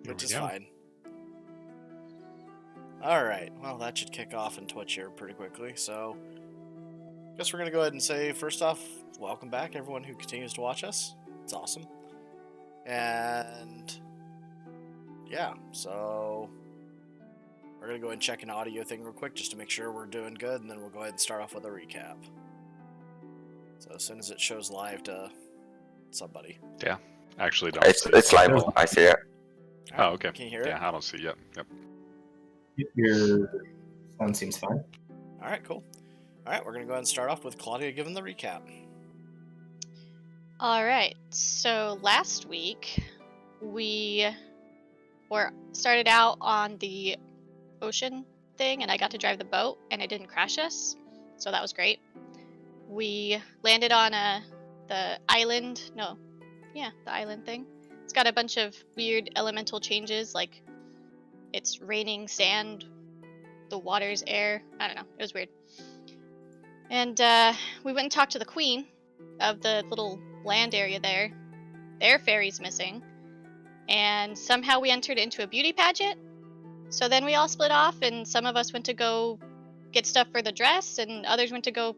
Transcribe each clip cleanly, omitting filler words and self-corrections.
which is fine. Alright, well that should kick off in Twitch here pretty quickly, so I guess we're going to go ahead and say, first off, welcome back everyone who continues to watch us. It's awesome. And yeah, so we're going to go ahead and check an audio thing real quick just to make sure we're doing good, and then we'll go ahead and start off with a recap. So as soon as it shows live to somebody. Yeah, actually don't. It's live. I see it. Oh, okay. Can you hear it? Yeah, I don't see it yet. Yep. Your sound seems fine. Alright, cool. Alright, we're going to go ahead and start off with Claudia giving the recap. Alright, so last week we started out on the ocean thing and I got to drive the boat and it didn't crash us, so that was great. We landed on the island, the island thing. It's got a bunch of weird elemental changes, like it's raining sand, the water's air, I don't know, it was weird. And we went and talked to the queen of the little land area there. Their fairy's missing. And somehow we entered into a beauty pageant. So then we all split off and some of us went to go get stuff for the dress and others went to go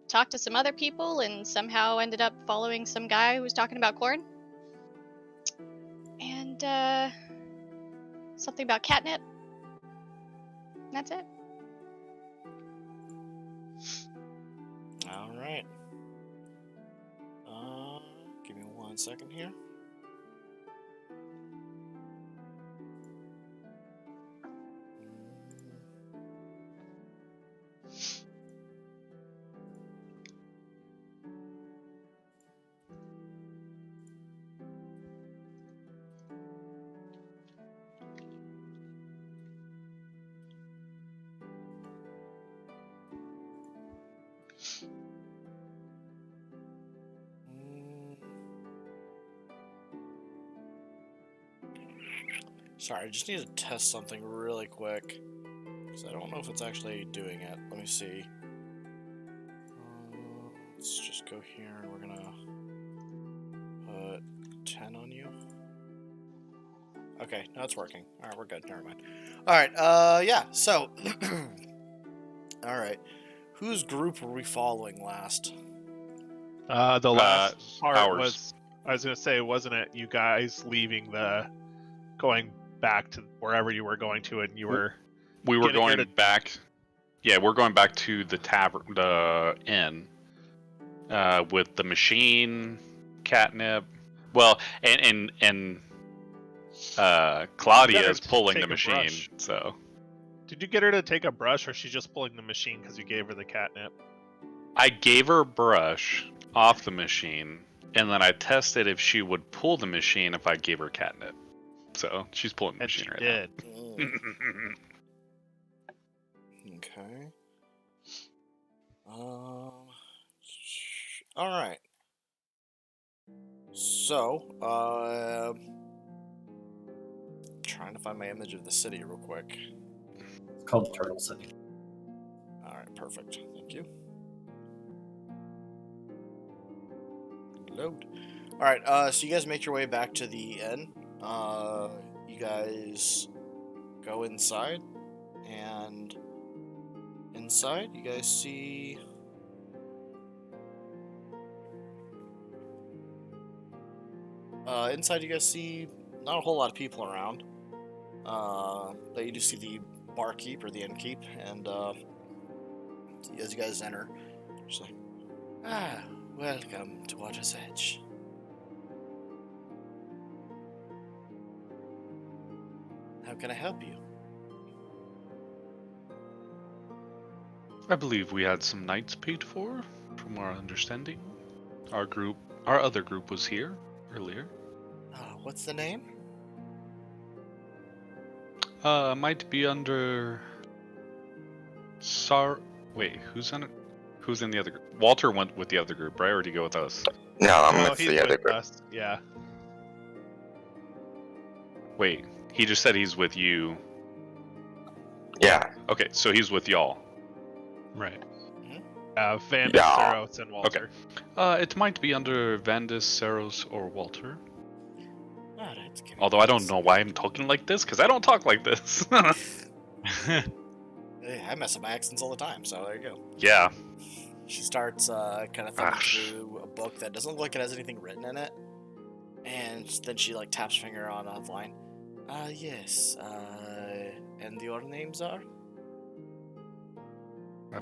talk to some other people and somehow ended up following some guy who was talking about corn. And something about catnip. And that's it. Alright. Give me 1 second here. Sorry, I just need to test something really quick. Because I don't know if it's actually doing it. Let me see. Let's just go here and we're gonna put 10 on you. Okay, now it's working. Alright, we're good. Never mind. Alright, yeah, so. Alright. Whose group were we following last? The last part ours. was, I was going to say, wasn't it you guys leaving going back to wherever you were going to, and you were... We were going back... Yeah, we're going back to the tavern, the inn, with the machine, catnip. Well, and Claudia is pulling the machine, brush. so... Did you get her to take a brush, or is she just pulling the machine because you gave her the catnip? I gave her a brush off the machine, and then I tested if she would pull the machine if I gave her catnip. So she's pulling the machine right now. Okay. Alright. So, trying to find my image of the city real quick. It's called Turtle City. Alright, perfect. Thank you. Load. Alright, so you guys make your way back to the inn. You guys go inside, and inside you guys see not a whole lot of people around. But you do see the barkeep or the innkeep, and as you guys enter, she's like, welcome to Water's Edge. How can I help you? I believe we had some nights paid for, from our understanding. Our other group was here earlier. What's the name? Might be under... Wait, who's in it? Who's in the other group? Walter went with the other group, right? Or did he go with us? No, I'm No, with he's the other with group. us. Yeah. Wait, he just said he's with you. Yeah. Okay, so he's with y'all. Right. Mm-hmm. Vandus, Yeah. Saros, and Walter. It might be under Vandus, Saros, or Walter. Alright, give me Although I don't this. know why I'm talking like this, because I don't talk like this. Hey, I mess up my accents all the time, so there you go. Yeah. She starts kind of thumbing Gosh. through a book that doesn't look like it has anything written in it. And then she like taps her finger on a line. Yes. And your names are?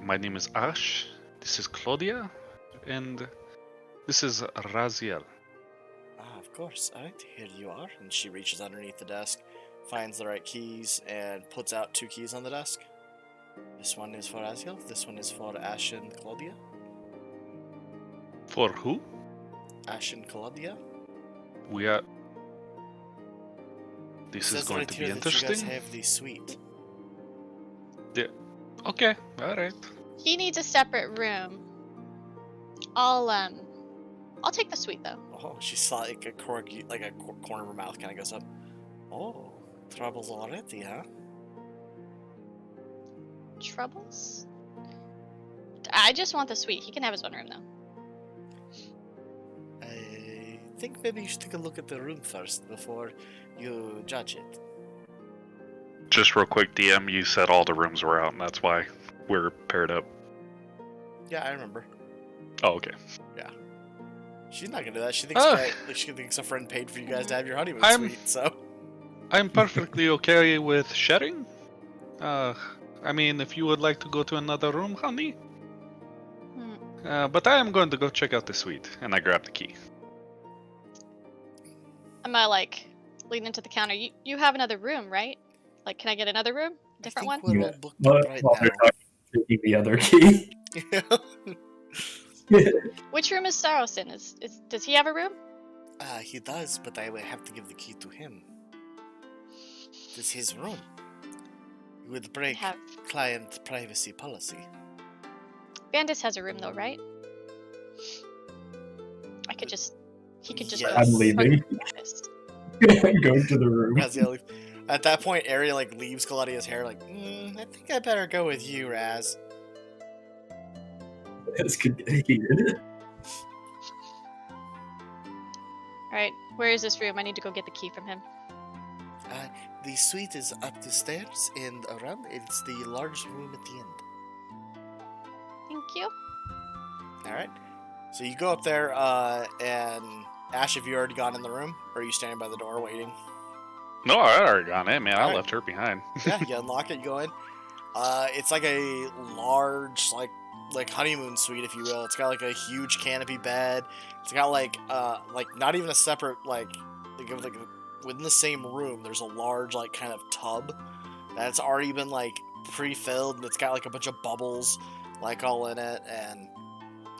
My name is Ash. This is Claudia. And this is Raziel. Of course. Alright, here you are. And she reaches underneath the desk, finds the right keys, and puts out 2 keys on the desk. This one is for Aziel. This one is for Ash and Claudia. For who? Ash and Claudia. We are. This Says is going right to here be that you guys interesting. have the suite. Okay, alright. He needs a separate room. I'll take the suite though. Oh, she saw like a corner of her mouth kind of goes up. Oh, troubles already, huh? Troubles? I just want the suite. He can have his own room though. I think maybe you should take a look at the room first before you judge it. Just real quick, DM, you said all the rooms were out, and that's why we're paired up. Yeah, I remember. Oh, okay. She's not gonna do that. She thinks she thinks a friend paid for you guys to have your honeymoon I'm- suite. So I'm perfectly okay with sharing. I mean, if you would like to go to another room, honey. But I am going to go check out the suite, and I grab the key. I'm gonna like lean into the counter. You have another room, right? Like, can I get another room? Different I one? think we're Yeah. all booked While up right they're now. talking, taking the other key. Which room is Staros in? Does he have a room? He does, but I will have to give the key to him. This is his room. You would break Have client privacy policy. Vandus has a room though, right? He could just Yes. go I'm leaving. Vandus. Going to the room. Raziel, at that point, Ari like leaves Claudia's hair. Like, I think I better go with you, Raz. This could get heated. Alright, where is this room? I need to go get the key from him. The suite is up the stairs and around. It's the large room at the end. Thank you. All right. So you go up there, and Ash, have you already gone in the room, or are you standing by the door waiting? No, I already got it, man. I Alright. left her behind. Yeah, you unlock it, you go in. It's like a large, like honeymoon suite, if you will. It's got like a huge canopy bed. It's got like not even a separate like within the same room. There's a large like kind of tub that's already been like pre-filled, and it's got like a bunch of bubbles like all in it, and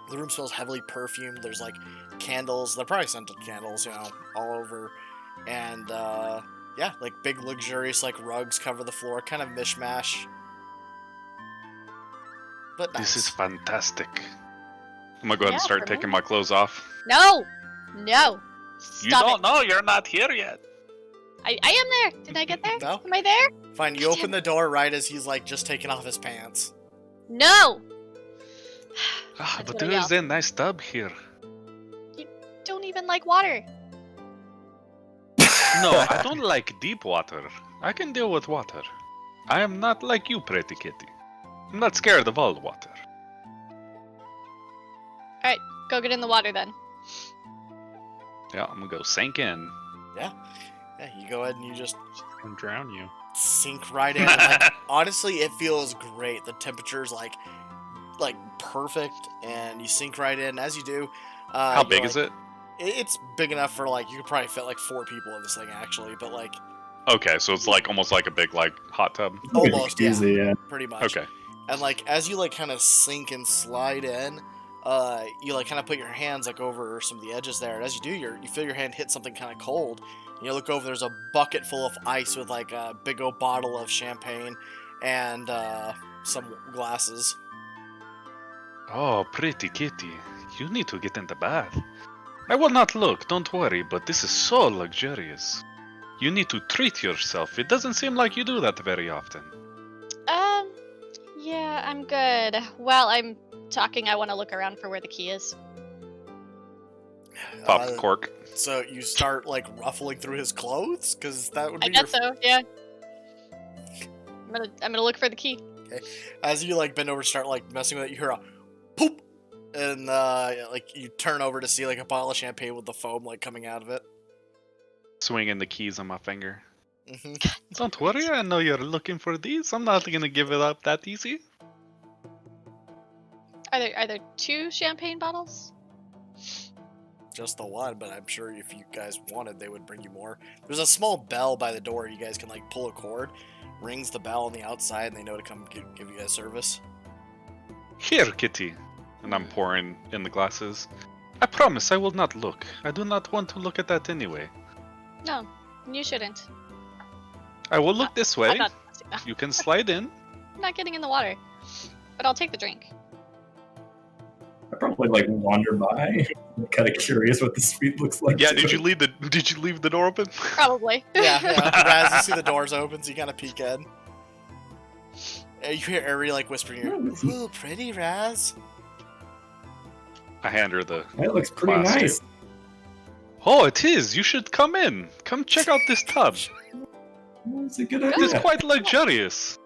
the room smells heavily perfumed. There's like candles. They're probably scented candles, you know, all over, and yeah, like big luxurious like rugs cover the floor, kind of mishmash. But nice. This is fantastic. I'm gonna go ahead and Yeah, start for taking me. my clothes off. No! Stop You don't it. know, you're not here yet. I am there. Did I get there? No. Am I there? Fine, you open the door right as he's like just taking off his pants. No! That's But what I there is yell. a nice tub here. Don't even like water. No, I don't like deep water. I can deal with water. I am not like you, pretty kitty. I'm not scared of all water. Go get in the water then. Yeah, I'm gonna go sink in. Yeah, you go ahead and you just And drown you. sink right in. Like, honestly, it feels great. The temperature's like perfect, and you sink right in. As you do, How big is it? It's big enough for like you could probably fit like 4 people in this thing actually, but like Okay, so it's like almost like a big like hot tub. almost, yeah, Easy, yeah. pretty much. Okay. And like as you like kind of sink and slide in, you like kind of put your hands like over some of the edges there, and as you do, you feel your hand hit something kind of cold. And you look over, there's a bucket full of ice with like a big old bottle of champagne and some glasses. Oh, pretty kitty. You need to get in the bath. I will not look, don't worry, but this is so luxurious. You need to treat yourself. It doesn't seem like you do that very often. Yeah, I'm good. While I'm talking, I want to look around for where the key is. Pop the cork. So you start like ruffling through his clothes, because that would be I guess so. Yeah. I'm gonna look for the key. As you like bend over, start like messing with it, you hear a poop, and like you turn over to see like a bottle of champagne with the foam like coming out of it. Swinging the keys on my finger. Hmm. Don't worry, I know you're looking for these. I'm not gonna give it up that easy. Are there 2 champagne bottles? Just the one, but I'm sure if you guys wanted, they would bring you more. There's a small bell by the door. You guys can like pull a cord, rings the bell on the outside, and they know to come give you guys service. Here, Kitty. And I'm pouring in the glasses. I promise I will not look. I do not want to look at that anyway. No, you shouldn't. I will look this way. I'm not, You can slide in. I'm not getting in the water, but I'll take the drink. I probably like wander by. I'm kind of curious what the suite looks like. Yeah, too. did you leave the door open? Probably. Yeah. Raz, you see the doors open, so you kind of peek in. And you hear Ari like whispering, "Ooh, pretty, Raz." I hand her the. That looks pretty Class, nice. Oh, it is. You should come in. Come check out this tub. It's a good It is idea. quite luxurious.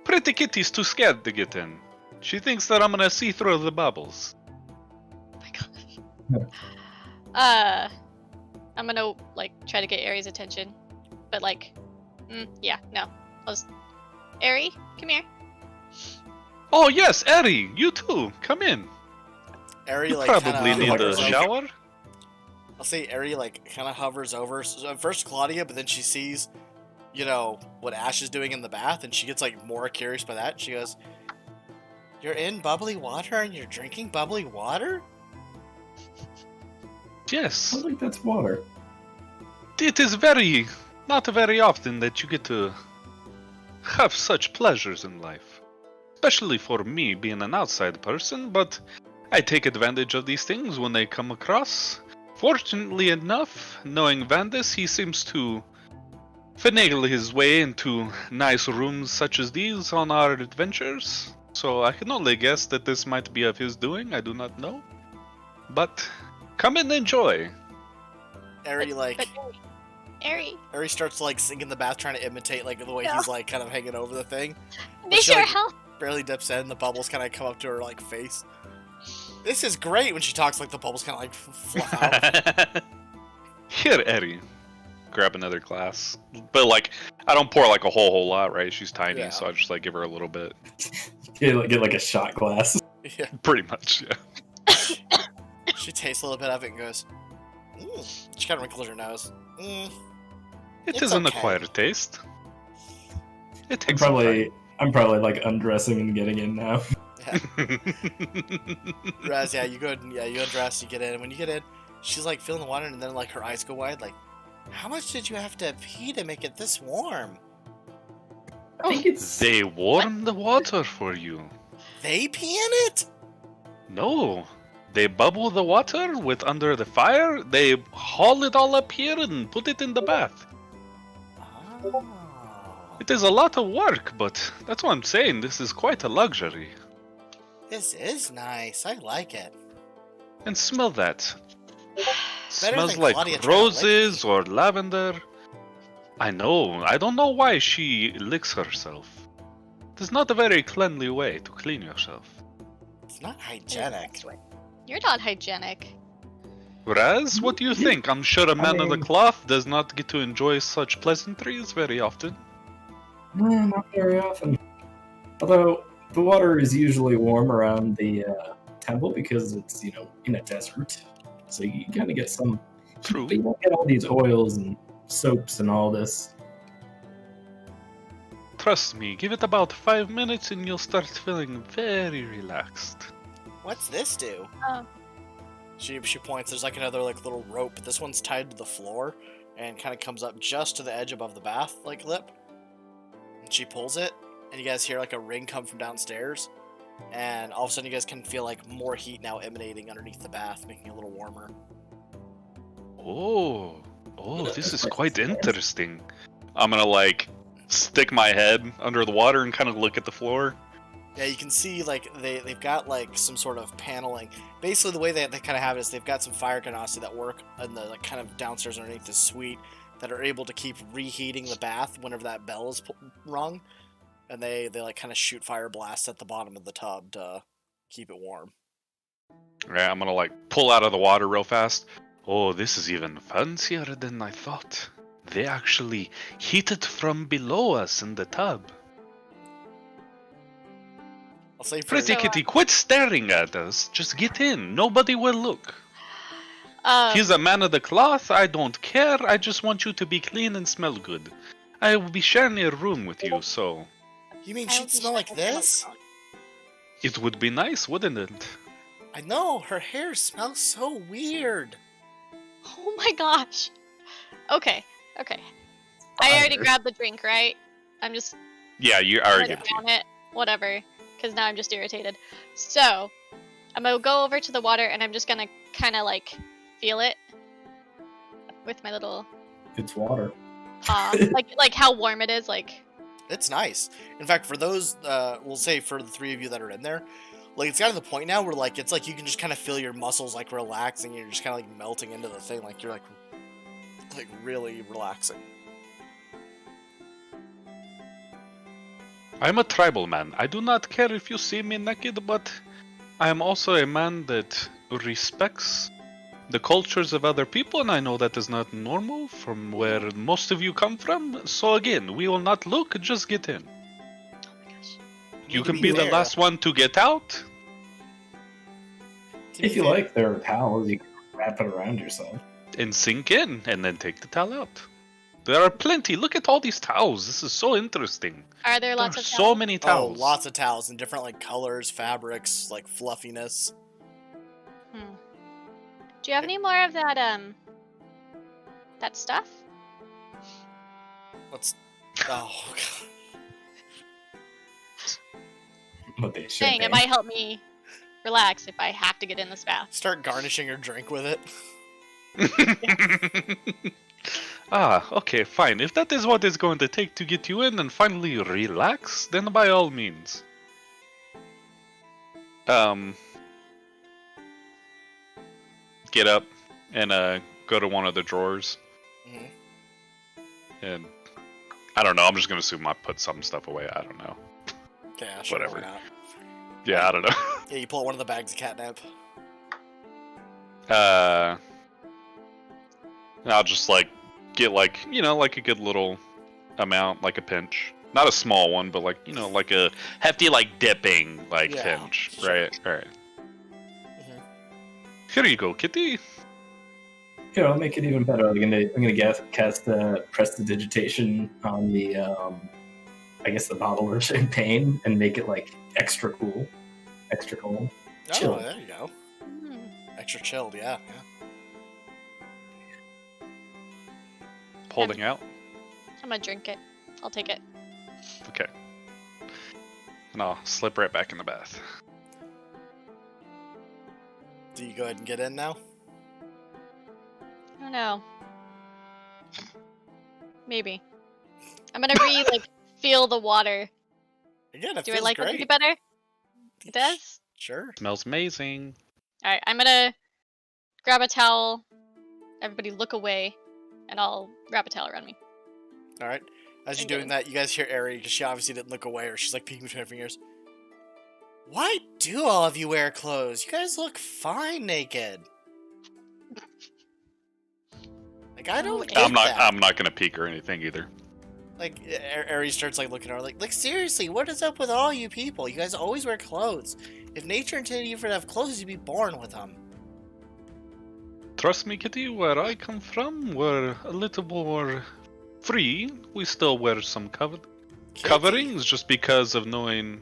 Pretty Kitty's too scared to get in. She thinks that I'm gonna see through the bubbles. Oh my gosh. I'm gonna like try to get Aries' attention, but like, yeah, no. I'll just... Ari, come here. Oh yes, Eri, you too. Come in. Ari You like probably kinda need hovers a over- shower. I'll say Ari like kind of hovers over first Claudia, but then she sees, you know, what Ash is doing in the bath, and she gets like more curious by that. She goes, "You're in bubbly water and you're drinking bubbly water?" I Yes, think that's water. it is not very often that you get to have such pleasures in life. Especially for me being an outside person, but I take advantage of these things when they come across. Fortunately enough, knowing Vandus, he seems to finagle his way into nice rooms such as these on our adventures. So I can only guess that this might be of his doing, I do not know. But come and enjoy. Ari like But Ari, Ari starts to like sink in the bath, trying to imitate like the way he's like kind of hanging over the thing. need she, your like, help. Barely dips in, the bubbles kind of come up to her like face. This is great when she talks, like the bubbles kind of like fly out. Here, Eddie. Grab another glass. But like, I don't pour like a whole lot, right? She's tiny, Yeah. so I just like give her a little bit. Get like a shot glass. Yeah. Pretty much, yeah. She tastes a little bit of it and goes, She kind of wrinkles her nose. It It's is an okay. acquired taste. It I'm takes some probably like undressing and getting in now. time. Raz, yeah, you go ahead and you undress, you get in. When you get in, she's like feeling the water, and then like her eyes go wide, like, how much did you have to pee to make it this warm? I think it's They warm the water for you. They pee in it? No. They bubble the water with under the fire, they haul it all up here and put it in the bath. Oh. It is a lot of work, but that's what I'm saying, this is quite a luxury. This is nice. I like it. And smell that. Better Smells than like Claudia trying to lick roses or lavender. I know, I don't know why she licks herself. It is not a very cleanly way to clean yourself. It's not hygienic. You're not hygienic. Raz, what do you think? I'm sure a man of the mean- cloth does not get to enjoy such pleasantries very often. not very often. Although the water is usually warm around the temple because it's in a desert, so you kind of get some. True. But you don't get all these oils and soaps and all this. Trust me, give it about 5 minutes and you'll start feeling very relaxed. What's this do? Oh. She points. There's like another like little rope, but this one's tied to the floor and kind of comes up just to the edge above the bath like lip. And she pulls it, and you guys hear like a ring come from downstairs, and all of a sudden you guys can feel like more heat now emanating underneath the bath, making it a little warmer. Oh, this is quite interesting. I'm gonna like stick my head under the water and kind of look at the floor. Yeah, you can see like they've got like some sort of paneling. Basically, the way they kind of have it is they've got some fire ganassi that work in the like kind of downstairs underneath the suite that are able to keep reheating the bath whenever that bell is rung, and they like kind of shoot fire blasts at the bottom of the tub to keep it warm. Right, I'm gonna like pull out of the water real fast. Oh, this is even fancier than I thought. They actually heat it from below us in the tub. I'll say for Pretty So, Kitty, quit staring at us. Just get in. Nobody will look. He's a man of the cloth. I don't care. I just want you to be clean and smell good. I will be sharing a room with you, so you mean I she'd will be smell like sure. this? it would be nice, wouldn't it? I know her hair smells so weird. Oh my gosh. Okay. I already grabbed the drink, right? I'm just Yeah, you gonna already give it to you. down it. Whatever. Because now I'm just irritated. So, I'm gonna go over to the water and I'm just gonna kind of like feel it with my little It's water. paw, like how warm it is. Like, It's nice. In fact, for those, we'll say for the three of you that are in there, like it's gotten to the point now where like it's like you can just kind of feel your muscles like relaxing. You're just kind of like melting into the thing. Like you're like really relaxing. I'm a tribal man. I do not care if you see me naked, but I am also a man that respects the cultures of other people, and I know that is not normal from where most of you come from. So again, we will not look, just get in. oh my gosh. You To can be the fair- last one to get out. to be If you fair- like, there are towels. You can wrap it around yourself. And sink in, and then take the towel out. There are plenty. Look at all these towels. This is so interesting. Are there There lots are of so towels? many Oh, towels. lots of towels in different like colors, fabrics, like fluffiness. Hmm. Do you have any more of that that stuff? What's? Oh god. But they should. Dang, it might help me relax if I have to get in this bath. Start garnishing your drink with it. Ah, okay, fine. If that is what it's going to take to get you in and finally relax, then by all means. Get up and go to one of the drawers, Mhm. and I don't know. I'm just gonna assume I put some stuff away. I don't know. Yeah, sure, Whatever. why not? Yeah, I don't know. Yeah, you pull out one of the bags of catnip. I'll just like get like like a good little amount, like a pinch. Not a small one, but like like a hefty like dipping like Yeah, pinch. sure. Right. Mhm. Here you go, Kitty. Here, I'll make it even better. I'm gonna cast prestidigitation on the I guess the bottle of champagne and make it like extra cool, extra cold. Oh, Chill. there you go. Hmm. Extra chilled, yeah. Holding out. I'm gonna drink it. I'll take it. Okay. And I'll slip right back in the bath. Do you go ahead and get in now? I don't know. Maybe. I'm gonna feel the water. Again, it Do I feels like it great. any better? It does? Sure. Smells amazing. Alright, I'm gonna grab a towel. Everybody look away. And I'll wrap a towel around me. All right. As you're I'm doing good. that, you guys hear Ari, because she obviously didn't look away, or she's like peeking between her fingers. Why do all of you wear clothes? You guys look fine naked. Like I don't Okay. get I'm not. that. I'm not gonna peek or anything either. Like Ari starts like looking at her like seriously, what is up with all you people? You guys always wear clothes. If nature intended you for to have clothes, you'd be born with them. Trust me, Kitty. Where I come from, we're a little more free. We still wear some Kitty. coverings just because of knowing.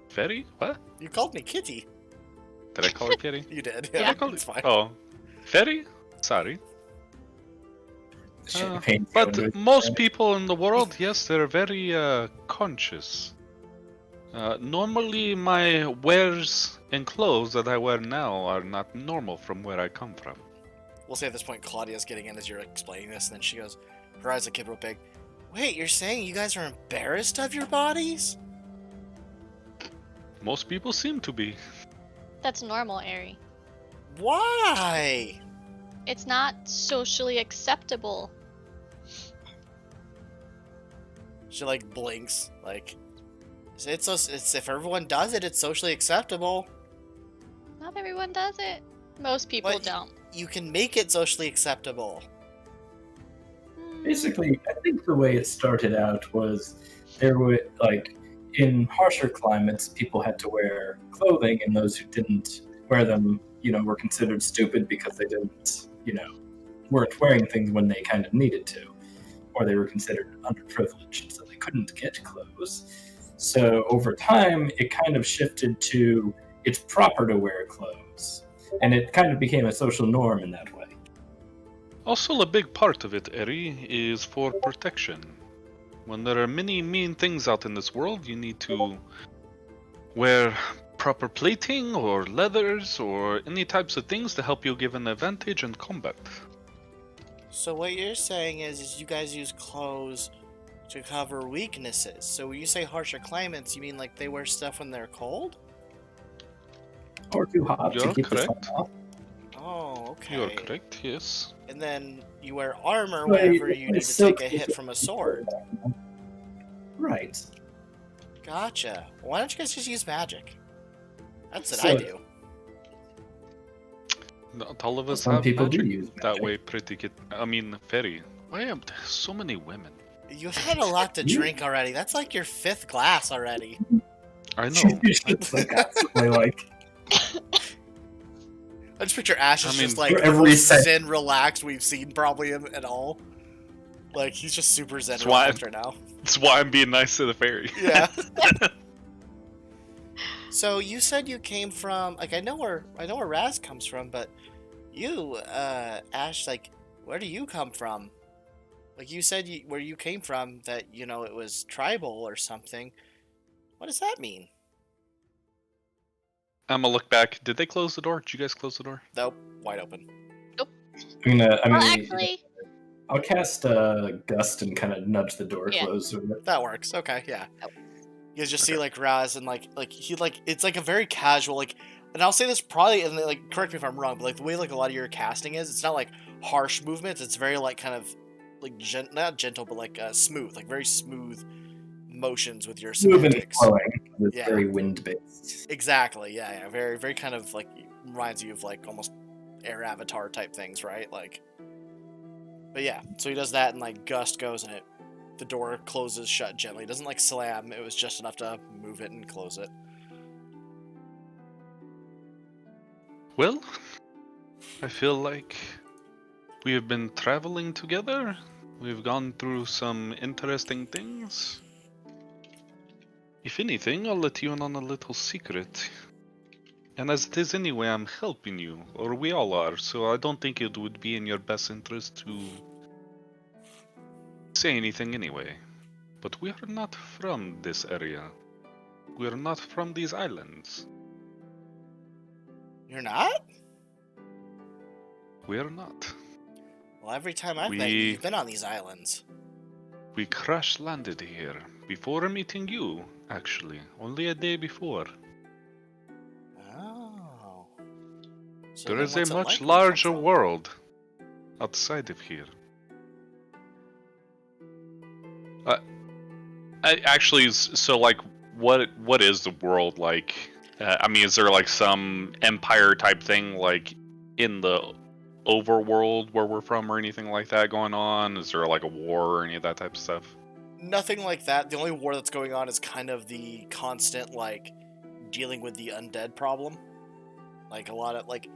Fairy? What? You called me Kitty. Did I call her Kitty? You did. Yeah. Yeah, I called it's it. fine. Oh, Fairy? Sorry. Champagne. But most people in the world, yes, they're very conscious. Normally, my wares and clothes that I wear now are not normal from where I come from. We'll say at this point, Claudia's getting in as you're explaining this, and then she goes, her eyes like get real big. Wait, you're saying you guys are embarrassed of your bodies? Most people seem to be. That's normal, Ari. Why? It's not socially acceptable. She like blinks, like it's if everyone does it, it's socially acceptable. Not everyone does it. Most people But don't. You can make it socially acceptable. Hmm. Basically, I think the way it started out was there were like in harsher climates, people had to wear clothing, and those who didn't wear them, were considered stupid because they didn't, weren't wearing things when they kind of needed to, or they were considered underprivileged, so they couldn't get clothes. So over time, it kind of shifted to it's proper to wear clothes, and it kind of became a social norm in that way. Also, a big part of it, Eri, is for protection. When there are many mean things out in this world, you need to wear proper plating or leathers or any types of things to help you give an advantage in combat. So what you're saying is you guys use clothes to cover weaknesses. So when you say harsher climates, you mean like they wear stuff when they're cold? Or too hot You're to keep the sun correct. off. Oh, okay. You're correct, yes. And then you wear armor Right, whenever you need to silk take a hit from a sword. Right. Gotcha. Why don't you guys just use magic? That's what So- I do. Not all of us Some have people do magic use that magic. way. Fairy. Why am there so many women? You've had a lot to drink already. That's like your 5th glass already. I know. She's like absolutely like I just picture Ash as I mean, just like for the every most sec- zen relaxed we've seen probably at all. Like he's just super zen That's why- relaxed right now. That's why I'm being nice to the fairy. Yeah. So you said you came from I know where Raz comes from, but you, Ash, like where do you come from? Like you said where you came from that, it was tribal or something. What does that mean? I'm gonna look back. Did they close the door? Did you guys close the door? Nope, wide open. Well, actually, I'll cast Gust and kind of nudge the door Yeah. closed. with it. That works. Okay, yeah. Nope. You guys just Okay. see like Raz and like he it's like a very casual and I'll say this probably and like correct me if I'm wrong, but like the way like a lot of your casting is, it's not like harsh movements. It's very like kind of like not gentle, but like smooth, like very smooth motions with your Smooth and semantics. flowing. It's Yeah. very wind based. Exactly. Yeah. Very very kind of like reminds you of like almost air avatar type things, right? Like. But yeah, so he does that and like Gust goes and the door closes shut gently. It doesn't like slam. It was just enough to move it and close it. Well, I feel like we have been traveling together. We've gone through some interesting things. If anything, I'll let you in on a little secret. And as it is anyway, I'm helping you, or we all are, so I don't think it would be in your best interest to say anything anyway. But we are not from this area. We are not from these islands. You're not? We are not. Well, every time I've met you, you've been on these islands. We crash landed here before meeting you, actually, only a day before. Oh. So There then is a what's it much like where you come larger from? world outside of here. So like, what is the world like? I mean, is there like some empire type thing like in the overworld where we're from or anything like that going on? Is there like a war or any of that type of stuff? Nothing like that. The only war that's going on is kind of the constant, like, dealing with the undead problem. Like, a lot of, like...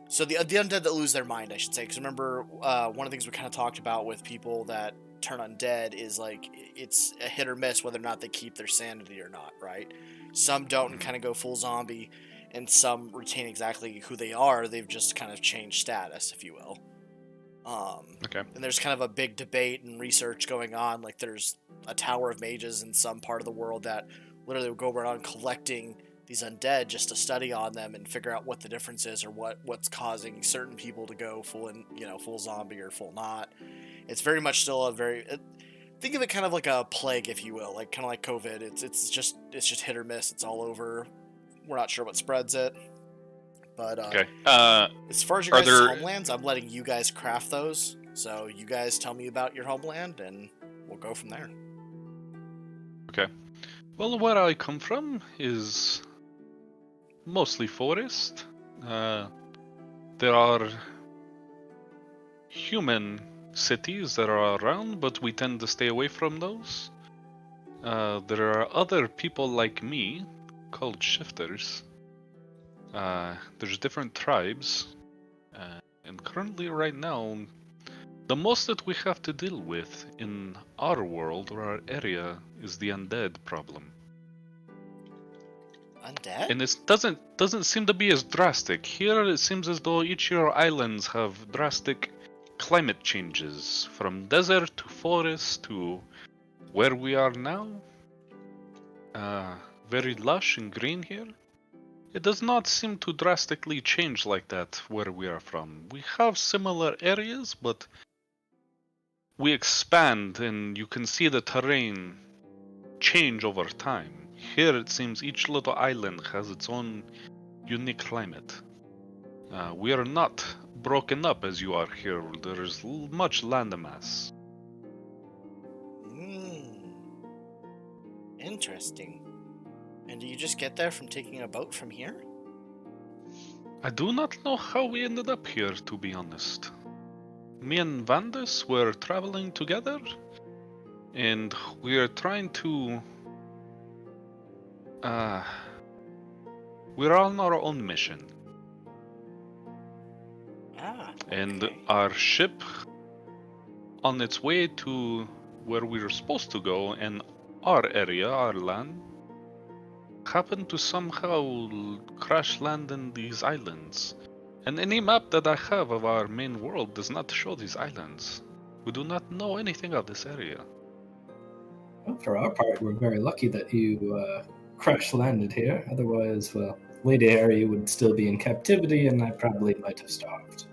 So the undead that lose their mind, I should say. Because remember, one of the things we kind of talked about with people that turn undead is, like, it's a hit or miss whether or not they keep their sanity or not, right? Some don't and kind of go full zombie, and some retain exactly who they are. They've just kind of changed status, if you will. Okay. And there's kind of a big debate and research going on. Like, there's a tower of mages in some part of the world that literally will go around collecting these undead just to study on them and figure out what the difference is or what's causing certain people to go full zombie or full not. It's very much still a very think of it kind of like a plague, if you will, like kind of like COVID. It's just hit or miss. It's all over We're not sure what spreads it. But Okay. as far as your Are guys' there- homelands, I'm letting you guys craft those. So you guys tell me about your homeland, and we'll go from there. Well, where I come from is mostly forest. There are human cities that are around, but we tend to stay away from those. There are other people like me called shifters. There's different tribes, and currently, right now, the most that we have to deal with in our world or our area is the undead problem. Undead? And it doesn't seem to be as drastic. Here it seems as though each of your islands have drastic climate changes, from desert to forest to where we are now. Very lush and green here. It does not seem to drastically change like that where we are from. We have similar areas, but we expand and you can see the terrain change over time. Here it seems each little island has its own unique climate. We are not broken up as you are here. There is much landmass. Interesting. And do you just get there from taking a boat from here? I do not know how we ended up here, to be honest. Me and Vandus were traveling together, and we are trying to... we're on our own mission. And Okay. our ship, on its way to where we were supposed to go, in our area, our land, happened to somehow crash land in these islands. And any map that I have of our main world does not show these islands. We do not know anything of this area. Well, for our part, we're very lucky that you crash landed here. Otherwise, well, Lady Harry would still be in captivity, and I probably might have starved.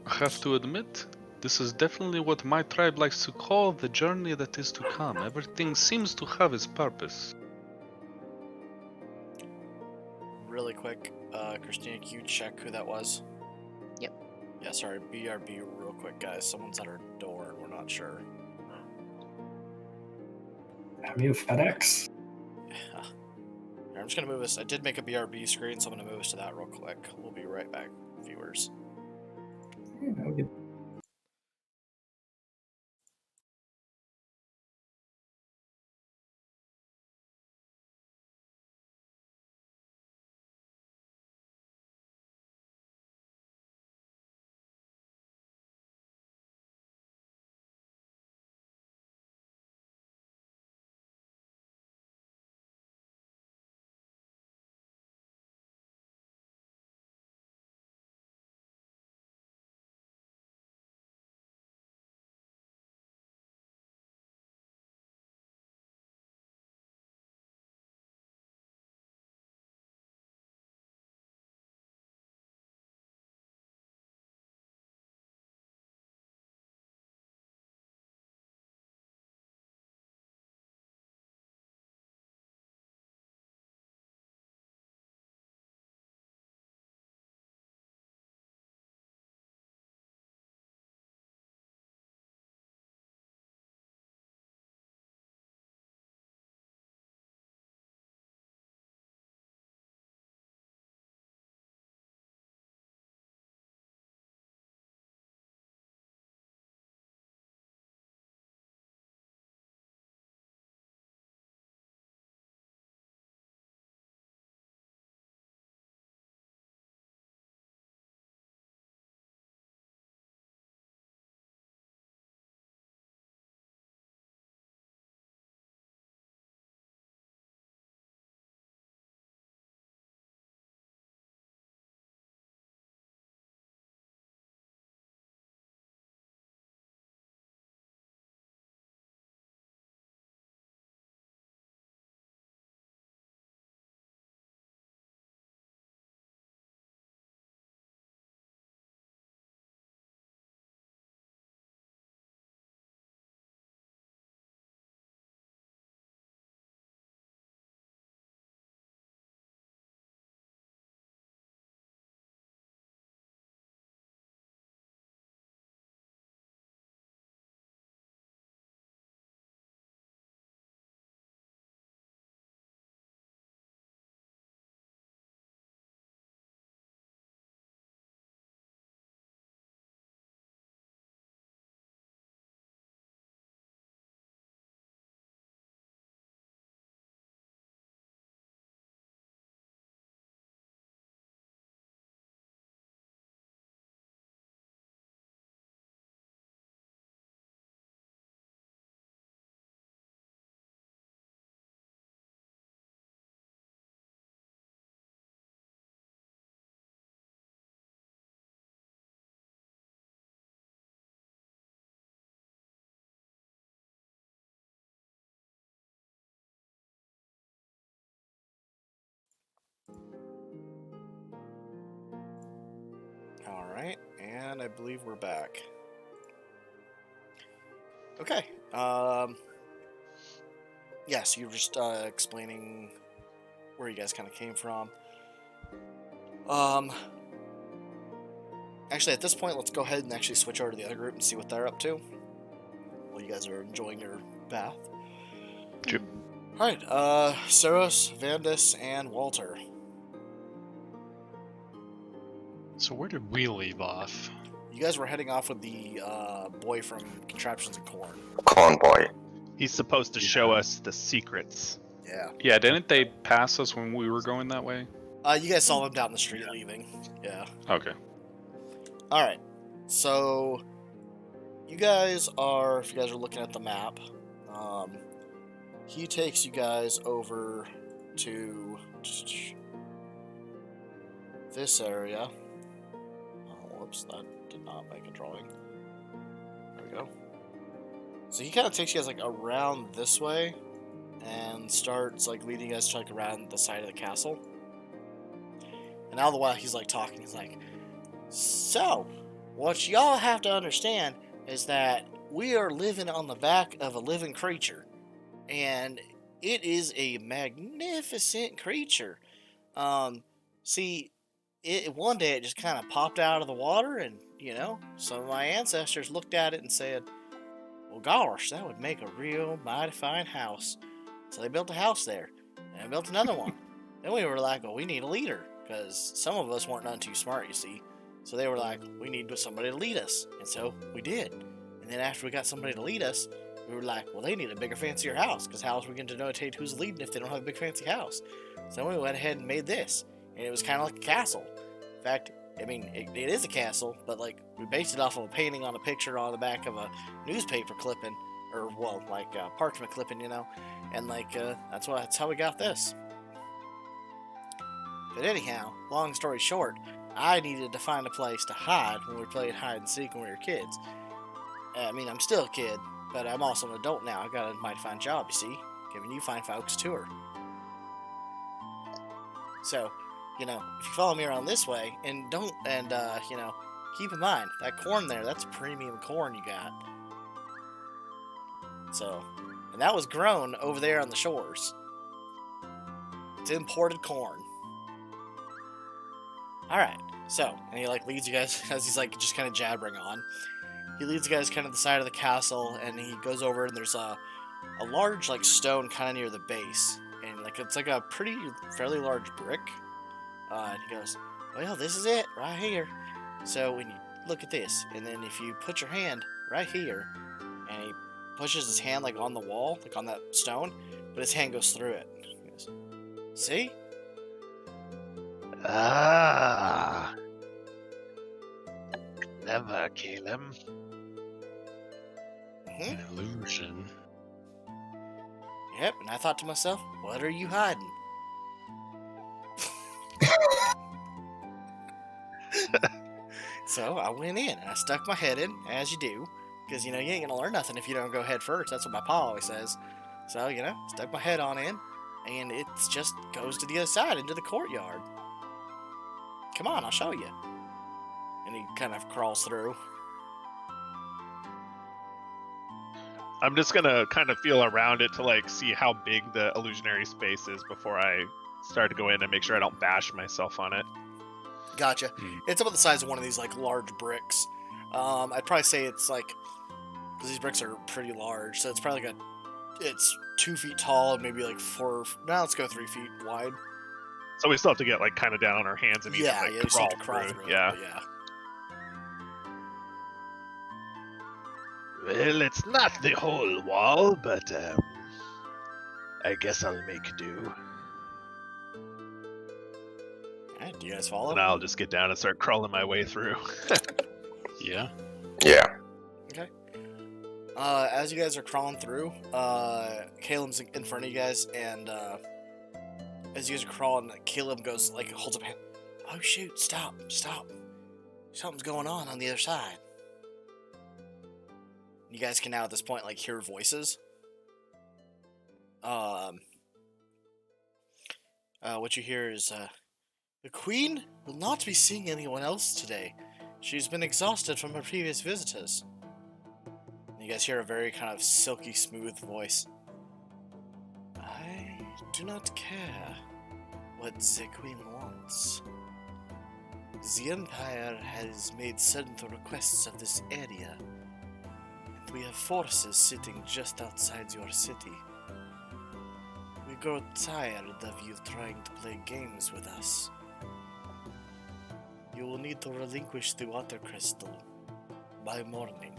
I have to admit, this is definitely what my tribe likes to call the journey that is to come. Everything seems to have its purpose. Really quick, Christina, can you check who that was? Yep. Yeah, sorry, BRB real quick, guys. Someone's at our door and we're not sure. I'm you, FedEx. Here, I'm just gonna move us. I did make a BRB screen, so I'm gonna move us to that real quick. We'll be right back, viewers. Yeah, that would be Alright, and I believe we're back. Okay. Yeah, so you were just explaining where you guys kind of came from. Actually, at this point, let's go ahead and actually switch over to the other group and see what they're up to while you guys are enjoying your bath. Sure. Alright, Soros, Vandus, and Walter. So where did we leave off? You guys were heading off with the boy from Contraptions and Corn. Corn boy. He's supposed to show us the secrets. Yeah. Yeah, didn't they pass us when we were going that way? You guys saw him down the street leaving. Yeah. Okay. Alright. So, you guys are, if you guys are looking at the map, he takes you guys over to this area. Oh, whoops, that did not make a drawing. There we go. So he kind of takes you guys like around this way and starts like leading you guys to like around the side of the castle. And all the while he's like talking, he's like, so, what y'all have to understand is that we are living on the back of a living creature. And it is a magnificent creature. See, one day it just kind of popped out of the water, and, you know, some of my ancestors looked at it and said, well, gosh, that would make a real mighty fine house. So they built a house there, and I built another one. Then we were like, well, we need a leader, because some of us weren't none too smart, you see. So they were like, we need somebody to lead us. And so we did. And then after we got somebody to lead us, we were like, well, they need a bigger, fancier house, because how else are we going to notate who's leading if they don't have a big, fancy house? So we went ahead and made this, and it was kind of like a castle. In fact, I mean, it is a castle, but, like, we based it off of a painting on a picture on the back of a newspaper clipping, or, well, like, parchment clipping, you know, and, like, that's how we got this. But anyhow, long story short, I needed to find a place to hide when we played hide and seek when we were kids. I mean, I'm still a kid, but I'm also an adult now. I got a mighty fine job, you see, giving you fine folks a tour. So, you know, if you follow me around this way, and you know, keep in mind, that corn there, that's premium corn you got. So, and that was grown over there on the shores. It's imported corn. Alright, so, and he, like, leads you guys, as he's, like, just kind of jabbering on. He leads you guys kind of to the side of the castle, and he goes over, and there's a large, like, stone kind of near the base. And, like, it's, like, a fairly large brick. And he goes, well, this is it, right here. So, when you look at this, and then if you put your hand right here, and he pushes his hand, like, on the wall, like, on that stone, but his hand goes through it. He goes, see? Ah. Clever, Caleb. An illusion. Yep, and I thought to myself, what are you hiding? So I went in and I stuck my head in, as you do, because, you know, you ain't gonna learn nothing if you don't go head first. That's what my pa always says. So, you know, stuck my head on in, and it just goes to the other side into the courtyard. Come on, I'll show you. And he kind of crawls through. I'm just gonna kind of feel around it to like see how big the illusionary space is before I start to go in and make sure I don't bash myself on it. Gotcha. It's about the size of one of these, like, large bricks. I'd probably say it's, like, because these bricks are pretty large, so it's probably like it's 2 feet tall and maybe, like, 4, now let's go 3 feet wide. So we still have to get like kind of down on our hands and knees Yeah, and yeah, like, you still crawl have to crawl through. through it, Yeah. but yeah. Well, it's not the whole wall, but I guess I'll make do. Alright, do you guys follow? And I'll just get down and start crawling my way through. Yeah. Yeah. As you guys are crawling through, Caleb's in front of you guys, and as you guys are crawling, Caleb goes, like, holds up a hand. Oh shoot, stop. Something's going on the other side. You guys can now at this point, like, hear voices. What you hear is, the Queen will not be seeing anyone else today. She's been exhausted from her previous visitors. And you guys hear a very kind of silky smooth voice. I do not care what the Queen wants. The Empire has made certain requests of this area, and we have forces sitting just outside your city. We grow tired of you trying to play games with us. You will need to relinquish the water crystal by morning,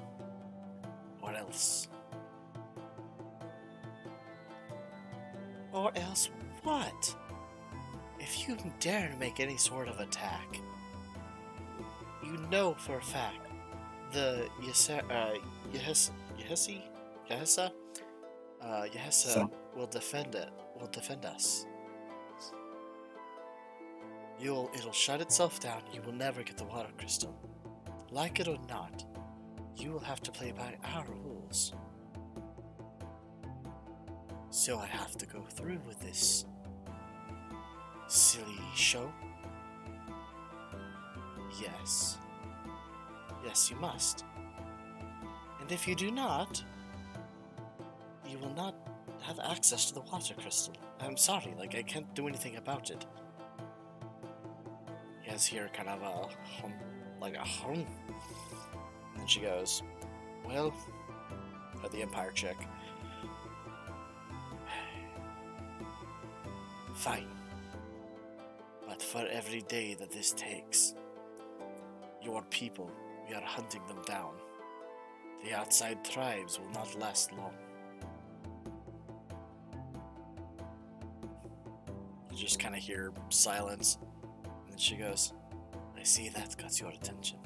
or else. Or else what? If you dare make any sort of attack, you know for a fact the Yehesa will defend us. It'll shut itself down. You will never get the water crystal. Like it or not, you will have to play by our rules. So I have to go through with this silly show. Yes. Yes, you must. And if you do not, you will not have access to the water crystal. I'm sorry, I can't do anything about it. You guys hear kind of a hum, like a hum. And then she goes, well, at the Empire chick. Fine. But for every day that this takes, your people, we are hunting them down. The outside tribes will not last long. You just kind of hear silence, and then she goes, I see that got your attention.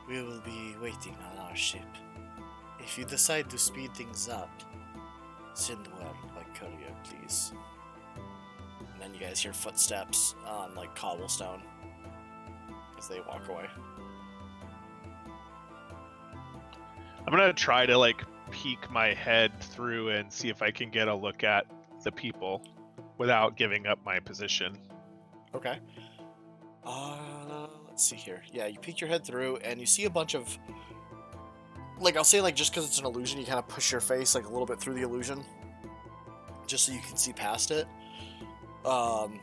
We will be waiting on our ship. If you decide to speed things up, send word by courier, please. And then you guys hear footsteps on cobblestone as they walk away. I'm gonna try to peek my head through and see if I can get a look at the people without giving up my position. Okay. Let's see here. Yeah, you peek your head through and you see a bunch of, I'll say just because it's an illusion, you kind of push your face a little bit through the illusion, just so you can see past it. And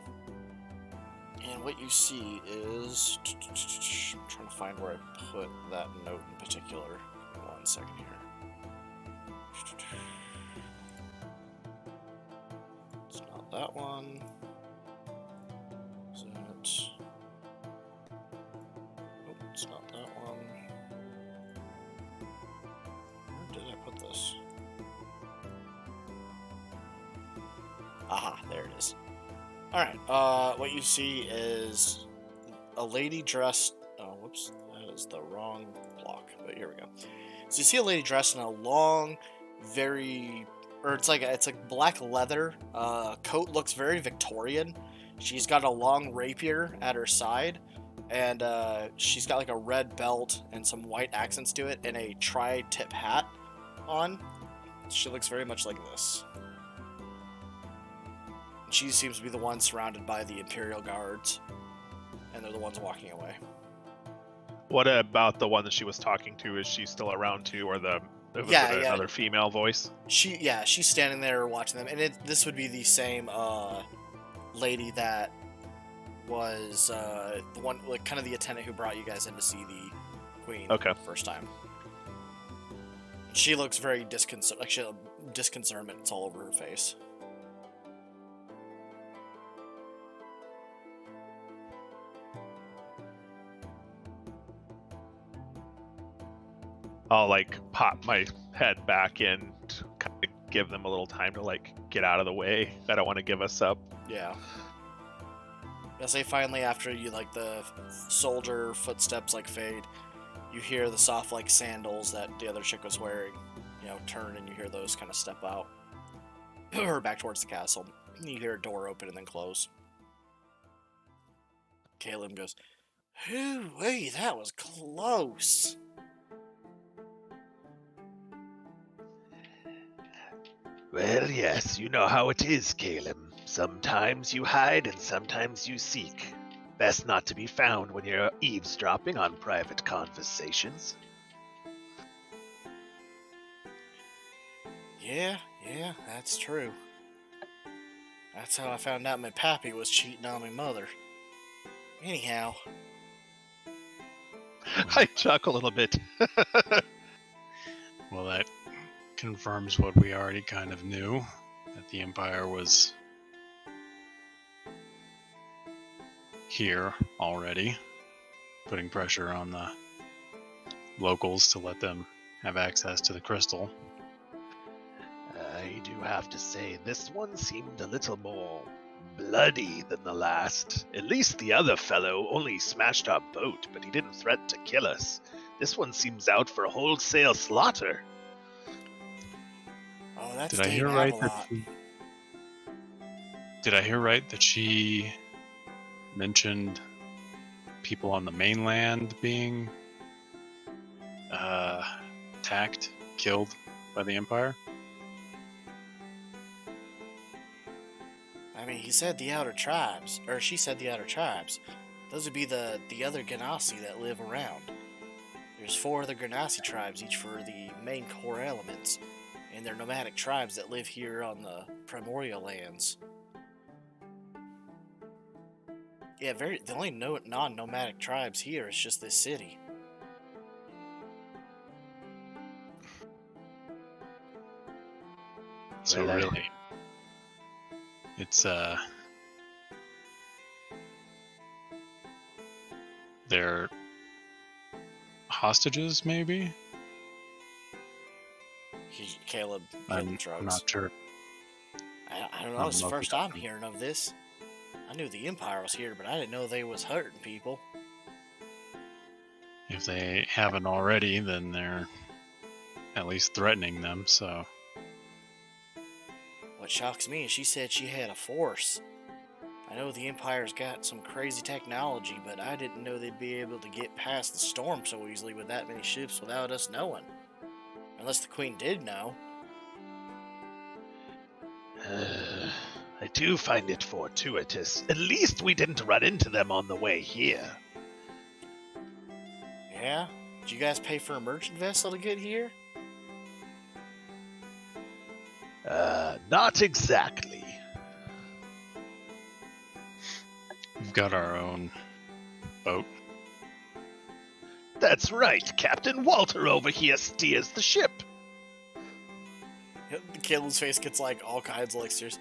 what you see is, I'm trying to find where I put that note in particular. Give me 1 second here. It's not that one. Is it? Nope, it's not that one. Where did I put this? Aha, there it is. Alright, what you see is a lady dressed... Oh, whoops, that is the wrong block, but here we go. So you see a lady dressed in a long, very... Or it's like black leather. Coat looks very Victorian. She's got a long rapier at her side, and she's got a red belt and some white accents to it, and a tri-tip hat on. She looks very much like this. She seems to be the one surrounded by the Imperial Guards, and they're the ones walking away. What about the one that she was talking to? Is she still around too, or another female voice? She's standing there watching them, and this would be the same lady that was the one, kind of the attendant who brought you guys in to see the Queen first time. She looks very disconcerted, disconcernment. It's all over her face. I'll pop my head back in to kind of give them a little time to get out of the way. I don't want to give us up. Yeah. I say finally after you the soldier footsteps fade, you hear the soft sandals that the other chick was wearing, turn, and you hear those kind of step out or back towards the castle. And you hear a door open and then close. Caleb goes, "Hey, that was close." Well, yes, you know how it is, Caleb. Sometimes you hide and sometimes you seek. Best not to be found when you're eavesdropping on private conversations. Yeah, that's true. That's how I found out my pappy was cheating on my mother. Anyhow, I chuckle a little bit. Well, that confirms what we already kind of knew, that the Empire was here already, putting pressure on the locals to let them have access to the crystal. I do have to say, this one seemed a little more bloody than the last. At least the other fellow only smashed our boat, but he didn't threaten to kill us. This one seems out for wholesale slaughter. oh, that's Did I Dave hear right that Avalot. she... Did I hear right that she mentioned people on the mainland being attacked, killed by the Empire? I mean, he said the outer tribes, or she said the outer tribes. Those would be the other Ganassi that live around. There's 4 other Ganassi tribes, each for the main core elements, and they're nomadic tribes that live here on the Primordial lands. Yeah, the only non-nomadic tribes here is just this city. So Well, really, it's they're hostages, maybe? Caleb I'm drugs. not sure. I don't know. I'm It's the looking first at I'm them. hearing of this. I knew the Empire was here, but I didn't know they was hurting people. If they haven't already, then they're at least threatening them, so... What shocks me is she said she had a force. I know the Empire's got some crazy technology, but I didn't know they'd be able to get past the storm so easily with that many ships without us knowing. Unless the Queen did know. I do find it fortuitous. At least we didn't run into them on the way here. Yeah? Did you guys pay for a merchant vessel to get here? Not exactly. We've got our own boat. That's right, Captain Walter over here steers the ship. Caleb's face gets like all kinds of serious.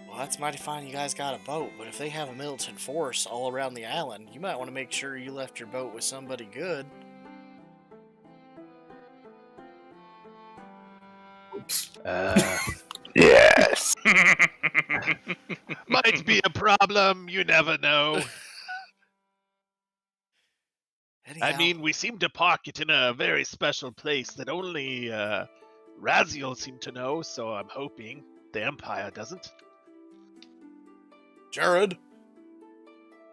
Well, that's mighty fine you guys got a boat, but if they have a militant force all around the island, you might want to make sure you left your boat with somebody good. Oops. Yes. Might be a problem, you never know. Anyhow, I mean, we seem to park it in a very special place that only Raziel seemed to know, so I'm hoping the Empire doesn't. Jared?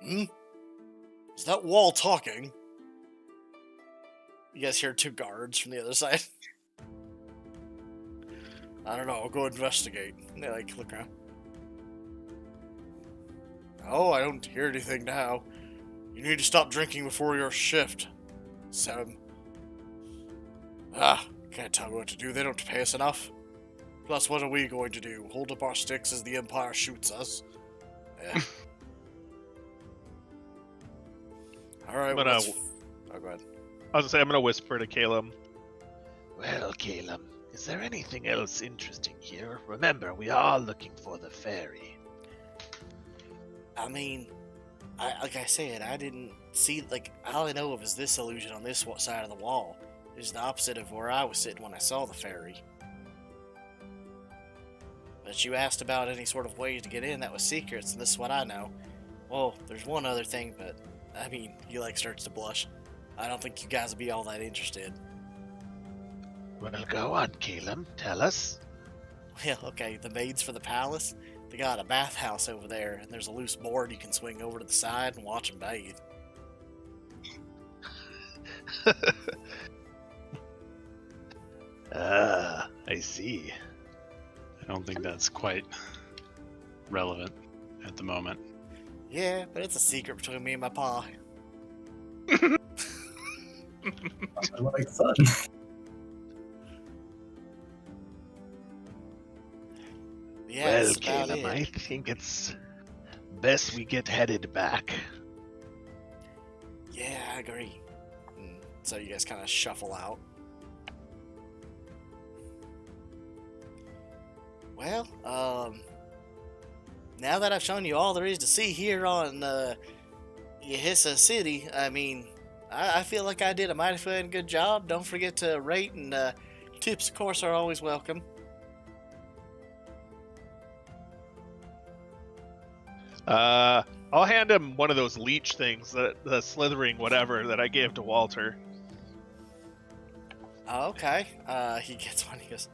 Hmm? Is that wall talking? You guys hear 2 guards from the other side. I don't know, I'll go investigate. And they look around. Oh, I don't hear anything now. You need to stop drinking before your shift, Sam. Can't tell me what to do, they don't pay us enough. Plus, what are we going to do? Hold up our sticks as the Empire shoots us? Yeah. Alright, But, oh, go ahead. I was gonna say I'm gonna whisper to Caleb. Well, Caleb, is there anything else interesting here? Remember, we are looking for the ferry. I mean, like I said, I didn't see, all I know of is this illusion on this side of the wall. It's the opposite of where I was sitting when I saw the ferry. But you asked about any sort of ways to get in that was secrets, and this is what I know. Well, there's one other thing, but, I mean, he, starts to blush. I don't think you guys would be all that interested. Well, go on, Caleb. Tell us. Well, okay, the maids for the palace, they got a bathhouse over there, and there's a loose board you can swing over to the side and watch them bathe. I see. I don't think that's quite relevant at the moment. Yeah, but it's a secret between me and my pa. I like sun. Yeah, well, that's about Caleb, I it. think it's best we get headed back. Yeah, I agree. And so you guys kind of shuffle out. Well, now that I've shown you all there is to see here on Yahissa City, I mean, I feel like I did a mighty fine good job. Don't forget to rate, and tips, of course, are always welcome. I'll hand him one of those leech things, the slithering whatever that I gave to Walter. Okay. He gets one. He goes,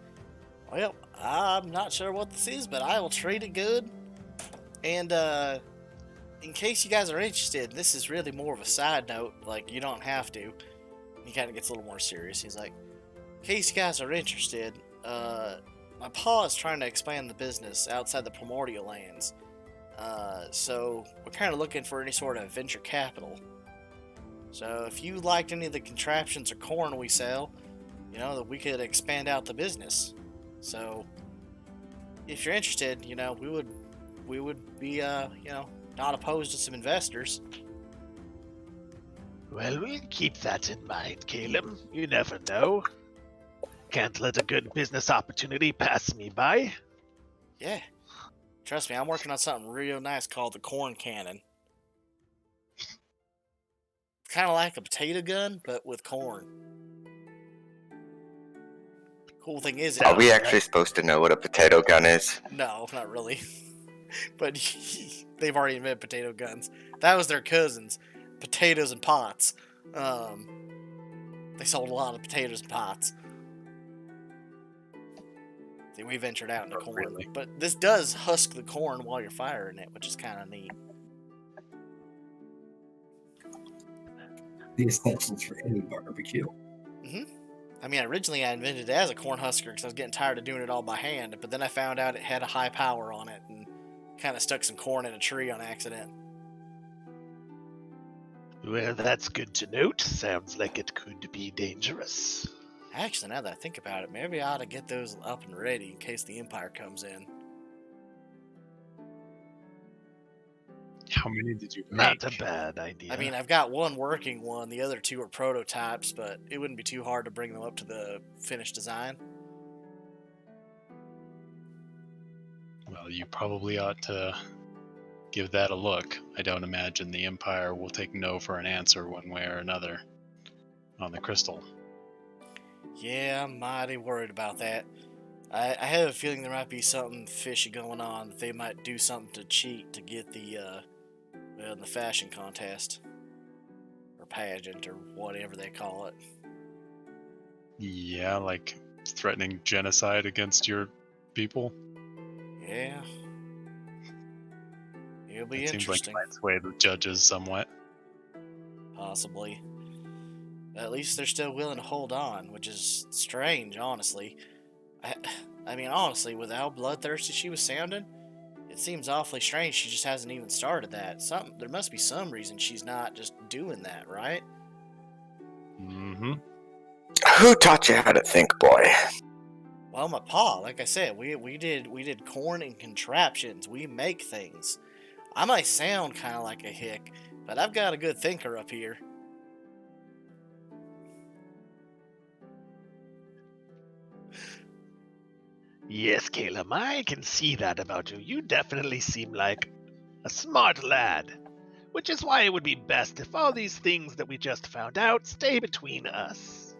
well, I'm not sure what this is, but I will treat it good. And in case you guys are interested, this is really more of a side note. Like, you don't have to. He kind of gets a little more serious. He's like, in case you guys are interested, my pa is trying to expand the business outside the Primordial Lands. So we're kind of looking for any sort of venture capital. So if you liked any of the contraptions or corn we sell, you know, that we could expand out the business. So if you're interested, you know, we would be, you know, not opposed to some investors. Well, we'll keep that in mind, Caleb. You never know. Can't let a good business opportunity pass me by. Yeah. Trust me, I'm working on something real nice called the Corn Cannon. Kind of like a potato gun, but with corn. Cool thing is, Are we actually supposed to know what a potato gun is? No, not really. But they've already invented potato guns. That was their cousins, potatoes and pots. They sold a lot of potatoes and pots. See, we ventured out into corn, really? but this does husk the corn while you're firing it, which is kind of neat. The essentials for any barbecue. I mean, originally I invented it as a corn husker because I was getting tired of doing it all by hand, but then I found out it had a high power on it and kind of stuck some corn in a tree on accident. Well, that's good to note. Sounds like it could be dangerous. Actually, now that I think about it, maybe I ought to get those up and ready in case the Empire comes in. How many did you make? Not a bad idea. I mean, I've got one working one, the other two are prototypes, but it wouldn't be too hard to bring them up to the finished design. Well, you probably ought to give that a look. I don't imagine the Empire will take no for an answer one way or another on the crystal. Yeah, I'm mighty worried about that. I have a feeling there might be something fishy going on, that they might do something to cheat to get the fashion contest. Or pageant, or whatever they call it. Yeah, like threatening genocide against your people. Yeah. It'll be It seems like it interesting. might sway the judges somewhat. Possibly. At least they're still willing to hold on, which is strange, honestly. I mean, honestly, with how bloodthirsty she was sounding, it seems awfully strange she just hasn't even started that. There must be some reason she's not just doing that, right? Mm-hmm. Who taught you how to think, boy? Well, my pa, like I said, we did corn and contraptions. We make things. I might sound kind of like a hick, but I've got a good thinker up here. Yes, Caleb, I can see that about you. You definitely seem like a smart lad. Which is why it would be best if all these things that we just found out stay between us.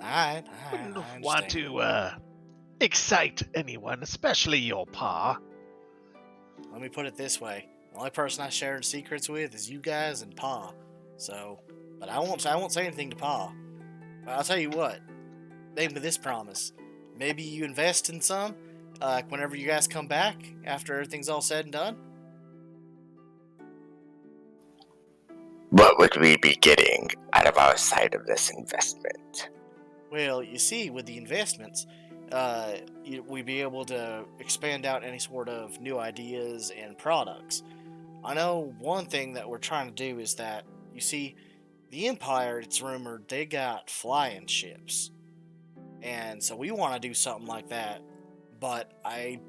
I Wouldn't understand. want to, excite anyone, especially your pa. Let me put it this way: the only person I share secrets with is you guys and Pa. So, but I won't say anything to Pa. But I'll tell you what. Make me this promise: maybe you invest in some, whenever you guys come back after everything's all said and done. What would we be getting out of our side of this investment? Well, you see, with the investments, we'd be able to expand out any sort of new ideas and products. I know one thing that we're trying to do is that, you see, the Empire, it's rumored, they got flying ships. And so we want to do something like that. But I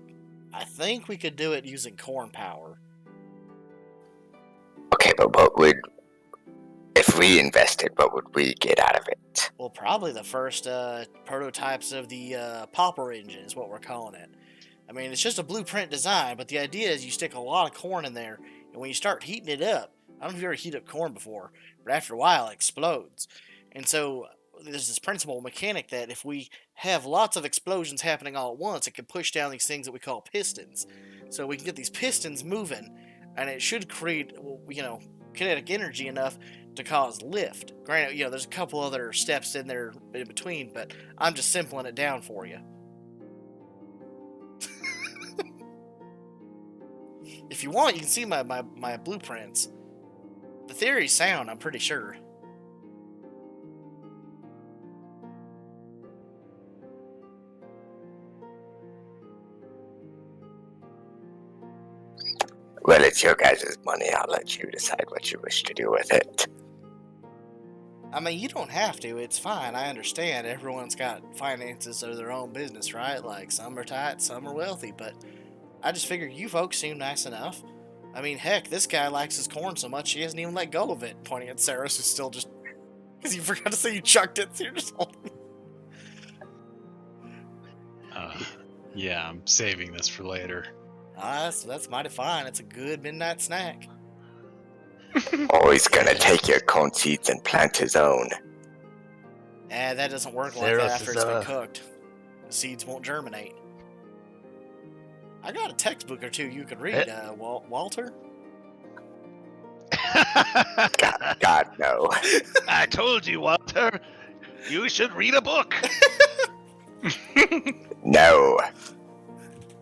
think we could do it using corn power. Okay, but what would, if we invested, what would we get out of it? Well, probably the first prototypes of the popper engine is what we're calling it. I mean, it's just a blueprint design, but the idea is you stick a lot of corn in there, and when you start heating it up, I don't know if you ever heat up corn before, but after a while it explodes. And so there's this principle mechanic that if we have lots of explosions happening all at once, it can push down these things that we call pistons. So we can get these pistons moving, and it should create, kinetic energy enough to cause lift. Granted, there's a couple other steps in there in between, but I'm just simpling it down for you. If you want, you can see my blueprints. The theory's sound, I'm pretty sure. Well, it's your guys' money. I'll let you decide what you wish to do with it. I mean, you don't have to. It's fine. I understand. Everyone's got finances of their own business, right? Like, some are tight, some are wealthy, but I just figured you folks seem nice enough. I mean, heck, this guy likes his corn so much he hasn't even let go of it. Pointing at Saris, who's still just... Because you forgot to say you chucked it, so you're just holding it. Yeah, I'm saving this for later. That's mighty fine. It's a good midnight snack. Oh, he's gonna take your corn seeds and plant his own. That doesn't work like Saris that after is, it's been cooked. The seeds won't germinate. I got a textbook or two you could read, Walter. God, no. I told you, Walter. You should read a book. No.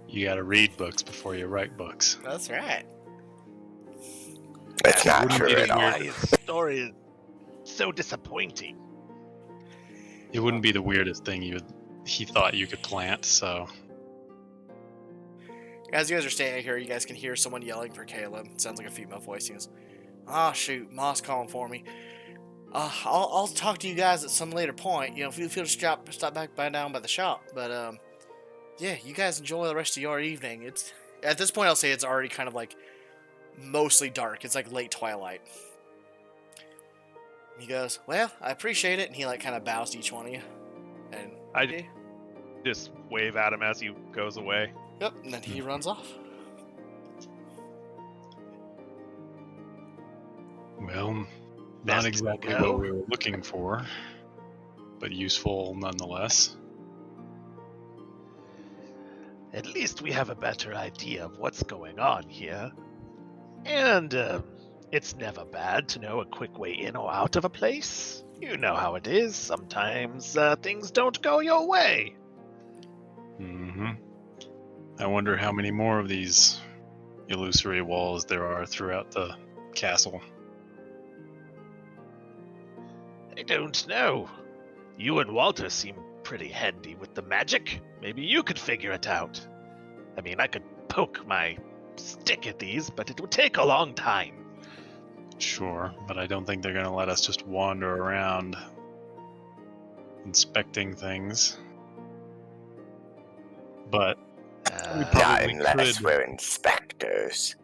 You gotta read books before you write books. That's right. That's not wouldn't true be at all. weird. His story is so disappointing. It wouldn't be the weirdest thing he thought you could plant, so... As you guys are standing here, you guys can hear someone yelling for Caleb. It sounds like a female voice. He goes, "Ah, shoot, Moss calling for me. I'll talk to you guys at some later point. If you feel to stop back by down by the shop. But yeah, you guys enjoy the rest of your evening. It's at this point I'll say it's already kind of like mostly dark. It's like late twilight." He goes, "Well, I appreciate it," and he like kind of bows to each one of you. And I just wave at him as he goes away. Yep, and then he runs off. Well, not Best we exactly go. what we were looking for, but useful nonetheless. At least we have a better idea of what's going on here. And it's never bad to know a quick way in or out of a place. You know how it is. Sometimes things don't go your way. Mm-hmm. I wonder how many more of these illusory walls there are throughout the castle. I don't know. You and Walter seem pretty handy with the magic. Maybe you could figure it out. I mean, I could poke my stick at these, but it would take a long time. Sure, but I don't think they're going to let us just wander around inspecting things. But we Not probably unless could, we're inspectors.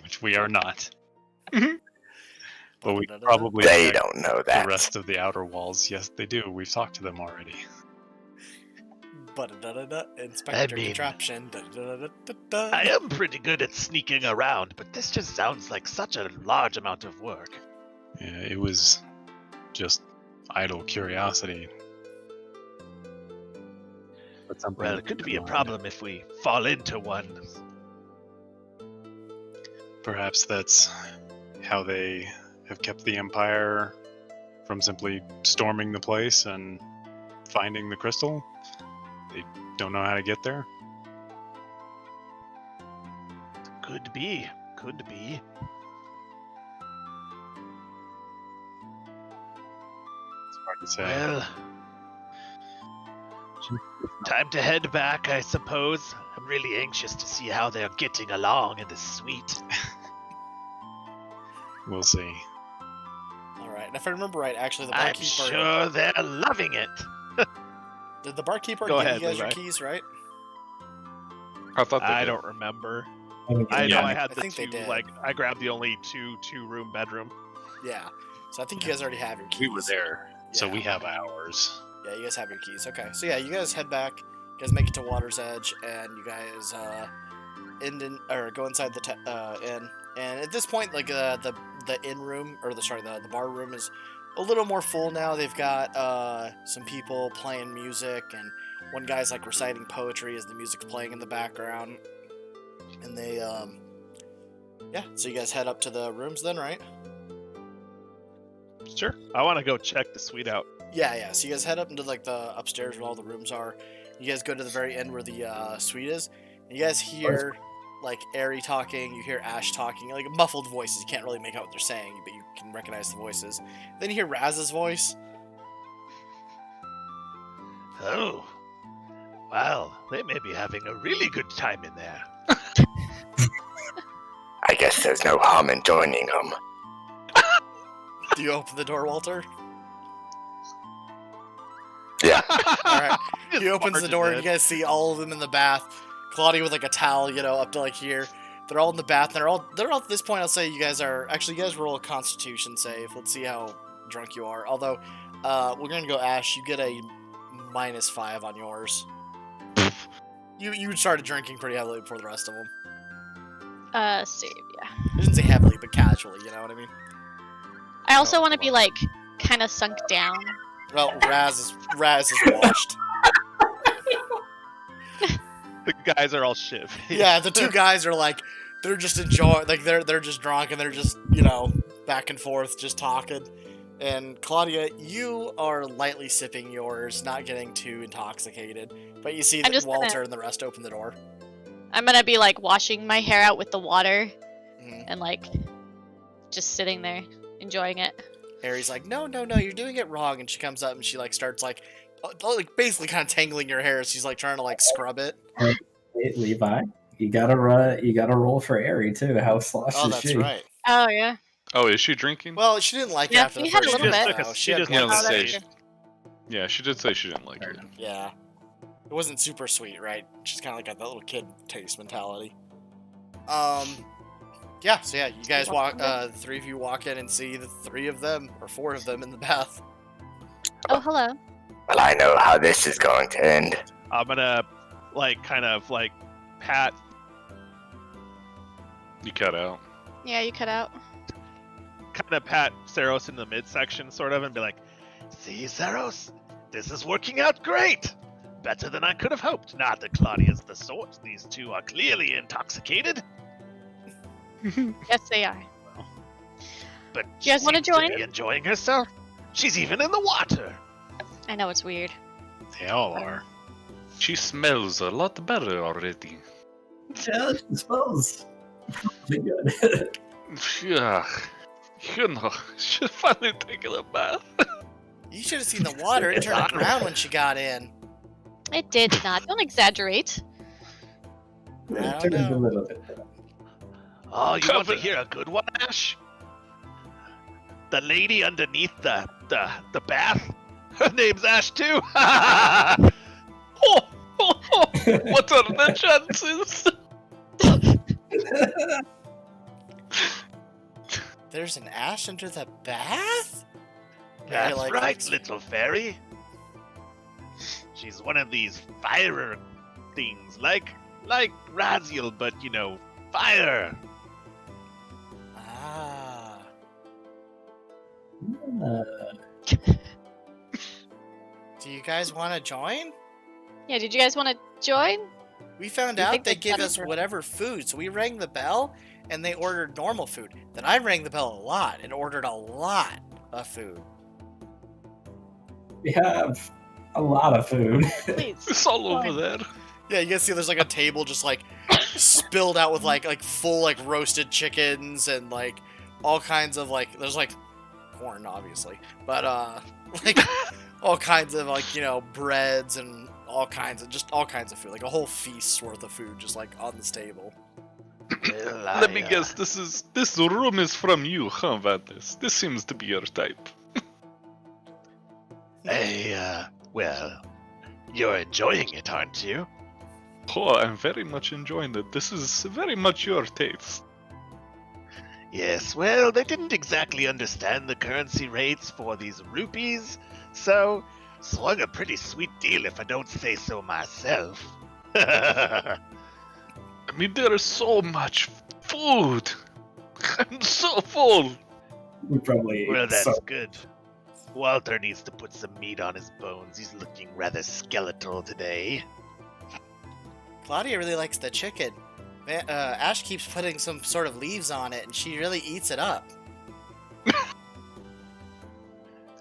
which we are not. But we probably They check don't know the that. rest of the outer walls. Yes, they do. We've talked to them already. Inspector I mean, contraption. I am pretty good at sneaking around, but this just sounds like such a large amount of work. Yeah, it was just idle curiosity. But something Well, to it could keep be in a mind. problem if we fall into one. Perhaps that's how they have kept the Empire from simply storming the place and finding the crystal. They don't know how to get there. Could be. Could be. It's hard to say. Well, Time to head back, I suppose. I'm really anxious to see how they're getting along in the suite. We'll see. All right. And if I remember right, actually, the I'm barkeeper. sure they're loving it. Did the barkeeper Go give ahead, you guys your Levi. keys, right? I thought they I did. don't remember. I I know Yeah. I had I the think they two. did. Like I grabbed the only two-room bedroom. Yeah. So I think you guys already have your keys. We were there, so Yeah. we have ours. Yeah, you guys have your keys. Okay, so yeah, you guys head back. You guys make it to Water's Edge, and you guys go inside the inn. And at this point, like the inn room or the bar room is a little more full now. They've got some people playing music, and one guy's like reciting poetry as the music's playing in the background. And they so you guys head up to the rooms then, right? Sure. I want to go check the suite out. Yeah. So you guys head up into like the upstairs where all the rooms are. You guys go to the very end where the suite is. And you guys hear like Aerie talking. You hear Ash talking, like muffled voices. You can't really make out what they're saying, but you can recognize the voices. Then you hear Raz's voice. Oh. Well, they may be having a really good time in there. I guess there's no harm in joining them. Do you open the door, Walter? Yeah. All right. Just He opens the barges door, in. and you guys see all of them in the bath. Claudia with like a towel, up to like here. They're all in the bath. They're all at this point. I'll say you guys roll a Constitution save. Let's see how drunk you are. Although, we're gonna go Ash. You get a -5 on yours. You started drinking pretty heavily before the rest of them. Save, yeah. I didn't say heavily, but casually. You know what I mean? I also want to be like kind of sunk down. Well, Raz is washed. The guys are all shit. Yeah, the two guys are like, they're just enjoying, like they're just drunk and they're just back and forth, just talking. And Claudia, you are lightly sipping yours, not getting too intoxicated. But you see I'm that just Walter gonna- and the rest open the door. I'm gonna be like washing my hair out with the water Mhm. and like just sitting there enjoying it. Aerie's like, no, you're doing it wrong. And she comes up and she like starts like basically kind of tangling your hair. She's like trying to like scrub it. Hey, Levi, you gotta roll for Aerie too. How sloshed Oh, is that's she? right. Oh yeah. Oh, is she drinking? Well, she didn't like it Yeah, after the she had a first little night, bit. though. She had just one wanted to stage. say- Yeah, she did say she didn't like it. Yeah. It wasn't super sweet, right? She's kind of like got that little kid taste mentality. Yeah, so yeah, you guys walk, the three of you walk in and see the three of them, or four of them in the bath. Oh hello. Well, I know how this is going to end. I'm gonna kind of pat. You cut out. Yeah, you cut out. Kind of pat Saros in the midsection, sort of, and be like, See, Saros, this is working out great. Better than I could have hoped. Not that Claudia's the sort. These two are clearly intoxicated. Yes, they are. But You guys wanna seems to join? be enjoying herself. She's even in the water. I know it's weird. They all are. She smells a lot better already. Yeah, it smells pretty good. Yeah. She's finally taking a bath. You should have seen the water. It turned around when she got in. It did not. Don't exaggerate. I don't Turned a know. little bit. Oh, you want to Cover- hear a good one, Ash? The lady underneath the bath. Her name's Ash too. What are the chances? There's an Ash under the bath? That's like, right, that's- little fairy. She's one of these fire things, like Raziel, but fire. Ah. Do you guys want to join? Yeah, did you guys want to join? We found I out think they that's give better us for- whatever food, so we rang the bell and they ordered normal food. Then I rang the bell a lot and ordered a lot of food. We have a lot of food. Please. It's all over there. Yeah, you guys see there's like a table just like spilled out with like full like roasted chickens and like all kinds of like there's like corn obviously, but like all kinds of like breads and all kinds of food, like a whole feast's worth of food, just like on this table. Well, Let me guess, this room is from you, huh, Vadis? This seems to be your type. Well, you're enjoying it, aren't you? Oh, I'm very much enjoying it. This is very much your taste. Yes, well, they didn't exactly understand the currency rates for these rupees, so swung a pretty sweet deal if I don't say so myself. I mean, there is so much food. I'm so full. We probably Well, that's so- good. Walter needs to put some meat on his bones. He's looking rather skeletal today. Claudia really likes the chicken. Ash keeps putting some sort of leaves on it, and she really eats it up.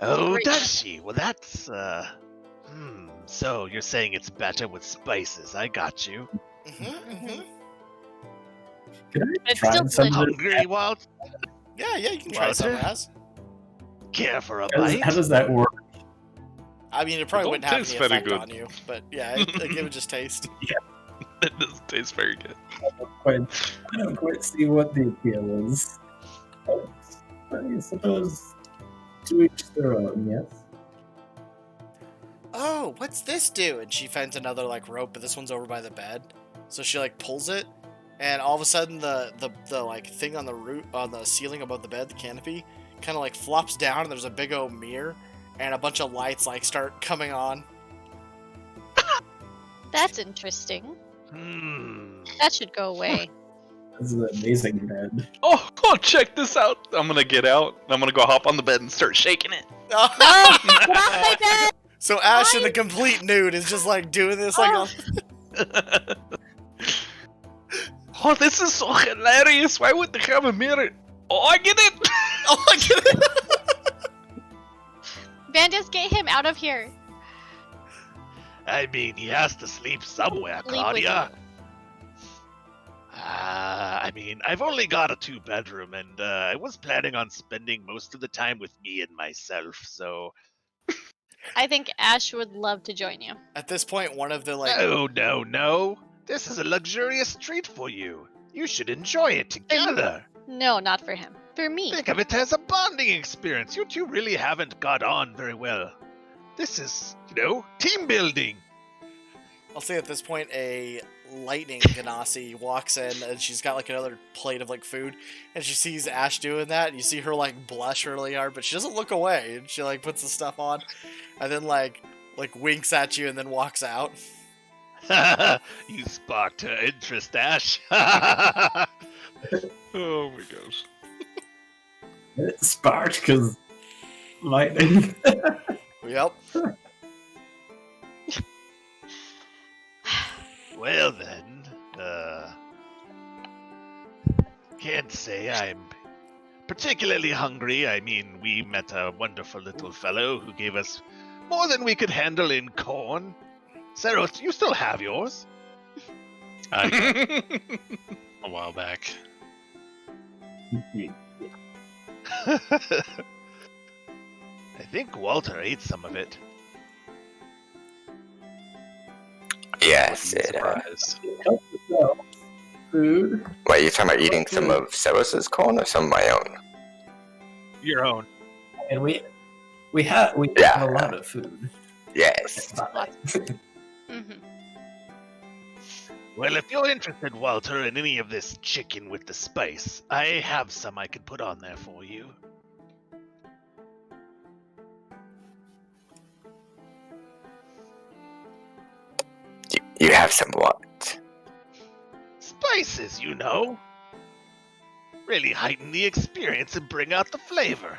Oh, Great. does she? Well, that's, So, you're saying it's better with spices. I got you. Can I It's try still some of delicious. this? Hungry, Walt? Yeah, you can try some, Walter? Raz. Care for a How does- bite? how does that work? I mean, it probably don't wouldn't have taste any very effect good. on you, but yeah, it would just taste. It does taste very good. I don't quite see what the appeal is. But I suppose to each their own, yes. Oh, what's this do? And she finds another like rope, but this one's over by the bed. So she like pulls it, and all of a sudden the like thing on the ceiling above the bed, the canopy, kind of like flops down, and there's a big old mirror, and a bunch of lights like start coming on. That's interesting. Hmm. That should go away. This is an amazing bed. Oh, check this out. I'm gonna get out. I'm gonna go hop on the bed and start shaking it. Get off my bed! So Ash in Why? the complete nude is just like doing this like Oh. Oh, this is so hilarious. Why would they have a mirror? Oh, I get it. oh I get it. Bandits, get him out of here. I mean, he has to sleep somewhere, Sleep with Claudia. you. I mean, I've only got a 2-bedroom, and I was planning on spending most of the time with me and myself, so... I think Ash would love to join you. At this point, one of the like No. This is a luxurious treat for you. You should enjoy it together. No, not for him. For me. Think of it as a bonding experience. You two really haven't got on very well. This is, team building. I'll say at this point a lightning Ganassi walks in, and she's got like another plate of like food, and she sees Ash doing that, and you see her like blush really hard, but she doesn't look away, and she like puts the stuff on, and then like winks at you and then walks out. You sparked her interest, Ash. Oh my gosh. It sparked because lightning. Yep. Well then, can't say I'm particularly hungry. I mean, we met a wonderful little fellow who gave us more than we could handle in corn. Saros, you still have yours? I got a while back. I think Walter ate some of it. Yes, Wouldn't be it. surprised. Help yourself. Food. Wait, you talking about eating some of Saros's corn or some of my own? Your own. And we have Yeah. a lot of food. Yes. Mm-hmm. Well, if you're interested, Walter, in any of this chicken with the spice, I have some I could put on there for you. You have some what? Spices, you know. Really heighten the experience and bring out the flavor.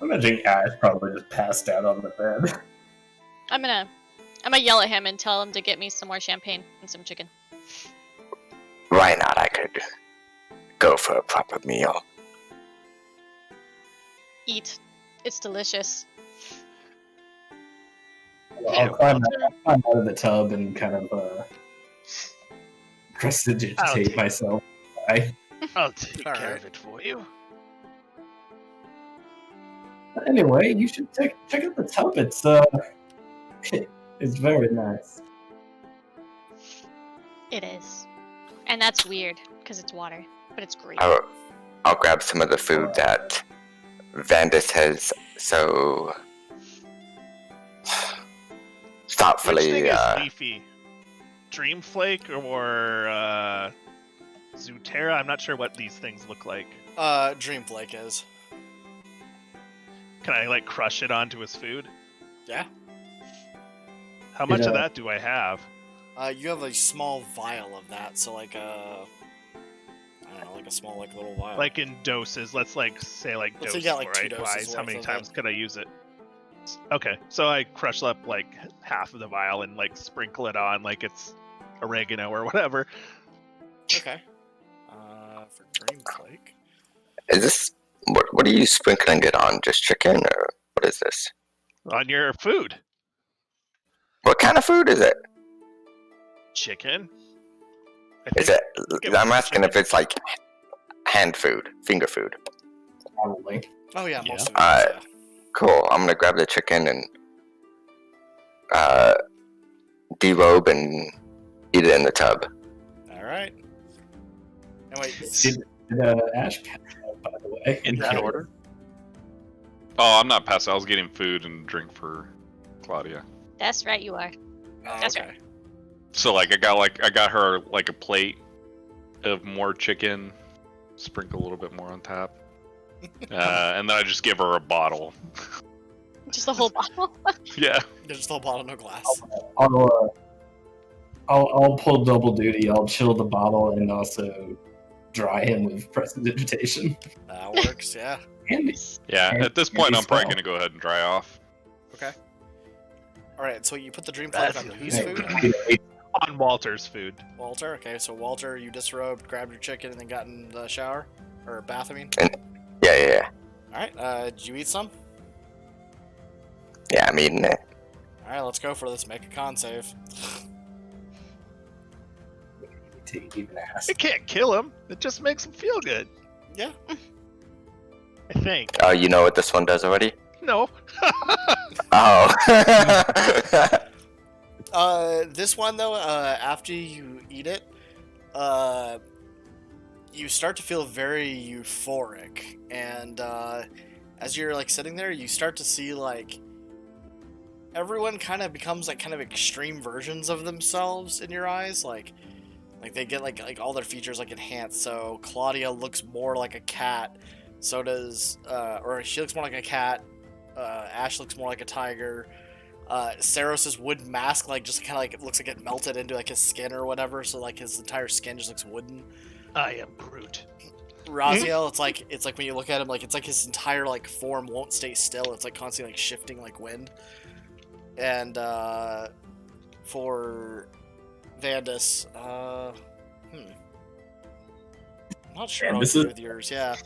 I'm imagining Ash probably just passed out on the bed. I'm gonna yell at him and tell him to get me some more champagne and some chicken. Why not? I could go for a proper meal. Eat. It's delicious. I'll climb out of the tub and kind of prestidigitate myself. I'll take All care right. of it for you. It's very nice. It is. And that's weird, because it's water. But it's great. I'll grab some of the food that Vandus has so Which thoughtfully. thing is leafy? Dreamflake or Zooterra? I'm not sure what these things look like. Dreamflake is. Can I like crush it onto his food? Yeah. How much of Yeah. that do I have? You have a small vial of that, so like I don't know, like a small like little vial. Like in doses. Let's like say like Let's dose say you got, like, 2 right? doses Wise. How worth many of times it. could I use it? Okay, so I crush up like half of the vial and like sprinkle it on like it's oregano or whatever. Okay. For Dreamflake. Is this what are you sprinkling it on? Just chicken, or what is this? On your food. What kind of food is it? Chicken. Is it? it I'm was asking if it's like hand food, finger food. Probably. Oh yeah, Yeah. most of it. Is, Cool. I'm gonna grab the chicken and derobe and eat it in the tub. yeah. All right. And wait, Did Ash pass out, by the way? In that order? Oh, I'm not passing. I was getting food and drink for Claudia. That's right, you are. oh, That's okay. So I got her like a plate of more chicken, sprinkle a little bit more on top, and then I just give her a bottle. Just the whole bottle. Yeah. There's just a little bottle, no glass. I'll pull double duty. I'll chill the bottle and also dry him with prestidigitation. That works, yeah. Handy. Yeah. And- At this point, and I'm probably smell. gonna go ahead and dry off. Okay. All right, so you put the Dreamflake That's on whose illegal. food? On Walter's food. Walter. Okay, so Walter, you disrobed, grabbed your chicken, and then got in the shower or bath. I mean. Yeah. All right. Did you eat some? Yeah, I'm eating it. All right, let's go for this. Make a con save. To even ask. It can't kill him. It just makes him feel good. Yeah. I think. Oh, you know what this one does already? No. Oh. This one though, after you eat it, you start to feel very euphoric, and as you're like sitting there, you start to see like everyone kind of becomes like kind of extreme versions of themselves in your eyes, like they get like all their features like enhanced. So Claudia looks more like a cat, so does or she looks more like a cat. Ash looks more like a tiger. Saros's wooden mask like just kind of like it looks like it melted into like his skin or whatever, so like his entire skin just looks wooden. I am Groot. Raziel, it's like when you look at him, like it's like his entire like form won't stay still. It's like constantly like shifting like wind. And for Vandus, I'm not sure And I'll this do is- with yours. Yeah.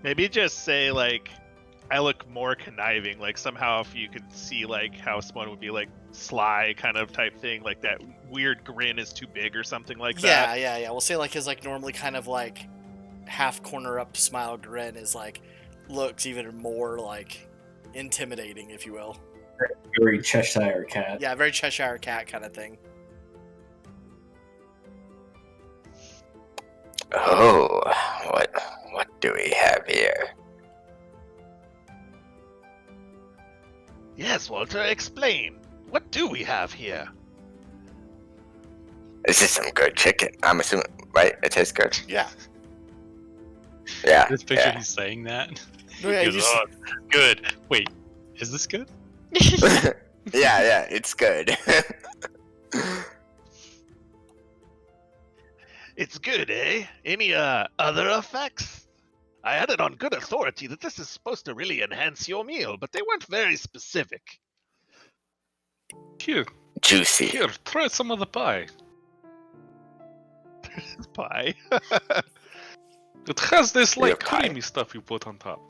Maybe just say like I look more conniving, like somehow if you could see like how someone would be like sly kind of type thing, like that weird grin is too big or something like that. Yeah. We'll say like his like normally kind of like half corner up smile grin is like looks even more like intimidating, if you will. Very Cheshire cat. Yeah, very Cheshire cat kind of thing. Oh, what do we have here? Yes, Walter, explain. What do we have here? This is some good chicken. I'm assuming, right? It tastes good. Yeah. Yeah. This picture, Yeah. he's saying that. No, yeah, He you goes, just- "Oh, good. Wait, is this good? yeah, it's good. It's good, eh? Any other effects? I had it on good authority that this is supposed to really enhance your meal, but they weren't very specific. Here, Juicy. here, try some of the pie. Pie. It has this like Yeah, pie. creamy stuff you put on top.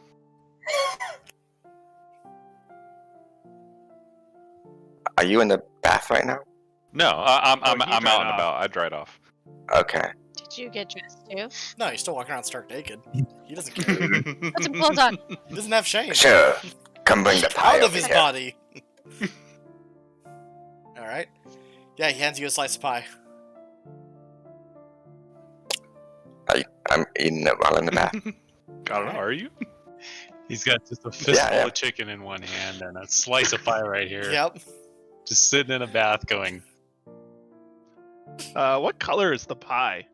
Are you in the bath right now? No, I'm Oh, he out and dried off. about. I dried off. Okay. Did you get dressed too? No, he's still walking around stark naked. He doesn't care. Put some clothes on. He doesn't have shame. Sure. Come bring the pie Out of over his here. body. All Yeah, he hands you a slice of pie. I'm eating it while in the bath. I don't know, are you? He's got just a fistful yeah. of chicken in one hand and a slice of pie right here. Yep. Just sitting in a bath going, What color is the pie?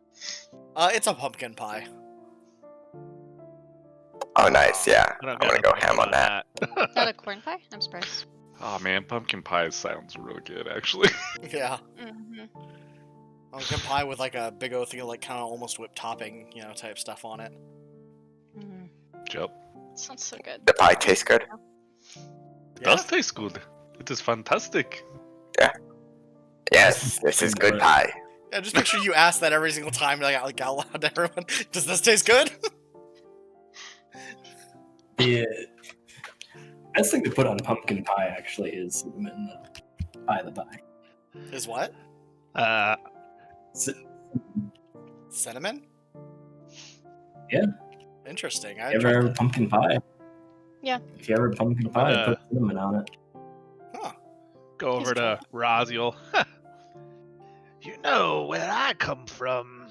It's a pumpkin pie. Oh, nice. Yeah, I don't I'm got gonna go nothing ham on that. Not a corn pie? I'm surprised. Oh man, pumpkin pie sounds really good, actually. Yeah. Mm-hmm. Pumpkin pie with like a big old thing of like kind of almost whipped topping, type stuff on it. Mm. Yep. Sounds so good. The pie tastes good. It does taste good. It is fantastic. Yes, this is good pie. Yeah, just make sure you ask that every single time, like out loud to everyone. Does this taste good? The best thing to put on pumpkin pie actually is cinnamon pie the pie. Is what? Cinnamon? Yeah. Interesting. If you ever have pumpkin pie? Yeah. If you ever have pumpkin pie, put cinnamon on it. Huh. Go over to Raziel. You know where I come from.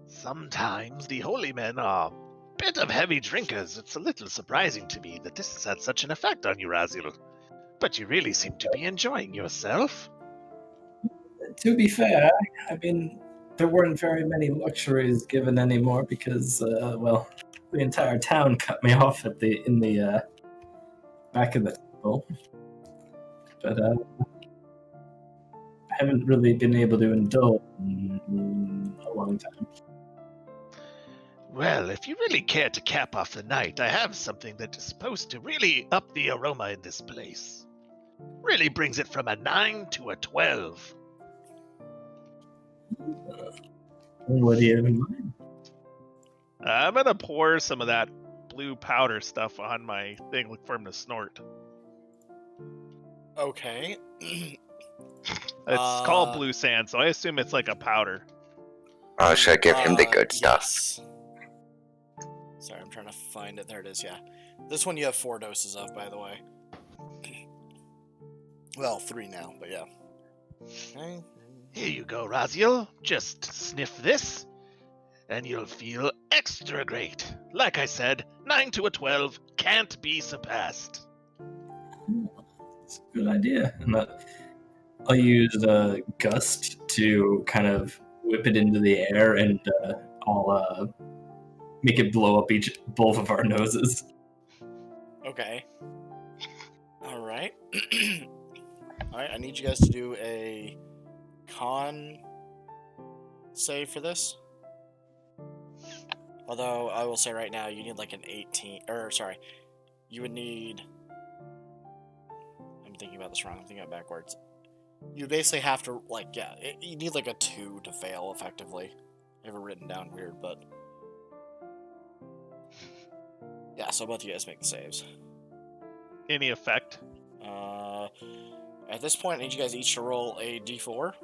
Sometimes the holy men are a bit of heavy drinkers. It's a little surprising to me that this has had such an effect on you, Raziel. But you really seem to be enjoying yourself. To be fair, I mean, there weren't very many luxuries given anymore because, well, the entire town cut me off in the back of the table. But I haven't really been able to indulge in a long time. Well, if you really care to cap off the night, I have something that is supposed to really up the aroma in this place. Really brings it from a 9 to a 12. What do you have in mind? I'm gonna pour some of that blue powder stuff on my thing, look for him to snort. Okay. It's called blue sand, so I assume it's like a powder. Oh, should I give him the good stuff? Yes. Sorry, I'm trying to find it. There it is, yeah. This one you have 4 doses of, by the way. Well, 3 now, but yeah. Okay. Here you go, Raziel. Just sniff this, and you'll feel extra great. Like I said, 9 to a 12 can't be surpassed. It's a good idea. And I'll use Gust to kind of whip it into the air, and I'll make it blow up both of our noses. Okay. Alright. Alright, I need you guys to do a con save for this. Although, I will say right now, you need like an 18... you would need... I'm thinking about this wrong. I'm thinking about it backwards. You basically have to, you need like a 2 to fail, effectively. I have it written down weird, but... Yeah, so both of you guys make the saves. Any effect? At this point, I need you guys each to roll a d4.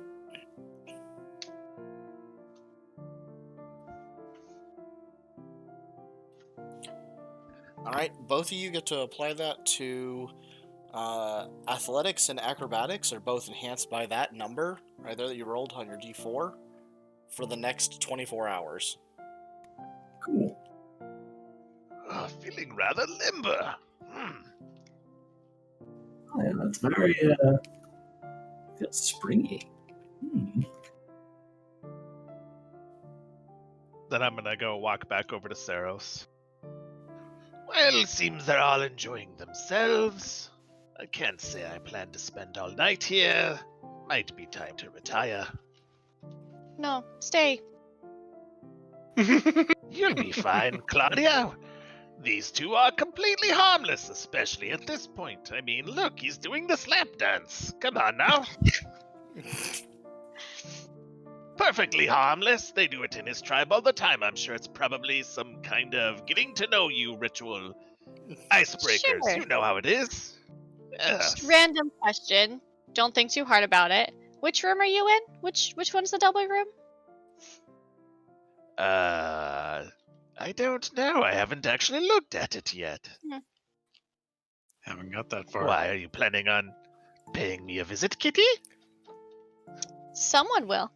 Alright, both of you get to apply that to athletics and acrobatics are both enhanced by that number right there that you rolled on your d4 for the next 24 hours. Cool. Feeling rather limber. Oh, yeah, that's very feels springy. Then I'm gonna go walk back over to Saros. Well, seems they're all enjoying themselves. I can't say I plan to spend all night here. Might be time to retire. No, stay. You'll be fine, Claudia. These two are completely harmless, especially at this point. I mean, look, he's doing the slap dance. Come on now. Perfectly harmless. They do it in his tribe all the time. I'm sure it's probably some kind of getting to know you ritual. Icebreakers, Sure. you know how it is. Yes. Just random question. Don't think too hard about it. Which room are you in? Which one's the double room? I don't know. I haven't actually looked at it yet. haven't got that far. Why, are you planning on paying me a visit, Kitty? Someone will.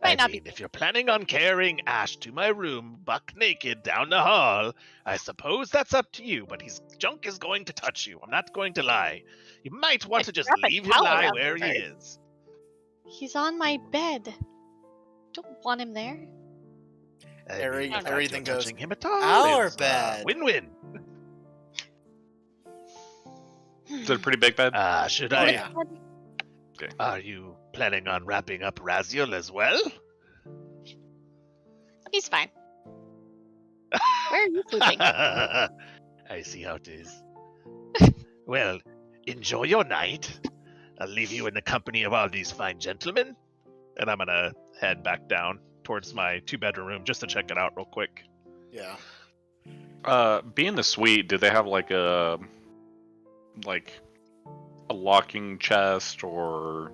I Might not mean, be. if you're planning on carrying Ash to my room, buck naked down the hall, I suppose that's up to you, but his junk is going to touch you. I'm not going to lie. You might want to just Wrap a leave him towel lie around where him he first. is. He's on my bed. Don't want him there. I Every- mean, the fact everything you're goes, touching him at all "Our is, bed." win-win. Is it a pretty big bed? Should Oh, I? yeah. Are you planning on wrapping up Raziel as well? He's fine. Where are you sleeping? I see how it is. Well, enjoy your night. I'll leave you in the company of all these fine gentlemen. And I'm gonna head back down towards my 2-bedroom room just to check it out real quick. Yeah. Being the suite, do they have like a locking chest or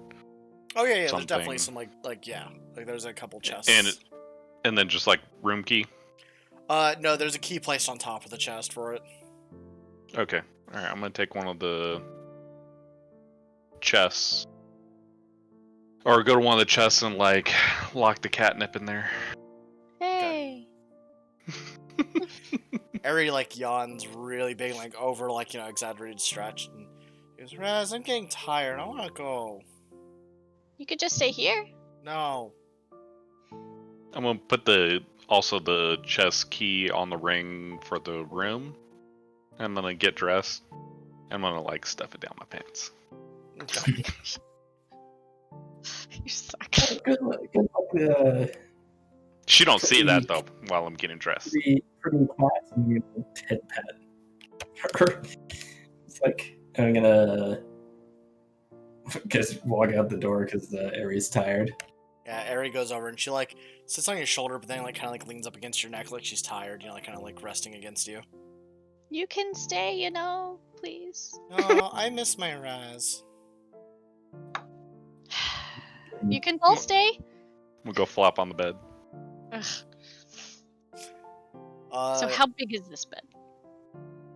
Oh yeah, yeah. There's Something. definitely some like yeah, like there's a couple chests. and then just like room key? No, there's a key placed on top of the chest for it. Okay. All right, I'm gonna take one of the chests, or go to one of the chests and like lock the catnip in there. Hey. Eri like yawns really big, like over like exaggerated stretch, and he goes, "Raz, I'm getting tired. I want to go." You could just stay here. No. I'm gonna put the chest key on the ring for the room. I'm gonna get dressed. I'm gonna like stuff it down my pants. Okay. You suck. Good luck. She don't see that though while I'm getting dressed. Pretty cat and you head pet. It's like I'm gonna just walk out the door because Aries tired. Yeah, Eri goes over and she like sits on your shoulder, but then like kind of like leans up against your neck like she's tired, like kind of like resting against you. You can stay, please. Oh, I miss my Raz. You can both stay. We'll go flop on the bed. Ugh. Uh, So how big is this bed?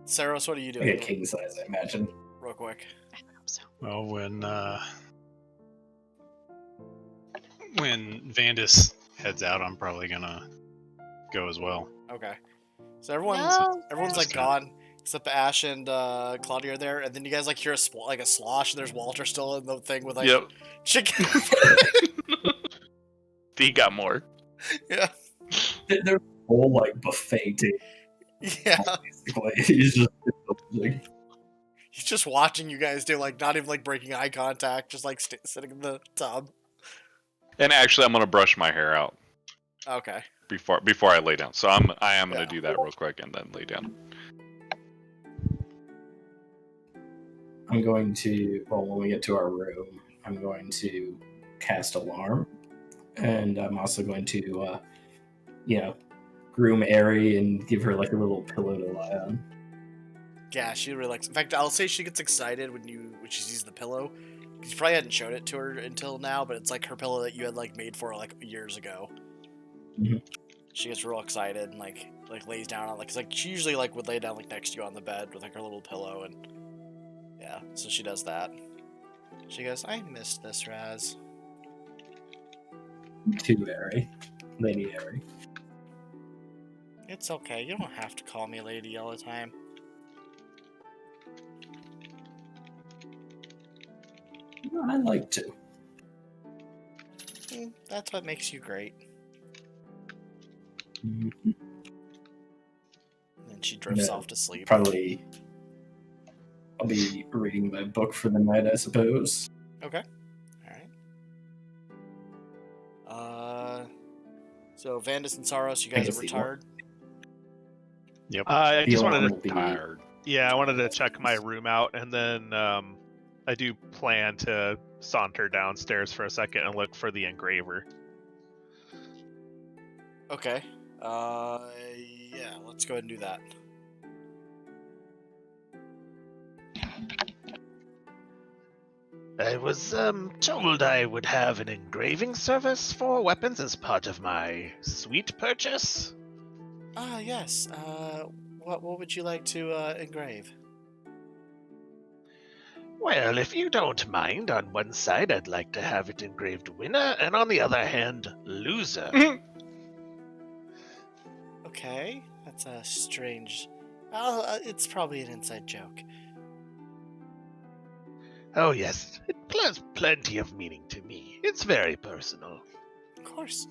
Saros, what are you Like doing? a king size, I imagine. Real quick. I hope so. Well, when Vandus heads out, I'm probably gonna go as well. Okay. So everyone's No, like gone except Ash and Claudia are there, and then you guys like hear a slosh, and there's Walter still in the thing with like Yep. chicken. He got more. Yeah. They're whole like buffet table. Yeah. Basically, he's just like, He's just watching you guys do like not even like breaking eye contact, just like sitting in the tub. And actually, I'm gonna brush my hair out Okay. before I lay down. So I am gonna Yeah. do that real quick and then lay down. I'm going to, well, when we get to our room, I'm going to cast Alarm. And I'm also going to, groom Eri and give her like a little pillow to lie on. Yeah, she really likes. In fact, I'll say she gets excited when she sees the pillow. You probably hadn't showed it to her until now, but it's like her pillow that you had like made for her like years ago. Mhm. She gets real excited and like lays down on like, 'cause, like she usually like would lay down like next to you on the bed with like her little pillow, and yeah, so she does that. She goes, "I missed this, Raz." To Eri. Lady Eri. It's okay. You don't have to call me lady all the time. I like to. That's what makes you great. Mhm. And then she drifts Yeah, off to sleep. Probably. I'll be reading my book for the night, I suppose. Okay. Alright. So Vandus and Saros, you guys guess have the retired? I The just alarm wanted will to, be Tired. I wanted to check my room out, and then I do plan to saunter downstairs for a second and look for the engraver. Okay. Yeah, let's go ahead and do that. I was told I would have an engraving service for weapons as part of my suite purchase. Ah, yes. What would you like to engrave? Well, if you don't mind, on one side I'd like to have it engraved winner, and on the other hand, loser. Okay, that's a strange. It's probably an inside joke. Oh yes, it has plenty of meaning to me. It's very personal. Of course.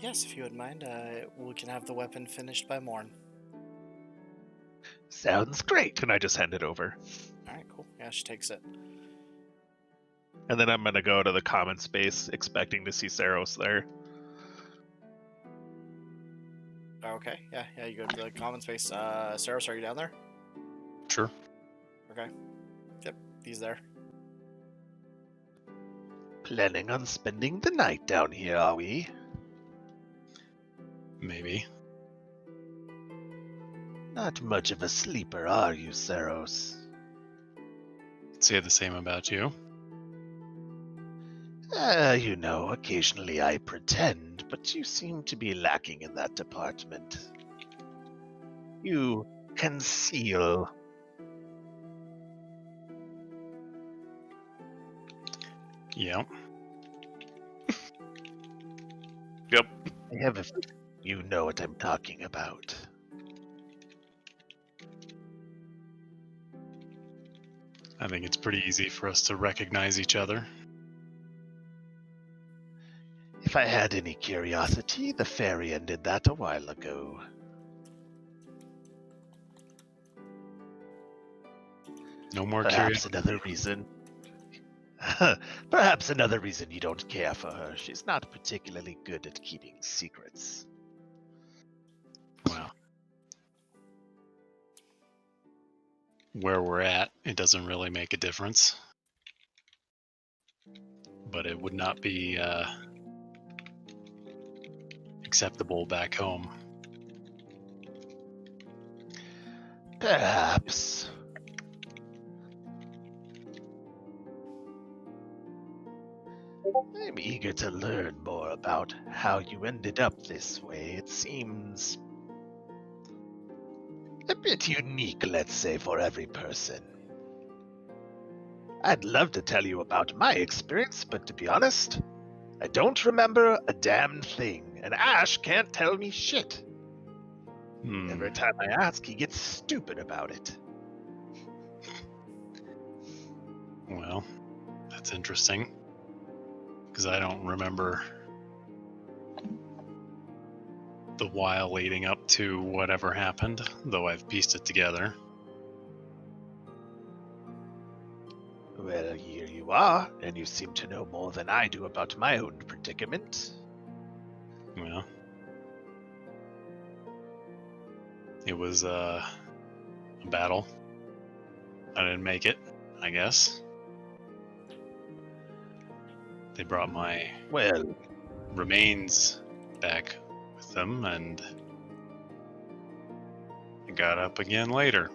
Yes, if you would mind, we can have the weapon finished by morn. Sounds great. Can I just hand it over? All right, cool. Yeah, she takes it. And then I'm gonna go to the common space, expecting to see Saros there. Okay, yeah, you go to the common space. Saros, are you down there? Sure. Okay. Yep, he's there. Planning on spending the night down here, are we? Maybe. Not much of a sleeper, are you, Saros? Say the same about you. You know, occasionally I pretend, but you seem to be lacking in that department. You conceal. Yep. Yep. I have a feeling you know what I'm talking about. I think it's pretty easy for us to recognize each other. If I had any curiosity, the fairy ended that a while ago. No more Perhaps curiosity. another reason. Perhaps another reason you don't care for her. She's not particularly good at keeping secrets. Well, where we're at, it doesn't really make a difference. But it would not be acceptable back home. Perhaps. I'm eager to learn more about how you ended up this way. It seems a bit unique, let's say, for every person. I'd love to tell you about my experience, but to be honest, I don't remember a damn thing, and Ash can't tell me shit. Every time I ask, he gets stupid about it. Well, that's interesting. Because I don't remember the while leading up to whatever happened, though I've pieced it together. Well, here you are, and you seem to know more than I do about my own predicament. Well, it was a battle. I didn't make it, I guess. They brought my remains back with them, and I got up again later.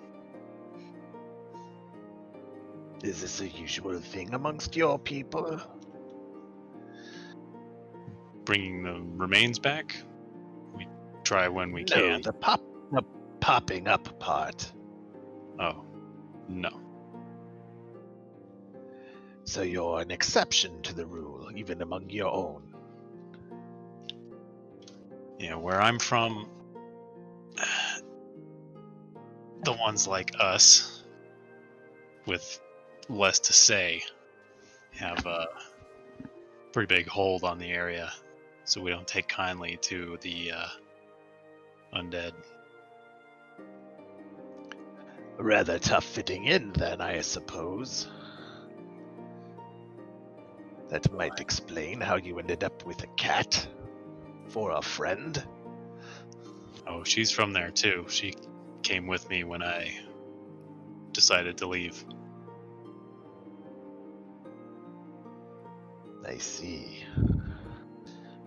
Is this a usual thing amongst your people? Bringing the remains back? We try when we No, can. the popping up part. Oh, no. So you're an exception to the rule, even among your own. Yeah, where I'm from, the ones like us, with less to say, have a pretty big hold on the area, so we don't take kindly to the undead. Rather tough fitting in, then, I suppose. That might explain how you ended up with a cat for a friend. Oh, she's from there too. She came with me when I decided to leave. I see.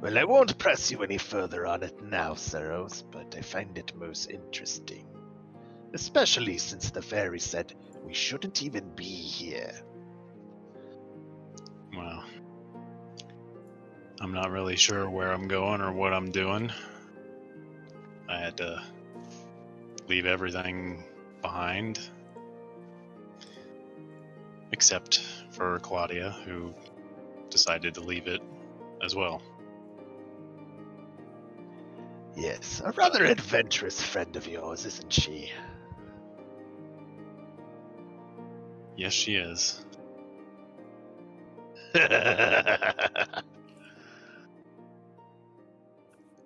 Well, I won't press you any further on it now, Saros, but I find it most interesting. Especially since the fairy said we shouldn't even be here. Well, I'm not really sure where I'm going or what I'm doing. I had to leave everything behind. except for Claudia, who decided to leave it as well. Yes, a rather adventurous friend of yours, isn't she? Yes, she is.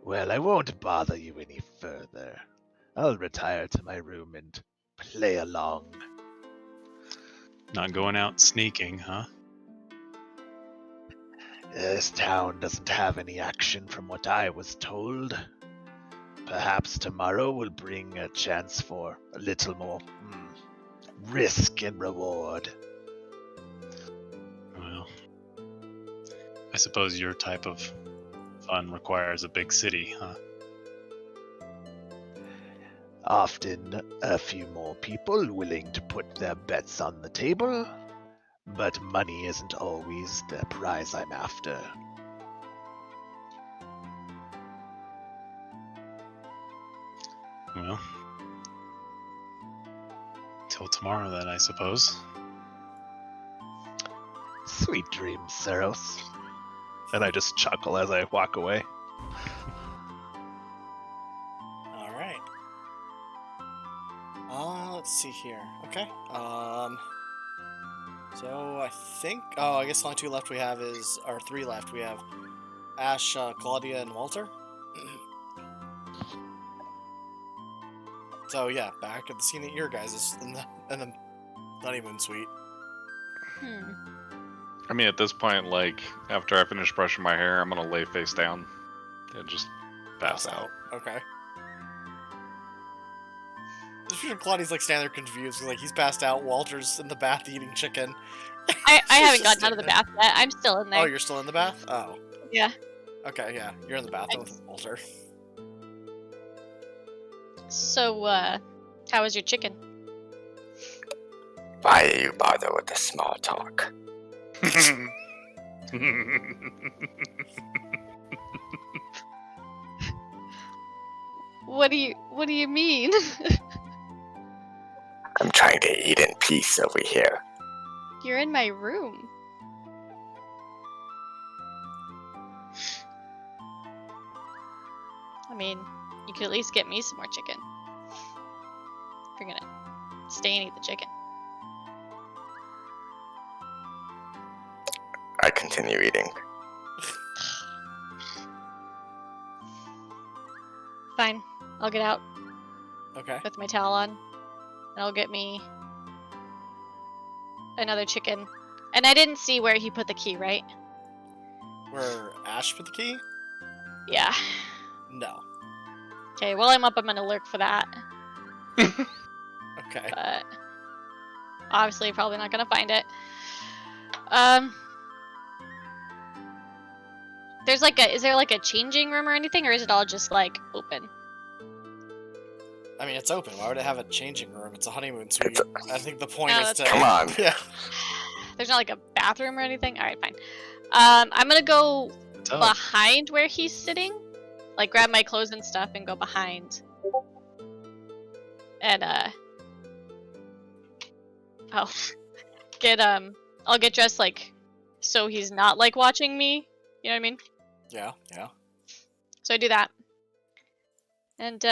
Well, I won't bother you any further. I'll retire to my room and play along. Not going out sneaking, huh? This town doesn't have any action from what I was told. Perhaps tomorrow will bring a chance for a little more risk and reward. Well, I suppose your type of fun requires a big city, huh? Often a few more people willing to put their bets on the table, but money isn't always the prize I'm after. Well, till tomorrow then, I suppose. Sweet dreams, Saros. And I just chuckle as I walk away. All right. Let's see here. Okay. So I think. Oh, I guess the only two left we have is, or three left. We have Ash, Claudia, and Walter. So yeah, back at the scene at your guys' in the honeymoon suite. I mean, at this point, like, after I finish brushing my hair, I'm gonna lay face down and just pass out. Okay. Just picture Claudia's like standing there confused, like he's passed out. Walter's in the bath eating chicken. I She's haven't just gotten out of the sitting there. bath yet. I'm still in there. Oh, you're still in the bath? Oh. Yeah. Okay, yeah. You're in the bathroom with Walter. So, how was your chicken? Why do you bother with the small talk? What do you mean? I'm trying to eat in peace over here. You're in my room. I mean, you could at least get me some more chicken. If you're gonna stay and eat the chicken. I continue eating. Fine. I'll get out Okay. with my towel on. And I'll get me another chicken. And I didn't see where he put the key, right? Where Ash put the key? Yeah. No. Okay, while I'm up, I'm gonna lurk for that. Okay. But obviously probably not gonna find it. There's like is there like a changing room or anything, or is it all just like open? I mean, it's open. Why would it have a changing room? It's a honeymoon suite. I think the point No, is that's to... Come on. Yeah. There's not like a bathroom or anything? Alright, fine. I'm gonna go Tough. behind where he's sitting. Like grab my clothes and stuff and go behind. And I'll get dressed like so he's not like watching me. You know what I mean? Yeah, yeah. So I do that. And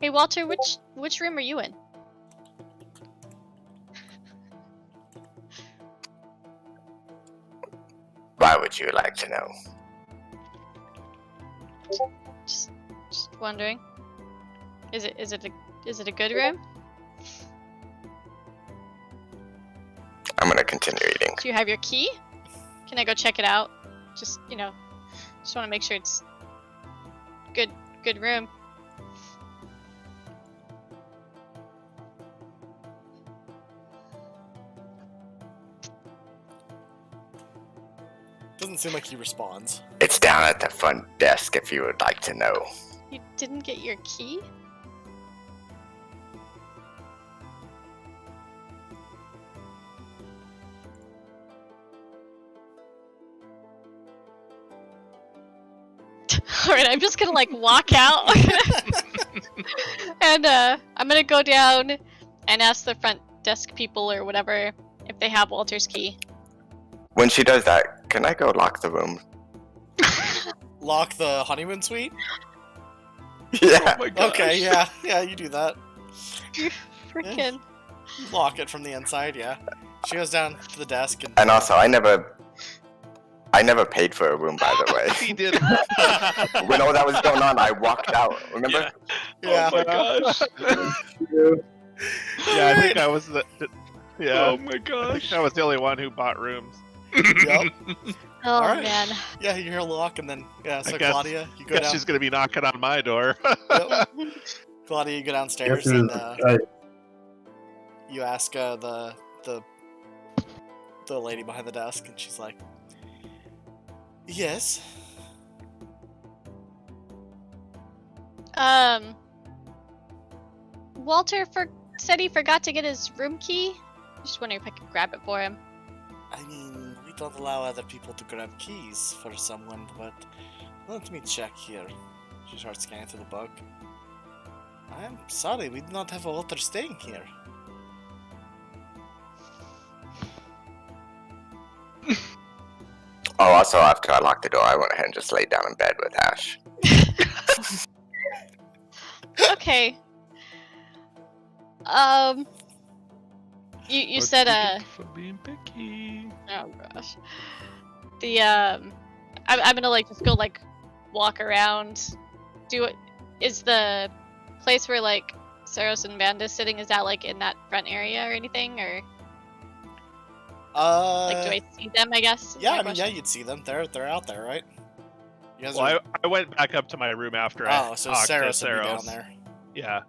hey Walter, which room are you in? Why would you like to know? Just wondering. Is it a good room? I'm gonna continue eating. Do you have your key? Can I go check it out? Just want to make sure it's good room. Doesn't seem like he responds. It's down at the front desk if you would like to know. You didn't get your key? Alright, I'm just gonna like walk out. And I'm gonna go down and ask the front desk people or whatever if they have Walter's key. When she does that, can I go lock the room? Lock the honeymoon suite? Yeah. Oh my gosh. Okay, yeah, you do that. Freaking. Lock it from the inside, yeah. She goes down to the desk and... And also, I never paid for a room, by the way. He did. When all that was going on, I walked out. Remember? Yeah. Oh my gosh. Yeah, I think I was the. Yeah. Oh my I think gosh. I was the only one who bought rooms. Yep. Oh Alright. man. Yeah, you hear a lock and then... Yeah, so I guess- Claudia, you go Guess down... she's gonna be knocking on my door. Yep. Claudia, you go downstairs Guess and it's- you ask the lady behind the desk, and she's like, "Yes." Walter said he forgot to get his room key. Just wondering if I could grab it for him. I mean, we don't allow other people to grab keys for someone, but let me check here. She starts scanning through the book. I'm sorry, we do not have a Walter staying here. Oh, also, after I locked the door, I went ahead and just laid down in bed with Ash. Okay. You What said do you get for being picky. oh gosh. The I'm gonna like just go like walk around. Is the place where like Saros and Vanda's sitting, is that like in that front area or anything, or like do I see them, I guess? is Yeah, my I mean, question. yeah, you'd see them. They're out there, right? You guys Well, are... I went back up to my room after I Oh, so talked to Saros would be down Saros. there. Yeah.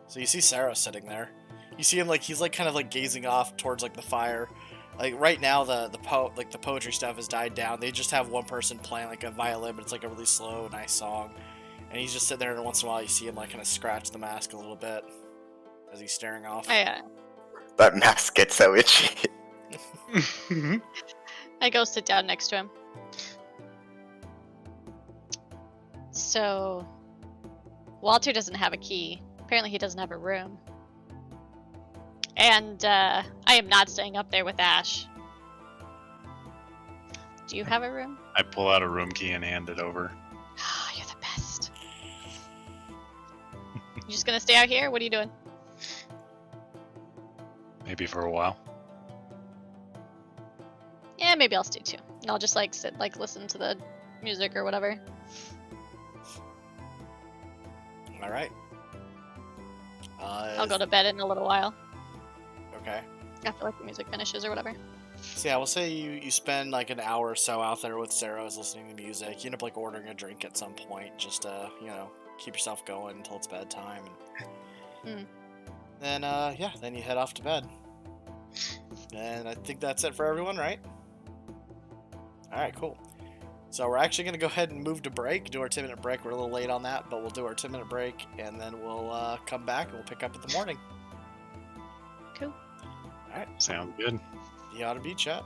So you see Saros sitting there. You see him like he's like kind of like gazing off towards like the fire. Like right now the poetry stuff has died down. They just have one person playing like a violin, but it's like a really slow, nice song. And he's just sitting there, and once in a while you see him like kind of scratch the mask a little bit as he's staring off. That mask gets so itchy. I go sit down next to him. So, Walter doesn't have a key. Apparently, he doesn't have a room. And I am not staying up there with Ash. Do you have a room? I pull out a room key and hand it over. Oh, you're the best. You just gonna stay out here? What are you doing? Maybe for a while. Yeah, maybe I'll stay too. And I'll just like sit, like listen to the music or whatever. All right. I'll go to bed in a little while Okay. after like the music finishes or whatever. So yeah, we'll say you spend like an hour or so out there with Saros listening to music. You end up like ordering a drink at some point, just to keep yourself going until it's bedtime. And then then you head off to bed. And I think that's it for everyone, right? All right, cool. So we're actually gonna go ahead and move to break, do our 10-minute break. We're a little late on that, but we'll do our 10-minute break, and then we'll come back and we'll pick up in the morning. Cool. All right. Sounds good. You ought to be, chat.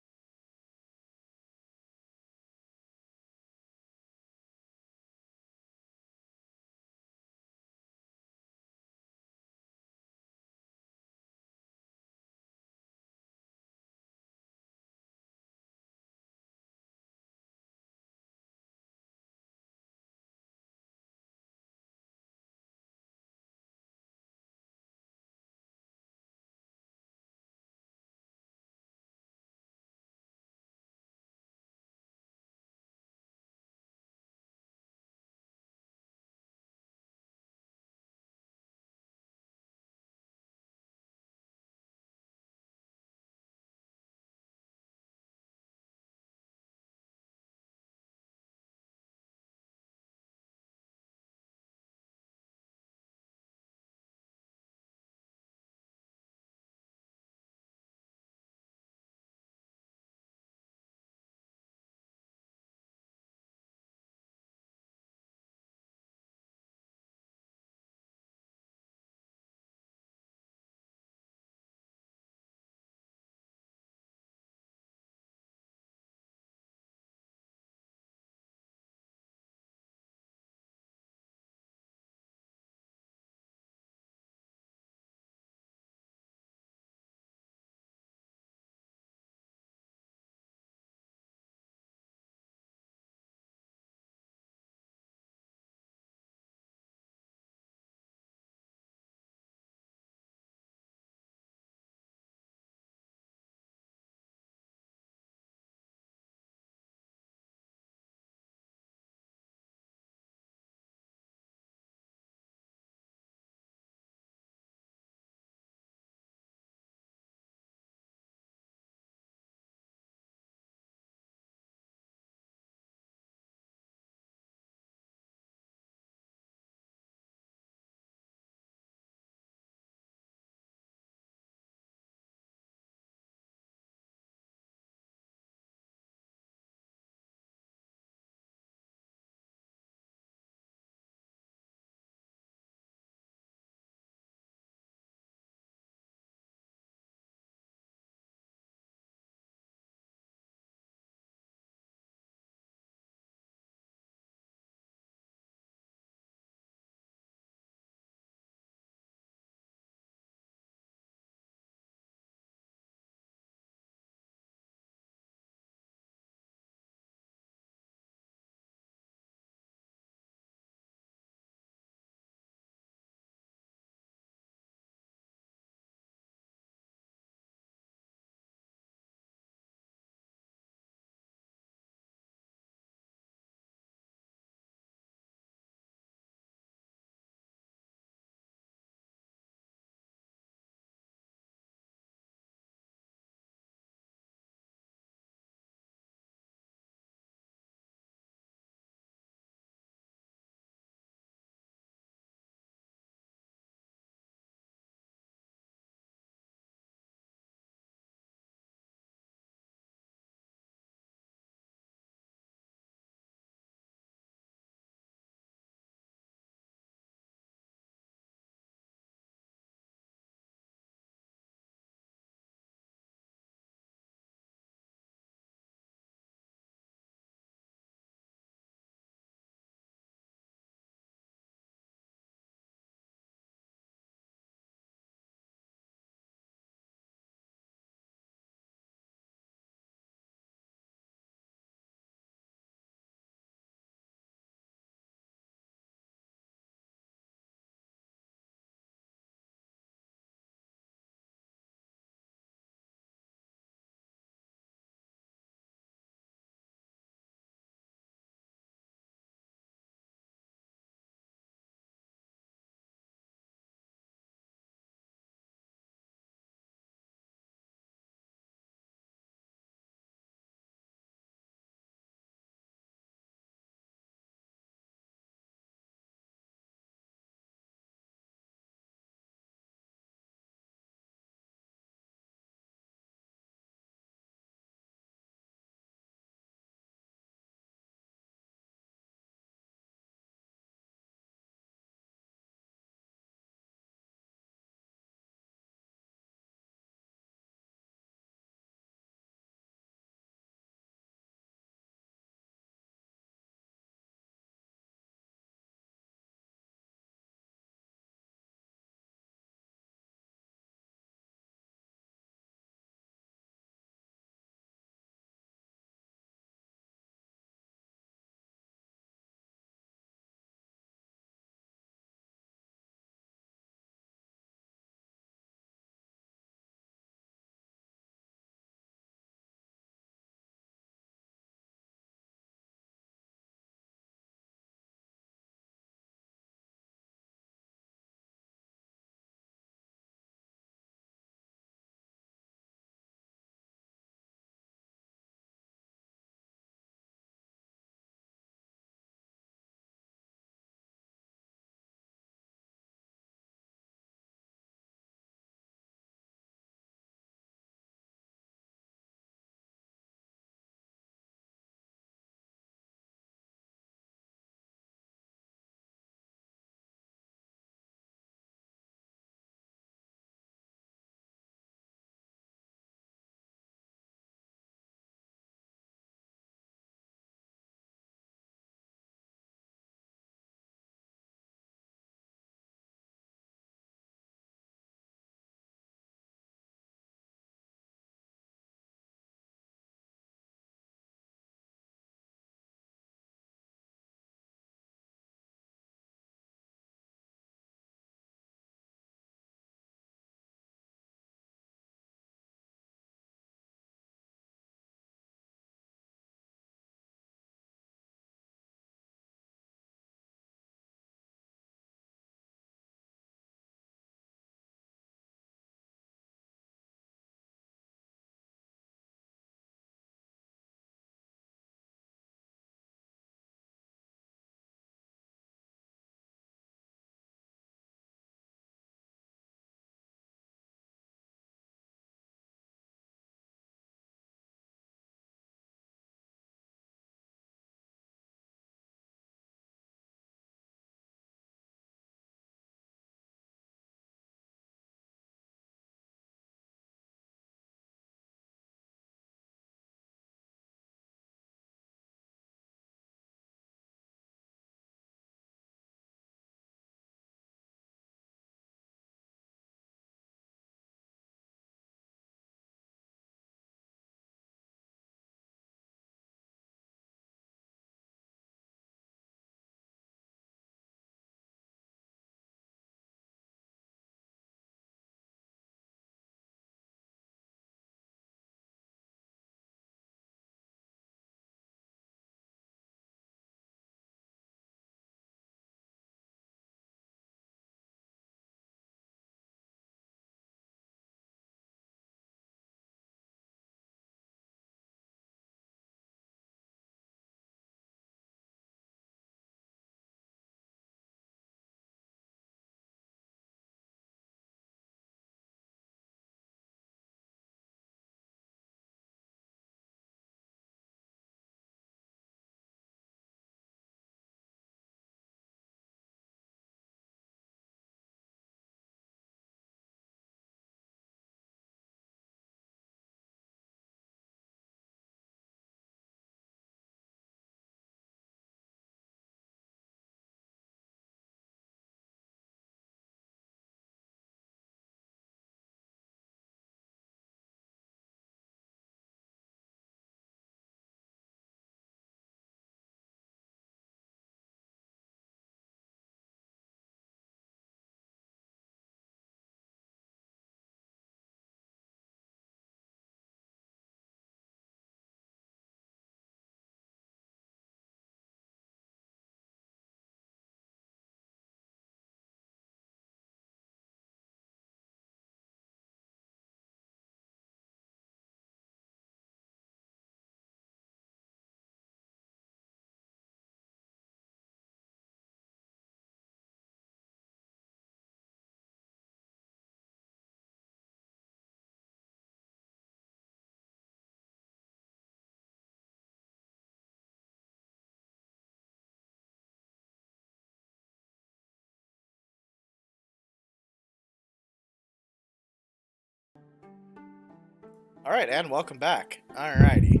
Alright, and welcome back. Alrighty.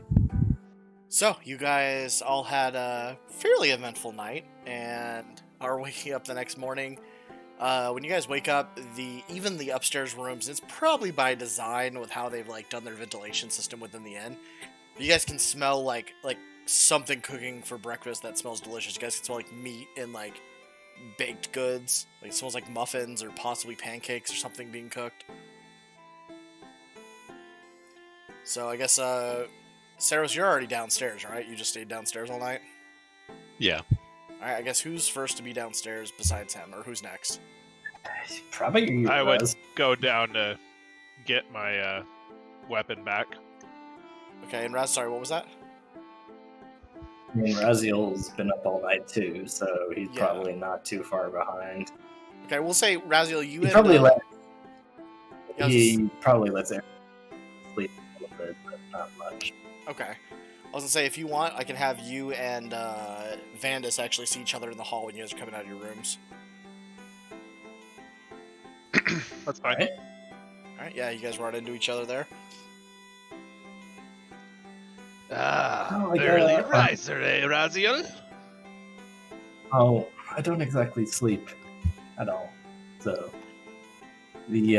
So, you guys all had a fairly eventful night, and are waking up the next morning. When you guys wake up, even the upstairs rooms, it's probably by design with how they've like done their ventilation system within the inn. You guys can smell like something cooking for breakfast that smells delicious. You guys can smell like meat and like baked goods. Like it smells like muffins or possibly pancakes or something being cooked. So I guess Saros, you're already downstairs, right? You just stayed downstairs all night? Yeah. Alright, I guess who's first to be downstairs besides him, or who's next? Probably you. I would Raz. go down to get my weapon back. Okay, and Raz, sorry, what was that? I mean, Raziel's been up all night too, so he's Yeah. probably not too far behind. Okay, we'll say, Raziel, you He and... probably yeah, I was he probably lets Aaron sleep a little bit, but not much. Okay. I was gonna say, if you want, I can have you and Vandus actually see each other in the hall when you guys are coming out of your rooms. That's fine. Alright. Alright, yeah, you guys run into each other there. Ah, Oh, I early got- riser, eh, Raziel? Oh, I don't exactly sleep at all. So the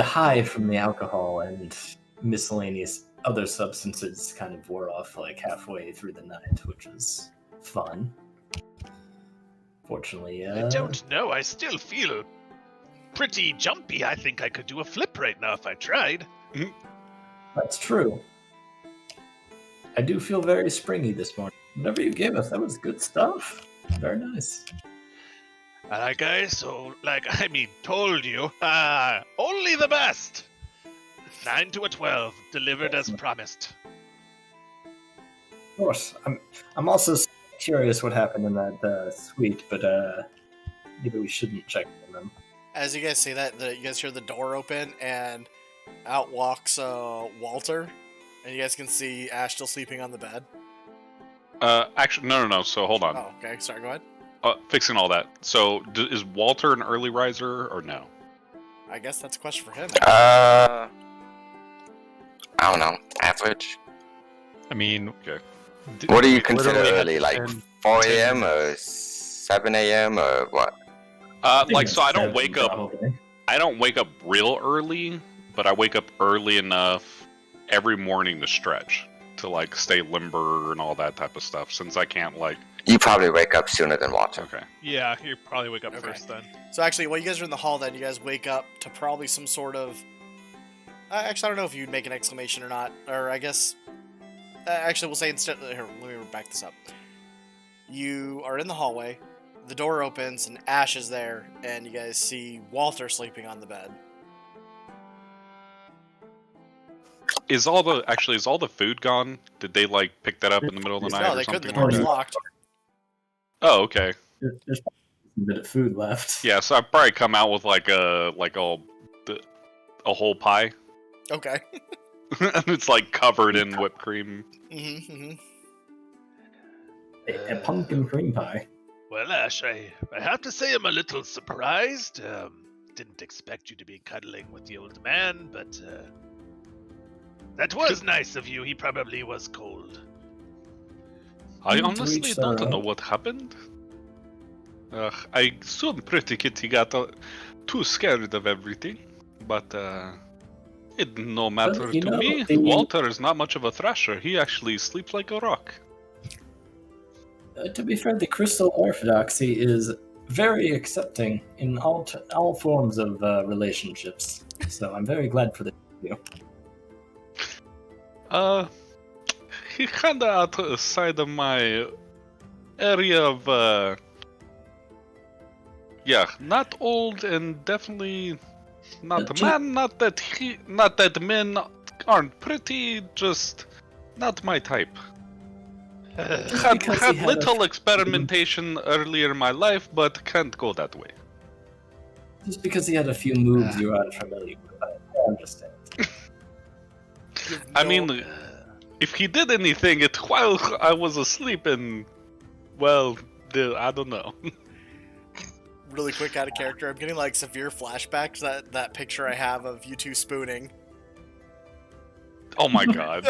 high from the alcohol and miscellaneous other substances kind of wore off like halfway through the night, which was fun. Fortunately, I don't know. I still feel pretty jumpy. I think I could do a flip right now if I tried. that's true. I do feel very springy this morning. Whatever you gave us, that was good stuff. Very nice. Alright, guys, so, told you, only the best! 9 to a 12, delivered as promised. Of course. I'm also curious what happened in that suite, but maybe we shouldn't check on them. As you guys say that, you guys hear the door open, and out walks Walter, and you guys can see Ash still sleeping on the bed. Actually, no. So hold on. Oh, okay, sorry, go ahead. Fixing all that. So, is Walter an early riser or no? I guess that's a question for him. I don't know. Average. I mean, Okay. What do you we consider literally had early? Like 10 4 a.m. or 7 a.m. or what? Like, so I don't Seven, wake up. probably. I don't wake up real early, but I wake up early enough every morning to stretch, to like stay limber and all that type of stuff. Since I can't like. You probably wake up sooner than Walter. Okay. Yeah, you probably wake up Okay. first then. So actually, while you guys are in the hall, then you guys wake up to probably some sort of. Actually, I don't know if you'd make an exclamation or not, or I guess. Actually, we'll say instead. Here, let me back this up. You are in the hallway. The door opens and Ash is there, and you guys see Walter sleeping on the bed. Is all the food gone? Did they like pick that up in the middle of the night No, or they couldn't. something The door's like that? locked. Oh, okay. There's a bit of food left. Yeah, so I probably come out with like a whole pie, Okay. and it's like covered in whipped cream. A pumpkin cream pie. Well, Ash, I have to say I'm a little surprised. Didn't expect you to be cuddling with the old man, but that was nice of you. He probably was cold. I To honestly each don't their know own. what happened. I assume Pretty Kitty got too scared of everything, but it no matter you to know, me. the- Walter is not much of a thrasher. He actually sleeps like a rock. To be fair, the Crystal Orthodoxy is very accepting in all forms of relationships. So I'm very glad for this. He kinda outside of my area of yeah, not old and definitely not a Ju- man. Not that men aren't pretty, just not my type. Had because he had a little experimentation earlier in my life, but can't go that way. Just because he had a few moves you aren't familiar with, I understand. I mean, if he did anything it while I was asleep, and well, I don't know. really quick out of character. I'm getting like severe flashbacks that picture I have of you two spooning. Oh my god.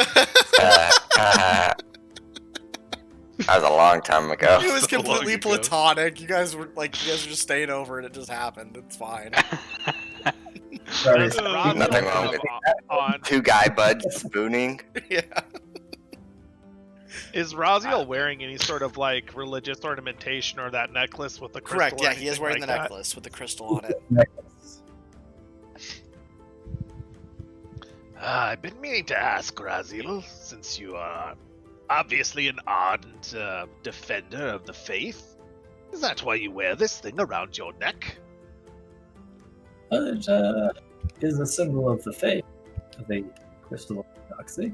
That was a long time ago. It was So long completely ago. platonic. You guys were just staying over and it just happened. It's fine. Sorry, Is Raziel Nothing wrong kind with of on? Two guy buds spooning. Yeah. Is Raziel wearing any sort of like religious ornamentation or that necklace with the crystal? Correct. or Yeah, he is anything wearing like the that? necklace with the crystal on it. I've been meaning to ask, Raziel, since you are obviously an ardent defender of the faith. Is that why you wear this thing around your neck? It is a symbol of the faith of a crystal orthodoxy.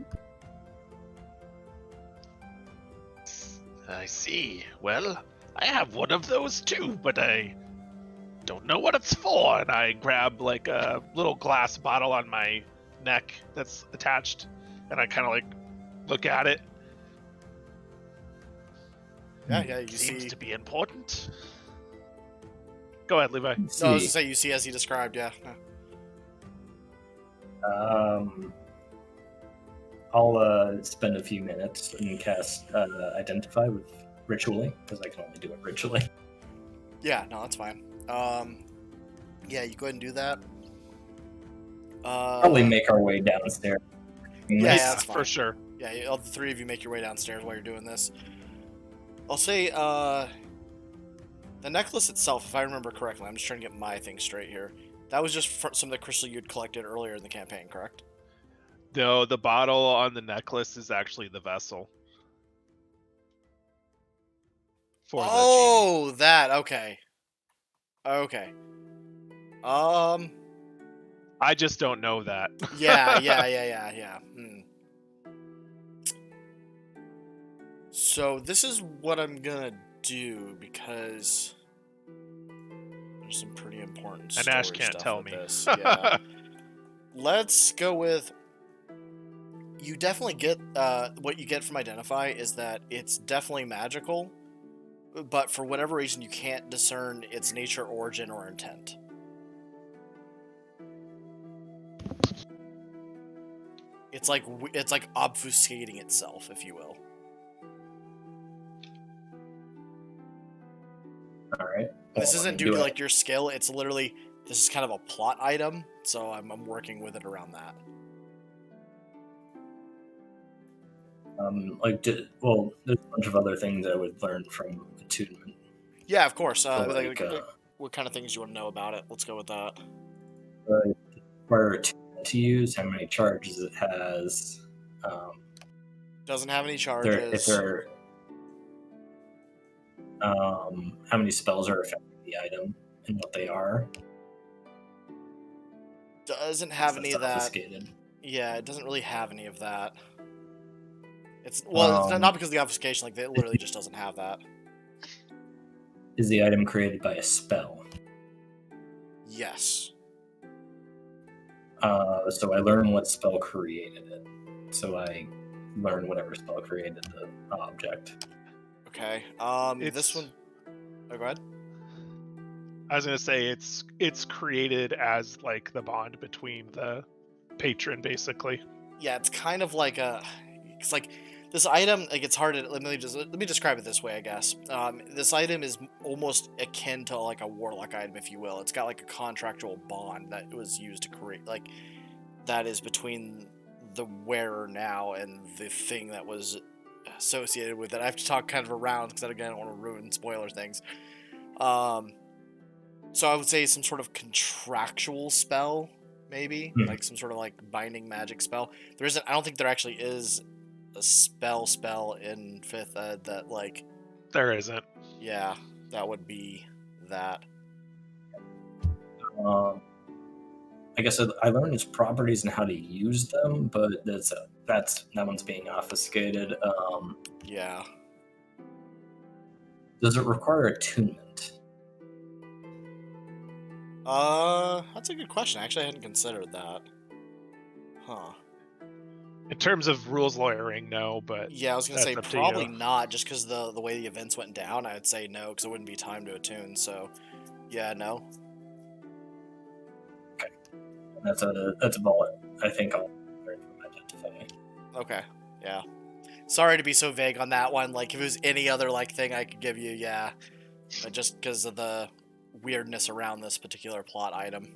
I see. Well, I have one of those too, but I don't know what it's for. And I grab like a little glass bottle on my neck that's attached, and I kind of like look at it. Yeah, you Seems see. to be important. Go ahead, Levi. No, I was gonna say you see as he described. Yeah. I'll spend a few minutes and cast Identify with ritually, because I can only do it ritually. Yeah. No, that's fine. Yeah, you go ahead and do that. Probably make our way downstairs. Yeah, that's fine. for sure. Yeah, all the three of you make your way downstairs while you're doing this. I'll say, the necklace itself, if I remember correctly, I'm just trying to get my thing straight here. That was just from some of the crystal you'd collected earlier in the campaign, correct? No, the bottle on the necklace is actually the vessel. For the Oh, that. Okay. Okay. I just don't know that. Yeah. So this is what I'm gonna do because there's some pretty important And Ash story can't stuff tell with me. this. Yeah. Let's go with. You definitely get what you get from Identify is that it's definitely magical, but for whatever reason you can't discern its nature, origin, or intent. It's like obfuscating itself, if you will. All right. This Well, isn't do due to it. like your skill. It's literally this is kind of a plot item, so I'm working with it around that. Well, there's a bunch of other things I would learn from attunement. Yeah, of course. So, What kind of things do you want to know about it? Let's go with that. Where to use, how many charges it has. Doesn't have any If charges. how many spells are affecting the item and what they are. Doesn't have So any it's of that. obfuscated. Yeah, it doesn't really have any of that. It's it's not because of the obfuscation. Like it literally just doesn't have that. Is the item created by a spell? Yes. So I learn what spell created it. So I learn whatever spell created the object. Okay. It's- This one. Oh, go ahead. I was gonna say it's created as like the bond between the patron, basically. Yeah, it's kind of like it's like this item. Like it's hard to let me describe it this way, I guess. This item is almost akin to like a warlock item, if you will. It's got like a contractual bond that was used to create, like that is between the wearer now and the thing that was associated with it. I have to talk kind of around because again, I don't want to ruin spoiler things. So I would say some sort of contractual spell, maybe like some sort of like binding magic spell. There isn't. I don't think there actually is a spell in 5th Ed that like. There isn't. Yeah, that would be that. I guess I learned its properties and how to use them, but that one's being obfuscated. Yeah. Does it require attunement? That's a good question. Actually, I hadn't considered that. Huh. In terms of rules lawyering, no, but Yeah, I was gonna say That's up to you. probably not, just because the way the events went down. I'd say no, because it wouldn't be time to attune. So, Yeah, no. That's a bullet. I think I'll identify. Okay, yeah. Sorry to be so vague on that one. Like, if it was any other like thing I could give you, yeah. But just because of the weirdness around this particular plot item.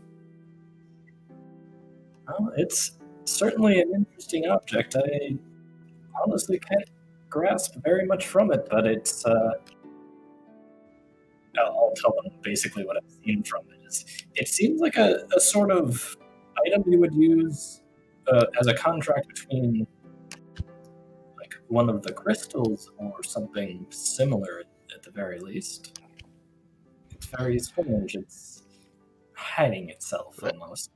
Well, it's certainly an interesting object. I honestly can't grasp very much from it, but it's. I'll tell them basically what I've seen from it. It seems like a sort of item you would use as a contract between like one of the crystals or something similar at the very least. It's very strange. It's hiding itself almost.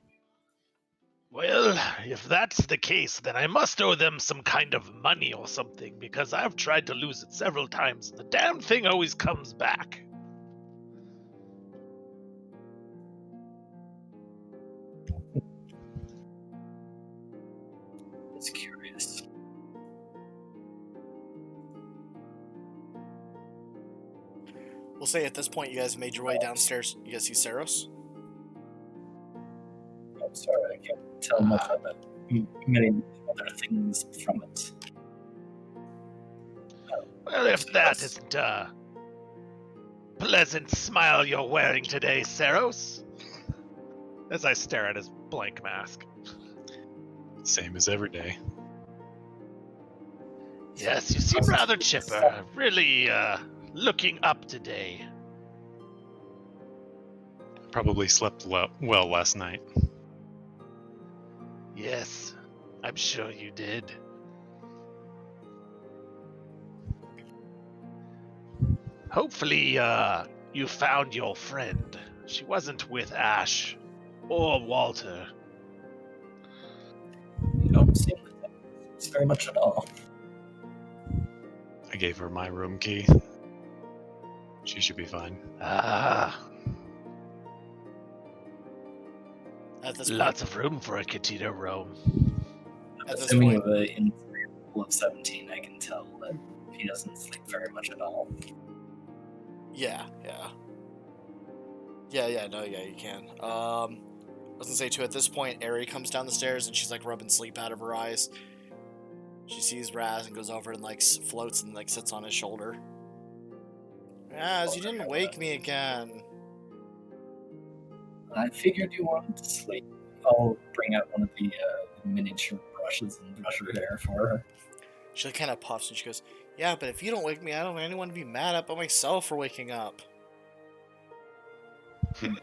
Well, if that's the case, then I must owe them some kind of money or something, because I've tried to lose it several times, and the damn thing always comes back. It's curious. We'll say at this point you guys made your way downstairs. You guys see Saros? I'm sorry, I can't tell much about many other things from it. Well, if that isn't a pleasant smile you're wearing today, Saros. As I stare at his blank mask. Same as every day. Yes, you seem rather chipper. Really, looking up today. Probably slept well last night. Yes, I'm sure you did. Hopefully, you found your friend. She wasn't with Ash or Walter. You don't seem like that. It's very much at all. I gave her my room key. She should be fine. Ah, At this lots point, of room for a kitty to roam. at this Assuming point, of an interior pool of 17, I can tell that he doesn't sleep very much at all. yeah, no, you can. I was gonna say too, at this point, Ari comes down the stairs and she's like rubbing sleep out of her eyes. She sees Raz and goes over and like floats and like sits on his shoulder. Raz, you didn't wake me again. I figured you wanted to sleep. I'll bring out one of the miniature brushes and brush her hair for her. She kind of puffs and she goes, "Yeah, but if you don't wake me, I don't want anyone to be mad at but myself for waking up." I'm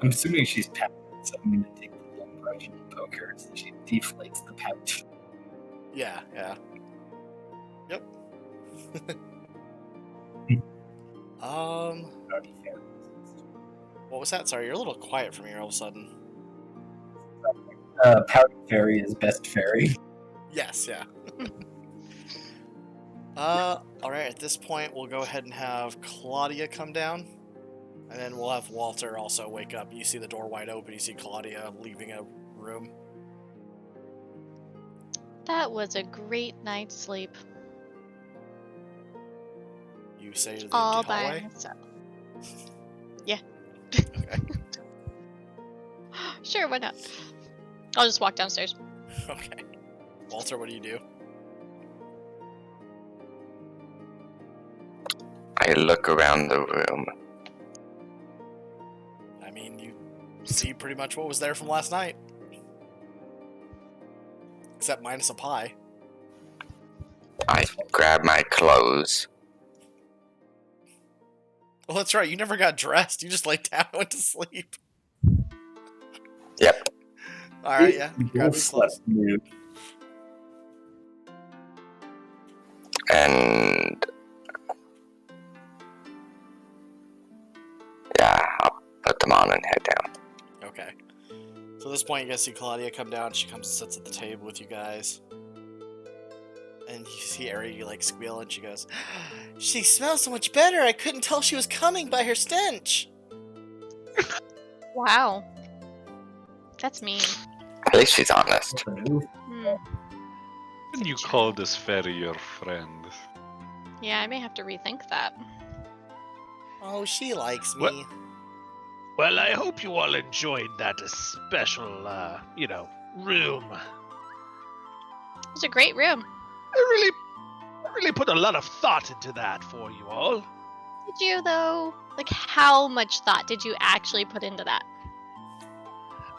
assuming she's pouting, so I'm going to take the long brush and poke her so she deflates the pouch. Yeah. Yep. What was that? Sorry, you're a little quiet from here all of a sudden. Pouty Fairy is best fairy. Yes, yeah. Alright, at this point, we'll go ahead and have Claudia come down. And then we'll have Walter also wake up. You see the door wide open, you see Claudia leaving a room. That was a great night's sleep. You say to the All empty by hallway. myself. Yeah. Okay. Sure, why not? I'll just walk downstairs. Okay. Walter, what do you do? I look around the room. I mean, you see pretty much what was there from last night. Except minus a pie. I grab my clothes. Well, that's right, you never got dressed. You just laid down and went to sleep. Yep. Alright, yeah. We Grab both your slept clothes. nude. And yeah, I'll put them on and head down. Okay. So at this point, you guys see Claudia come down. She comes and sits at the table with you guys. And you see Ari like squeal, and she goes, "She smells so much better. I couldn't tell she was coming by her stench." Wow. That's mean. At least she's honest. When you call this fairy your friend? Yeah, I may have to rethink that. Oh, she likes me. What? Well, I hope you all enjoyed that special, room. It was a great room. I really put a lot of thought into that for you all. Did you, though? Like, how much thought did you actually put into that?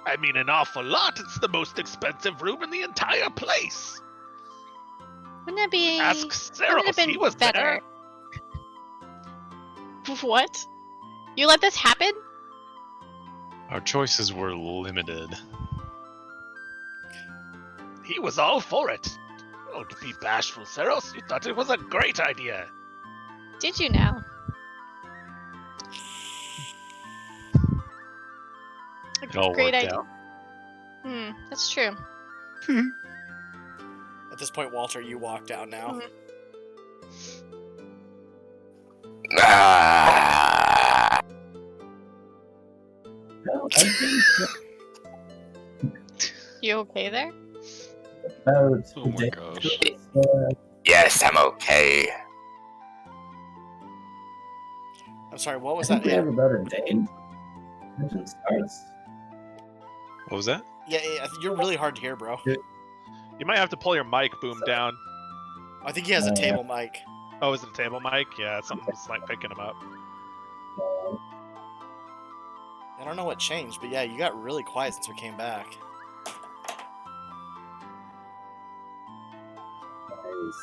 I mean, an awful lot. It's the most expensive room in the entire place. Wouldn't it be... Ask wouldn't it Zeros, have been he was better? there. What? You let this happen? Our choices were limited. He was all for it. Don't be bashful, Zeros. You thought it was a great idea. Did you now? It all Great worked idea. out. That's true. At this point, Walter, you walk down now. Ah, No, I think You okay there? about Oh my the gosh. yes, I'm okay. I'm sorry, what I was think that? we have about a day until mission starts. What was that? Yeah, you're really hard to hear, bro. You might have to pull your mic boom down. I think he has a table mic. Oh, is it a table mic? Yeah, something's like picking him up. I don't know what changed, but yeah, you got really quiet since we came back.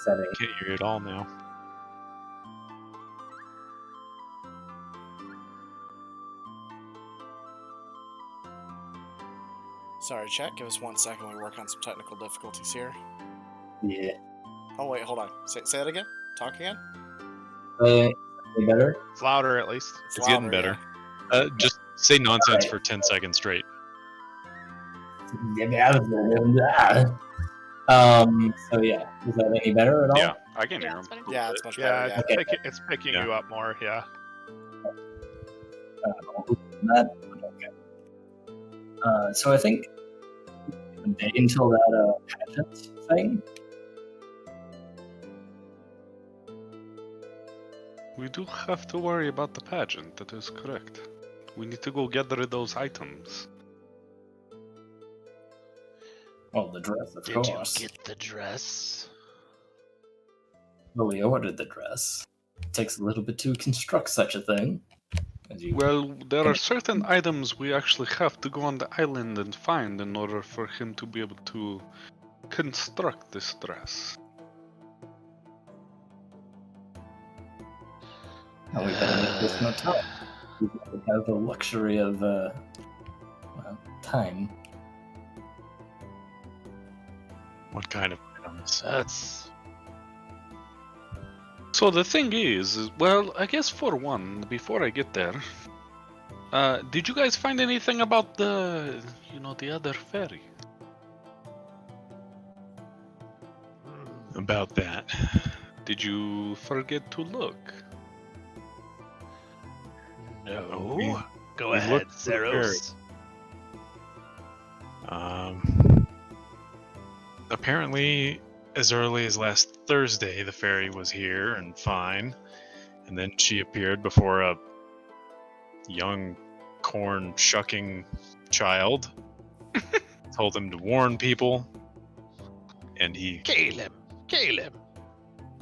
Setting. Can't hear you at all now. Sorry, chat. Give us 1 second. We work on some technical difficulties here. Yeah. Oh wait, hold on. Say that again. Talk again. Any better? It's louder, at least. It's It's getting louder, better. Just say nonsense Alright. for 10 seconds straight. Get me out of there. So yeah, is that any better at all? Yeah, I can hear Yeah, him. it's better. Yeah, it's much Yeah, better. Okay. it's picking Yeah. you up more. Yeah. That, okay. So I think a day until that pageant thing. We do have to worry about the pageant, that is correct. We need to go gather those items. Well, the dress, of Did course. you get the dress? Well, we ordered the dress. It takes a little bit to construct such a thing. As you Well, there are certain items we actually have to go on the island and find in order for him to be able to construct this dress. How we better make this no time. We have the luxury of time. What kind of items? That's So the thing is, well, I guess for one, before I get there, did you guys find anything about the other ferry? About that. Did you forget to look? no. We- Go we ahead, looked for Zeros. Apparently, as early as last Thursday, the fairy was here and fine, and then she appeared before a young corn shucking child, told him to warn people, and he Kill him. Kill him.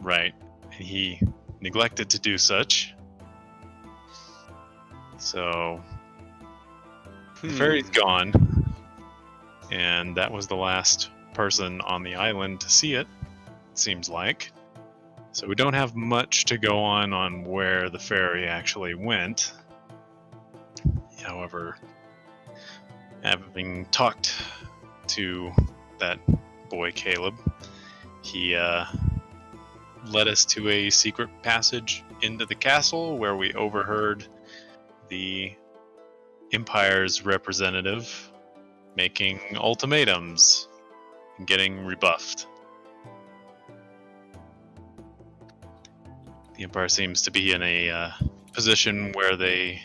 right, and he neglected to do such. So the fairy's gone, and that was the last person on the island to see it, seems like. So we don't have much to go on where the fairy actually went. However, having talked to that boy Caleb, he led us to a secret passage into the castle where we overheard the Empire's representative making ultimatums and getting rebuffed. The Empire seems to be in a position where they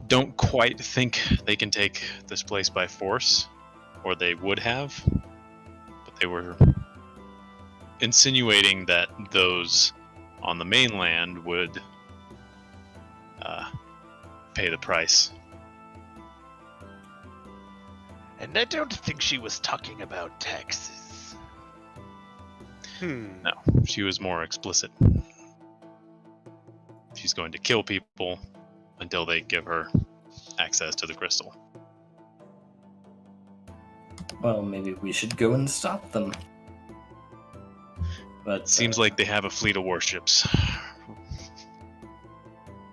don't quite think they can take this place by force, or they would have, but they were insinuating that those on the mainland would pay the price. And I don't think she was talking about taxes. No, she was more explicit. She's going to kill people until they give her access to the crystal. Well, maybe we should go and stop them. But Seems like they have a fleet of warships.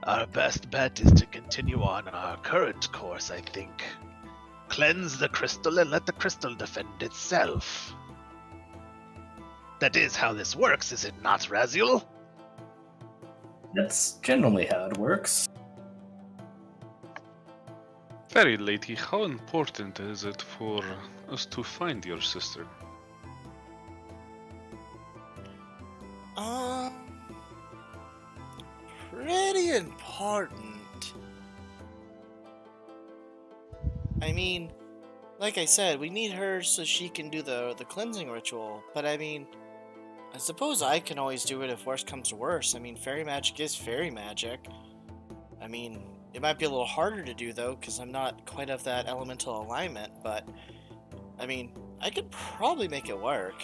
Our best bet is to continue on our current course, I think. Cleanse the crystal and let the crystal defend itself. That is how this works, is it not, Raziel? that's generally how it works. Fairy lady, how important is it for us to find your sister? Pretty important. I mean, like I said, we need her so she can do the cleansing ritual, but I mean, I suppose I can always do it if worse comes to worse. I mean, fairy magic is fairy magic. I mean, it might be a little harder to do though, because I'm not quite of that elemental alignment, but I mean, I could probably make it work.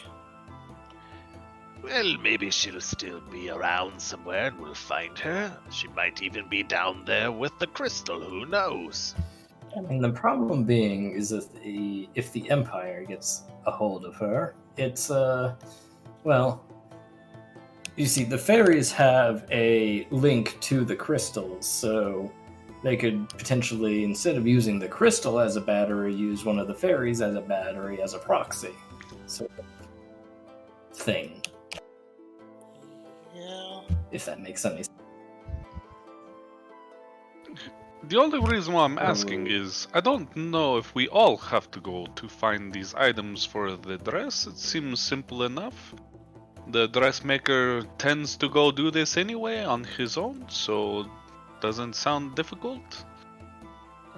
Well, maybe she'll still be around somewhere and we'll find her. She might even be down there with the crystal, who knows? I mean, the problem being is that if the Empire gets a hold of her, it's, well, you see, the fairies have a link to the crystals, so they could potentially, instead of using the crystal as a battery, use one of the fairies as a battery, as a proxy. So, thing. Yeah. If that makes any sense. The only reason why I'm asking is I don't know if we all have to go to find these items for the dress. It seems simple enough. The dressmaker tends to go do this anyway on his own, so doesn't sound difficult.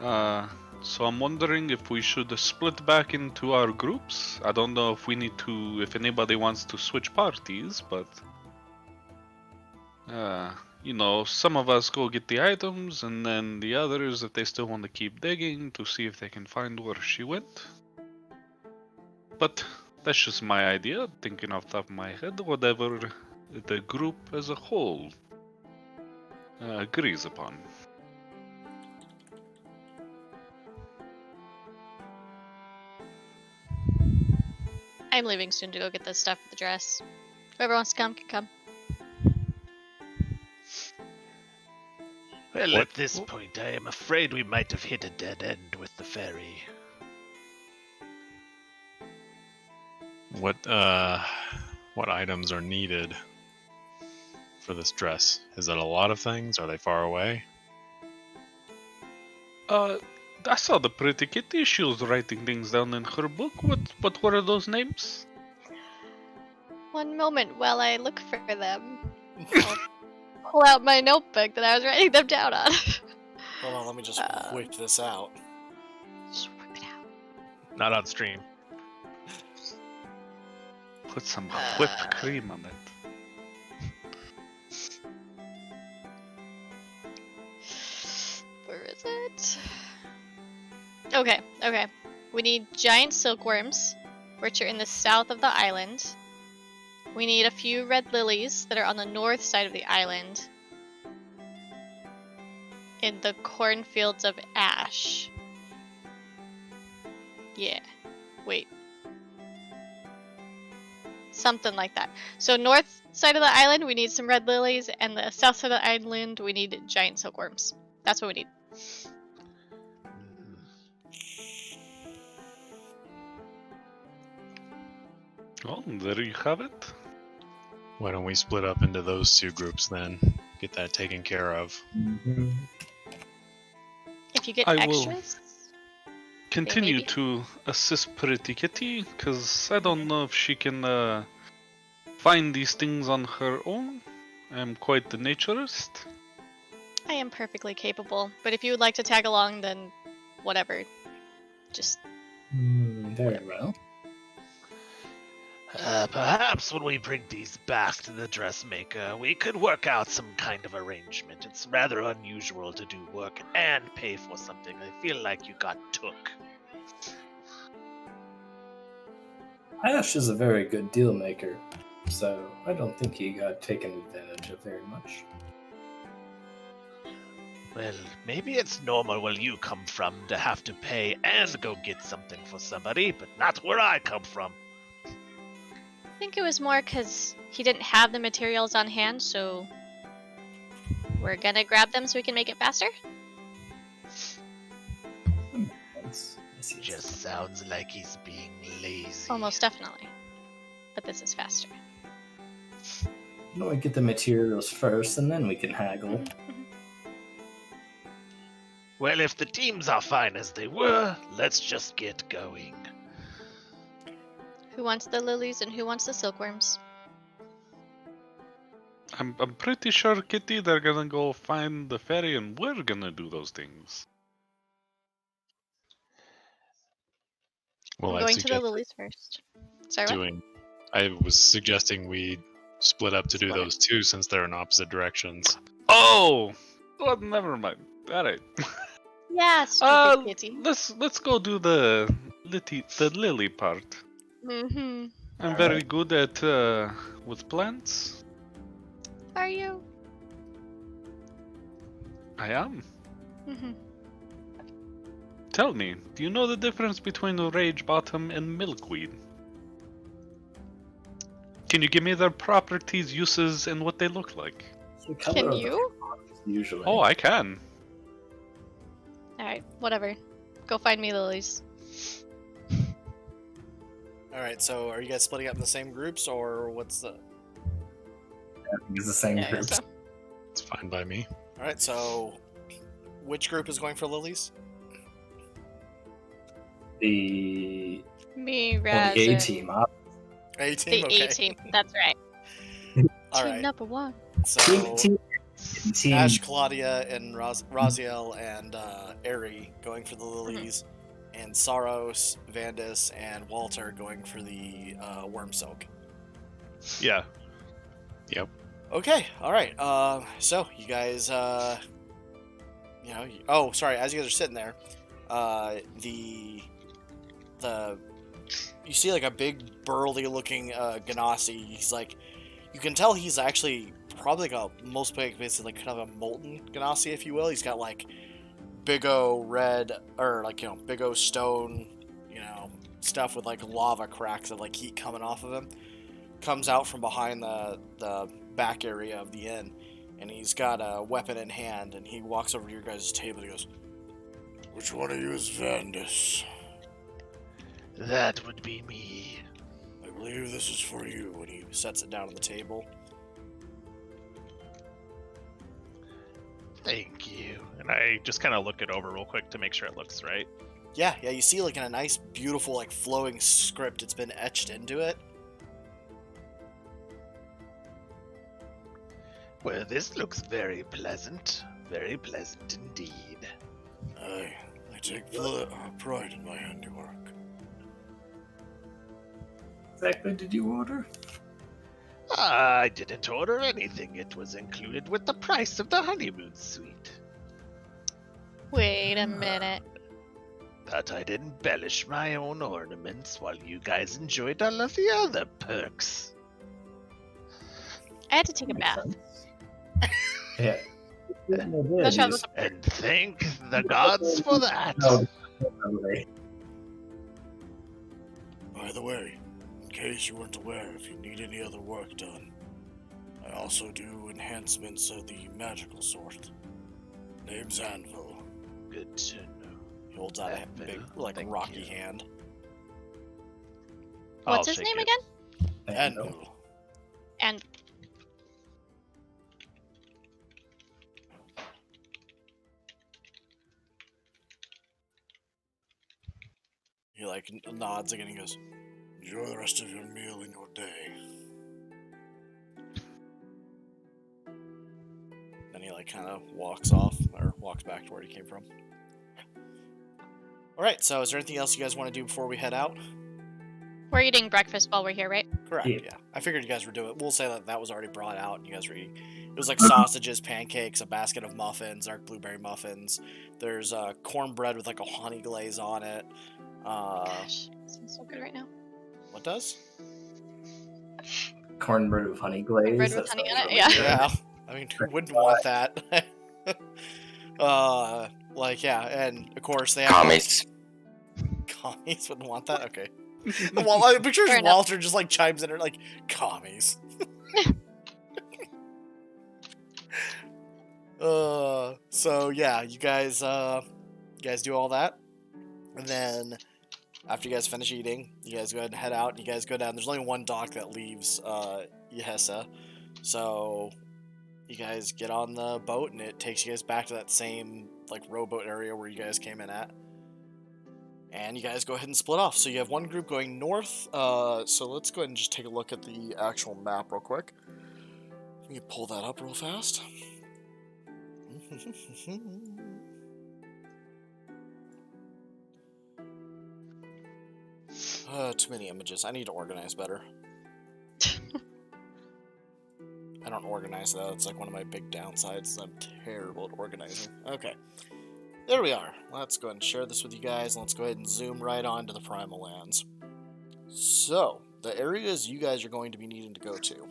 So I'm wondering if we should split back into our groups. I don't know if we need to, if anybody wants to switch parties, but you know, some of us go get the items, and then the others, if they still want to keep digging to see if they can find where she went. But that's just my idea, thinking off the top of my head, whatever the group as a whole agrees upon. I'm leaving soon to go get this stuff for the dress. Whoever wants to come can come. Well, What? at this point, I am afraid we might have hit a dead end with the fairy. What items are needed for this dress? Is it a lot of things? Are they far away? I saw the pretty kitty. She was writing things down in her book. What were those names? One moment while I look for them. I'll pull out my notebook that I was writing them down on. Hold on, let me just whip this out. Just whip it out. Not on stream. Put some whipped cream on it. Where is it? Okay. We need giant silkworms, which are in the south of the island. We need a few red lilies that are on the north side of the island. In the cornfields of ash. Yeah. Wait. Something like that. So north side of the island, we need some red lilies, and the south side of the island, we need giant silkworms. That's what we need. Well, there you have it. Why don't we split up into those two groups then? Get that taken care of. If you get I will extras, Continue maybe. to assist Pretty Kitty, because I don't know if she can find these things on her own. I'm quite the naturist. I am perfectly capable. But if you would like to tag along, then whatever. Just Very well. Perhaps when we bring these back to the dressmaker, we could work out some kind of arrangement. It's rather unusual to do work and pay for something. I feel like you got took. Ash is a very good deal maker, so I don't think he got taken advantage of very much. Well, maybe it's normal where you come from to have to pay and go get something for somebody, but not where I come from. I think it was more because he didn't have the materials on hand, so we're gonna grab them so we can make it faster. Just sounds like he's being lazy. Almost definitely. But this is faster. Why don't we get the materials first, and then we can haggle? Well, if the teams are fine as they were, let's just get going. Who wants the lilies and who wants the silkworms? I'm pretty sure, Kitty, they're gonna go find the ferry and we're gonna do those things. Well, I'm I going to the suggest lilies first. Sorry, what? I was suggesting we split up to do Split. those two since they're in opposite directions. Oh! Well, never mind. Alright. Yeah, stupid kitty. Let's go do the lily part. Mm-hmm. I'm very good at with plants. Are you? I am. Mm-hmm. Tell me, do you know the difference between Rage Bottom and Milkweed? Can you give me their properties, uses, and what they look like? The color Can of the you? flowers, usually. Oh, I can. Alright, whatever. Go find me lilies. Alright, so are you guys splitting up in the same groups, or what's the... I think it's the same Yeah, I group. guess so. It's fine by me. Alright, so which group is going for lilies? The, Me, well, Raz, the A and- team. A team, The okay. A team. That's right. Alright, Team number one. so Team. Ash, Claudia, and Raziel and Eri going for the lilies, and Saros, Vandus, and Walter going for the worm silk. Yeah. Okay, alright. So you guys, oh, sorry. As you guys are sitting there, you see like a big burly-looking Ganassi. He's like, you can tell he's actually probably like basically like kind of a molten Ganassi, if you will. He's got like big O red or like big O stone, stuff with like lava cracks of like heat coming off of him. Comes out from behind the back area of the inn, and he's got a weapon in hand, and he walks over to your guys' table and he goes, "Which one of you is Vandus? That would be me. I believe this is for you," when he sets it down on the table. Thank you. And I just kind of look it over real quick to make sure it looks right. Yeah, you see like in a nice, beautiful, like flowing script, it's been etched into it. Well, this looks very pleasant. Very pleasant indeed. I take pride in my handiwork. Exactly did you order? I didn't order anything. It was included with the price of the honeymoon suite. Wait a minute. But I'd embellish my own ornaments while you guys enjoyed all of the other perks. I had to take a Makes bath. sense. Yeah. No trouble. And thank the gods for that. No. By the way, in case you weren't aware, if you need any other work done, I also do enhancements of the magical sort. Name's Anvil. Good to know. He holds out a Anvil, big, like, thank rocky you. hand. What's I'll his shake name it. again? Anvil. And He, like, nods again and goes, "Enjoy the rest of your meal and your day." Then he, like, kind of walks off, or walks back to where he came from. Alright, so is there anything else you guys want to do before we head out? we're eating breakfast while we're here, right? Correct. Yeah. Yeah. I figured you guys were doing. We'll say that was already brought out, and you guys were eating. It was like sausages, pancakes, a basket of muffins, dark blueberry muffins. There's cornbread with like a honey glaze on it. Gosh, sounds so good right now. What does? Cornbread with honey glaze. Bread with that honey sounds in it, really yeah. good. Yeah. I mean, who wouldn't want that? Like yeah, and of course they have. Commies. Commies wouldn't want that. Okay. Well, I'm picture Fair enough. Walter just like chimes in and like commies. So yeah, you guys do all that, and then after you guys finish eating, you guys go ahead and head out. You guys go down. There's only one dock that leaves Yehesa, so you guys get on the boat, and it takes you guys back to that same like rowboat area where you guys came in at. And you guys go ahead and split off. So you have one group going north. So let's go ahead and just take a look at the actual map real quick. Let me pull that up real fast. Too many images. I need to organize better. I don't organize that. It's like one of my big downsides. I'm terrible at organizing. Okay. There we are. Let's go ahead and share this with you guys, and let's go ahead and zoom right on to the Primal Lands. So, the areas you guys are going to be needing to go to.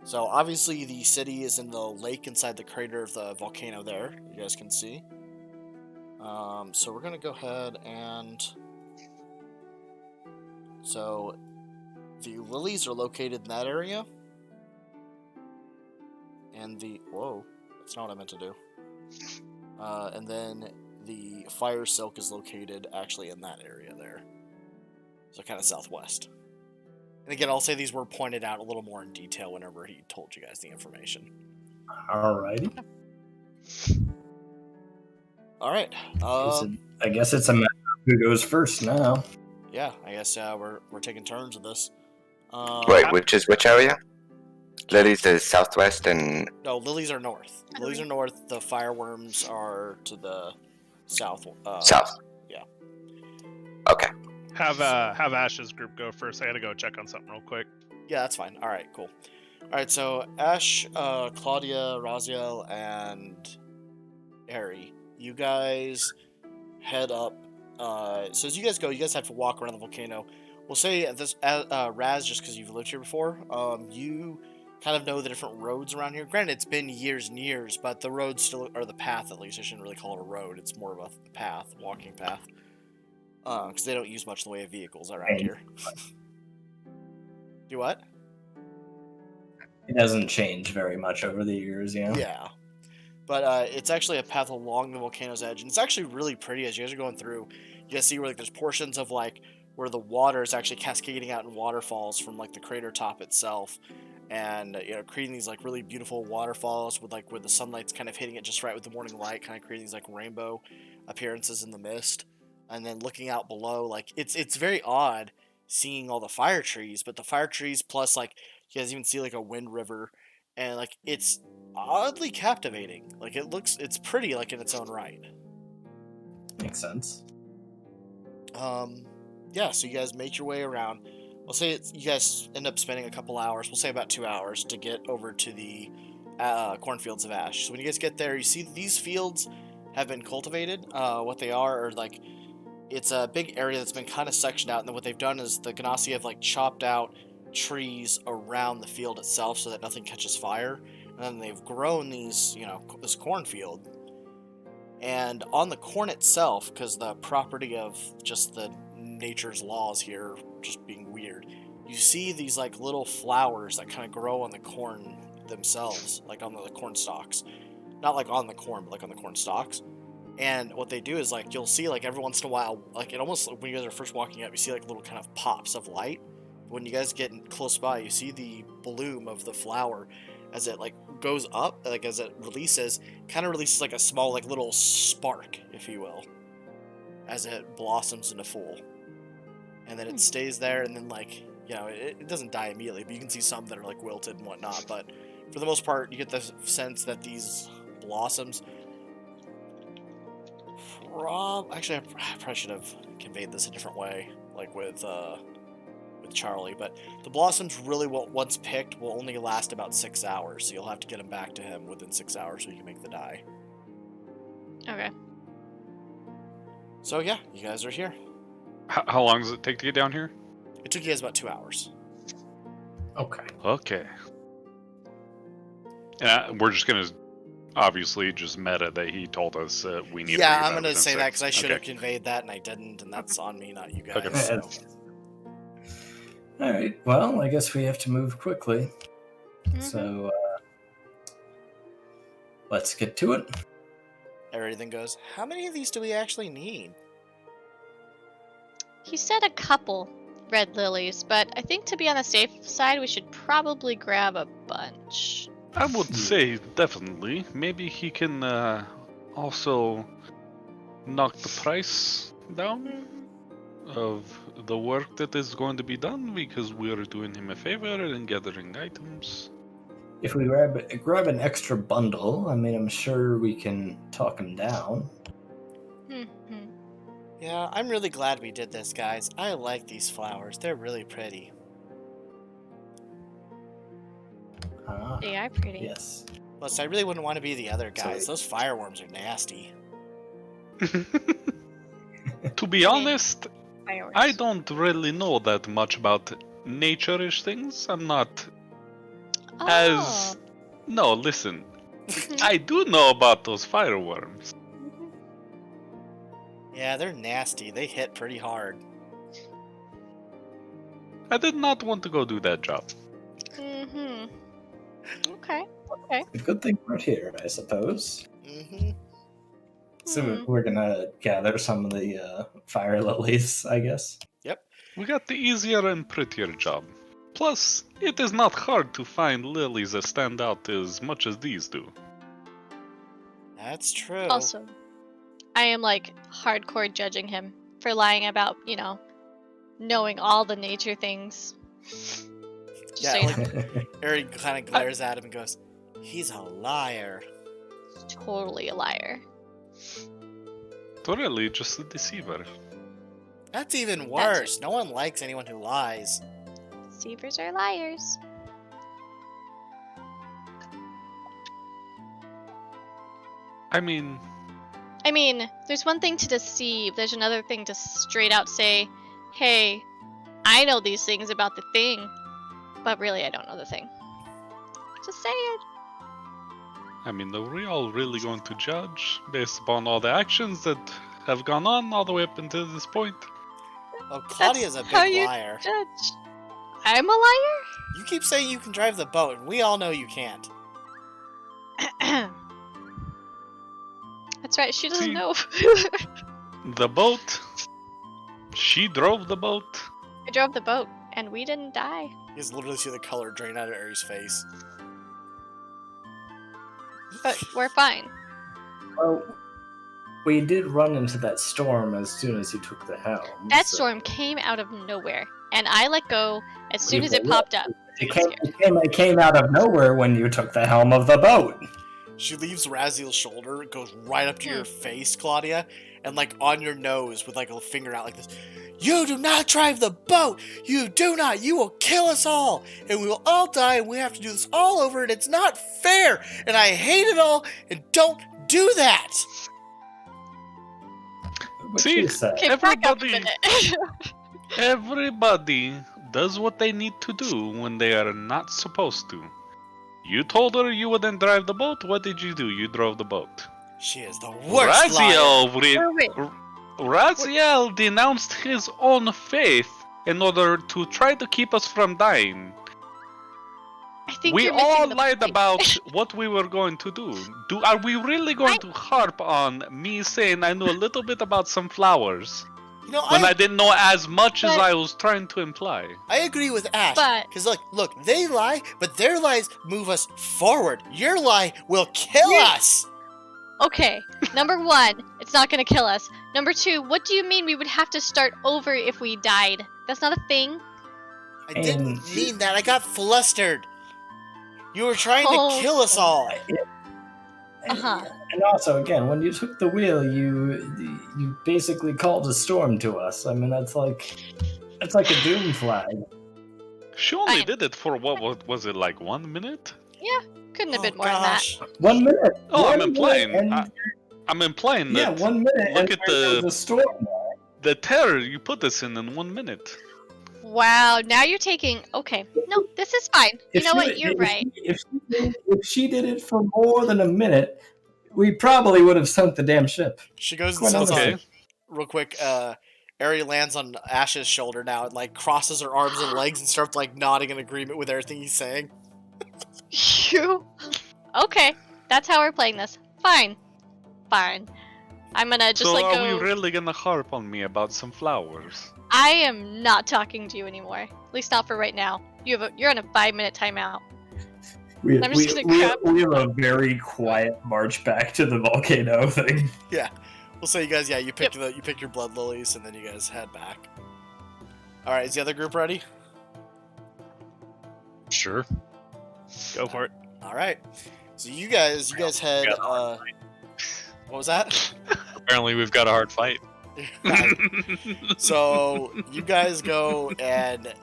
So, obviously, the city is in the lake inside the crater of the volcano there. You guys can see. So, we're going to go ahead and... So, the lilies are located in that area. And the... Whoa. That's not what I meant to do. And then the fire silk is located actually in that area there. So kind of southwest. And again, I'll say these were pointed out a little more in detail whenever he told you guys the information. Alrighty. Alright. I guess it's a matter of who goes first now. Yeah, I guess we're taking turns with this. Wait, which area? Lily's is southwest and... No, lilies are north. Lilies are north. The fireworms are to the south. south. Yeah. Okay. Have Ash's group go first. I gotta go check on something real quick. Yeah, that's fine. All right, cool. All right, so Ash, Claudia, Raziel, and Ari, you guys head up. So as you guys go, you guys have to walk around the volcano. We'll say at this, Raz, just because you've lived here before, you kind of know the different roads around here. Granted, it's been years and years, but the roads still, or the path at least, I shouldn't really call it a road. It's more of a path, walking path. Because they don't use much in the way of vehicles around here. Do what? It hasn't changed very much over the years, yeah. Yeah. But it's actually a path along the volcano's edge, and it's actually really pretty as you guys are going through. You guys see where like there's portions of like where the water is actually cascading out in waterfalls from like the crater top itself, and creating these like really beautiful waterfalls with like where the sunlight's kind of hitting it just right with the morning light, kind of creating these like rainbow appearances in the mist. And then looking out below, like it's very odd seeing all the fire trees, but the fire trees plus like you guys even see like a wind river, and like it's oddly captivating. Like it's pretty like in its own right. Makes sense. Yeah, so you guys make your way around. We'll say you guys end up spending a couple hours, we'll say about 2 hours, to get over to the cornfields of Ash. So when you guys get there, you see these fields have been cultivated. What they are like, it's a big area that's been kind of sectioned out, and then what they've done is the Ganassi have like chopped out trees around the field itself so that nothing catches fire, and then they've grown these, this cornfield. And on the corn itself, because the property of just the nature's laws here just being weird, you see these like little flowers that kind of grow on the corn themselves, like on the corn stalks. Not like on the corn, but like on the corn stalks. And what they do is like you'll see like every once in a while, like it almost, when you guys are first walking up, you see like little kind of pops of light. When you guys get close by, you see the bloom of the flower as it like goes up, like as it releases, kind of releases like a small like little spark, if you will, as it blossoms into full. And then it stays there, and then like, it doesn't die immediately, but you can see some that are like wilted and whatnot. But for the most part, you get the sense that these blossoms actually, I probably should have conveyed this a different way, like with with Charlie, but the blossoms really once picked will only last about 6 hours, so you'll have to get them back to him within 6 hours so you can make the dye. Okay. So yeah, you guys are here. How long does it take to get down here? It took you guys about 2 hours. Okay. Okay. We're just gonna obviously just meta that he told us we need. Yeah, to I'm gonna say that because I should have Okay. conveyed that and I didn't, and that's on me, not you guys. Okay. So. All right. Well, I guess we have to move quickly. Mhm. So let's get to it. Everything goes, how many of these do we actually need? He said a couple red lilies, but I think to be on the safe side, we should probably grab a bunch. I would say definitely. Maybe he can also knock the price down of the work that is going to be done because we are doing him a favor and gathering items. If we grab an extra bundle, I mean, I'm sure we can talk him down. Mhm. Yeah, I'm really glad we did this, guys. I like these flowers. They're really pretty. Ah, They are pretty. yes. Plus, I really wouldn't want to be the other guys. Sorry. Those fireworms are nasty. To be honest, Fireworks. I don't really know that much about nature-ish things. I'm not Oh. as... No, listen. Mhm. I do know about those fireworms. Mhm. Yeah, they're nasty. They hit pretty hard. I did not want to go do that job. Mhm. Okay. A good thing we're here, I suppose. Mm-hmm. So Mhm. we're gonna gather some of the fire lilies, I guess. We got the easier and prettier job. Plus, it is not hard to find lilies that stand out as much as these do. That's true. Also, I am like hardcore judging him for lying about, knowing all the nature things. Just Yeah, so you like- know, Eri kind of glares at him and goes, he's a liar. totally a liar. Totally just a deceiver. That's even That's worse. No one likes anyone who lies. Deceivers are liars. I mean, There's one thing to deceive, there's another thing to straight out say, hey, I know these things about the thing, but really I don't know the thing. Just say it. are we all really going to judge based upon all the actions that have gone on all the way up until this point? Oh, Claudia's a how big you- liar. Judge. I'm a liar? You keep saying you can drive the boat, and we all know you can't. That's right, she doesn't See? know. The boat. She drove the boat. I drove the boat, and we didn't die. You guys literally see the color drain out of Aries' face. But we're fine. Well, we did run into that storm as soon as you took the helm. That so- storm came out of nowhere, and I let go as soon Yeah, as it but popped up. It came out of nowhere when you took the helm of the boat. She leaves Raziel's shoulder, goes right up to Hmm. your face, Claudia, and like on your nose with like a finger out like this. You do not drive the boat! You do not! You will kill us all! And we will all die, and we have to do this all over, and it's not fair! And I hate it all, and don't do that! What See? you said. Okay, back up a Everybody- minute. Everybody does what they need to do when they are not supposed to. You told her you wouldn't drive the boat. What did you do? You drove the boat. She is the worst liar! Raziel, Wait, Raziel denounced his own faith in order to try to keep us from dying. I think We you're missing all the lied point. about what we were going to do. Are we really going to harp on me saying I knew a little bit about some flowers You know, when I didn't know as much as But- I was trying to imply? I agree with Ash. But- Because look, they lie, but their lies move us forward. Your lie will kill Yeah. us! Okay, number one, it's not gonna kill us. Number two, what do you mean we would have to start over if we died? That's not a thing. I didn't And- mean that. I got flustered. You were trying Oh. to kill us all. Uh-huh. And also, again, when you took the wheel, you basically called a storm to us. I mean, that's like a doom flag. She only Fine. did it for what was it, like 1 minute? Couldn't have Oh, been more than that. gosh. 1 minute. Oh, I'm 1 implying. minute, and- I'm implying yeah, that 1 minute. look and at there's the- a storm. the terror you put this in 1 minute. Wow, now you're taking. Okay, no, this is fine. You know what? You're right. If she did it for more than a minute, we probably would have sunk the damn ship. She goes and Quite sits honestly. on real quick. Ari lands on Ash's shoulder now and like crosses her arms and legs and starts like nodding in agreement with everything he's saying. You. Okay, that's how we're playing this. Fine. Fine. I'm gonna just so like are go. we really gonna harp on me about some flowers? I am not talking to you anymore. At least not for right now. You're on a 5-minute timeout. We, I'm just we, gonna we, grab- we have a very quiet march back to the volcano thing. We'll say you guys, yeah, you pick you pick your blood lilies and then you guys head back. All right, is the other group ready? Sure. Go for it. All right. So you guys head. What was that? Apparently, we've got a hard fight. So you guys go, and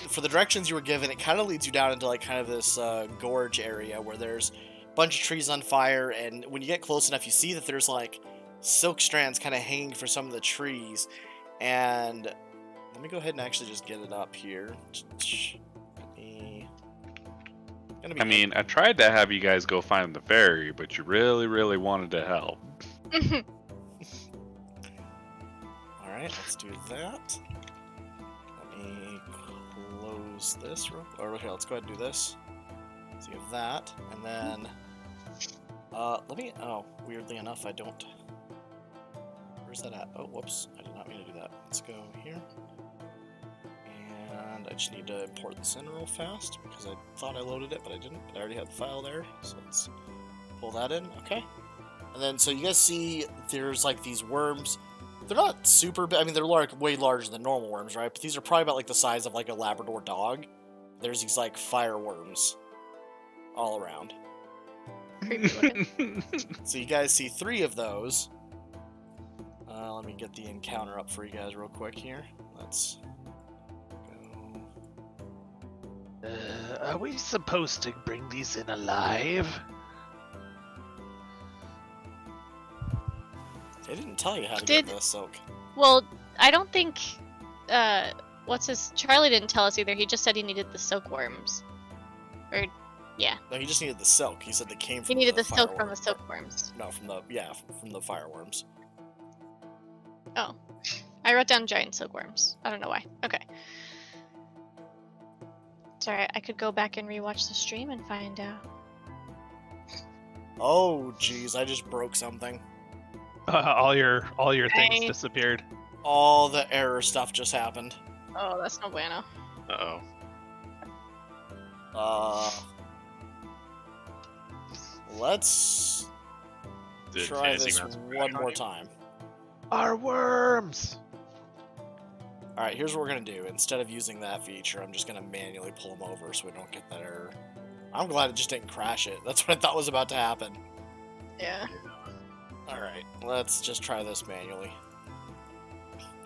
for the directions you were given, it kind of leads you down into like kind of this gorge area where there's a bunch of trees on fire, and when you get close enough, you see that there's like silk strands kind of hanging for some of the trees. And let me go ahead and actually just get it up here. I mean, I tried to have you guys go find the fairy, but you really, really wanted to help. Alright, let's do that. Let me close this real okay, let's go ahead and do this. So you have that, and then weirdly enough I don't. Where's that at? Oh, whoops, I did not mean to do that. Let's go here. And I just need to import this in real fast because I thought I loaded it, but I didn't. But I already had the file there, so let's pull that in. Okay. And then, so you guys see there's like these worms. They're not super big. I mean, they're way larger than normal worms, right? But these are probably about like the size of like a Labrador dog. There's these like fire worms all around. Creepy looking. So you guys see 3 of those. Let me get the encounter up for you guys real quick here. Let's go. Are we supposed to bring these in alive? They didn't tell you how to Did- get the silk. Well, I don't think. Charlie didn't tell us either. He just said he needed the silkworms. No, he just needed the silk. He said they came from He needed the silk fireworm- from the silkworms. No, from the fireworms. Oh. I wrote down giant silkworms. I don't know why. Okay. Sorry, I could go back and rewatch the stream and find out. Oh, jeez, I just broke something. All your things Dang. disappeared. All the error stuff just happened. Oh, that's no bueno. Uh oh. Let's try this one more time. Our worms! Alright, here's what we're gonna do. Instead of using that feature, I'm just gonna manually pull them over so we don't get that error. I'm glad it just didn't crash it. That's what I thought was about to happen. Yeah. Alright, let's just try this manually.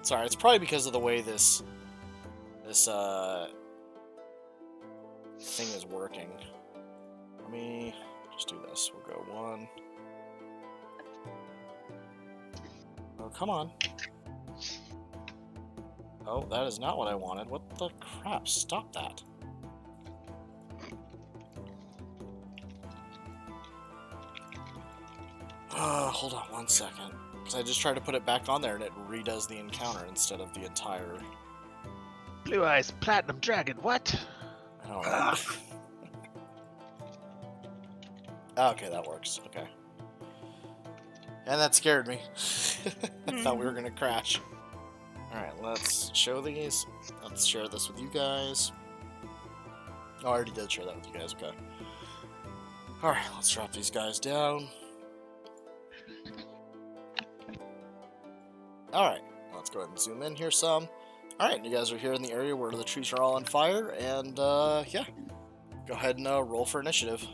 Sorry, it's probably because of the way this thing is working. Let me just do this. We'll go 1. Oh, come on. Oh, that is not what I wanted. What the crap? Stop that. Hold on 1 second. Because I just tried to put it back on there and it redoes the encounter instead of the entire... Blue Eyes Platinum Dragon, what? I don't know. Okay, that works. Okay. And that scared me. I thought we were going to crash. Alright, let's show these. Let's share this with you guys. Oh, I already did share that with you guys. Okay. Alright, let's drop these guys down. Alright, let's go ahead and zoom in here some. Alright, you guys are here in the area where the trees are all on fire, and yeah. Go ahead and roll for initiative.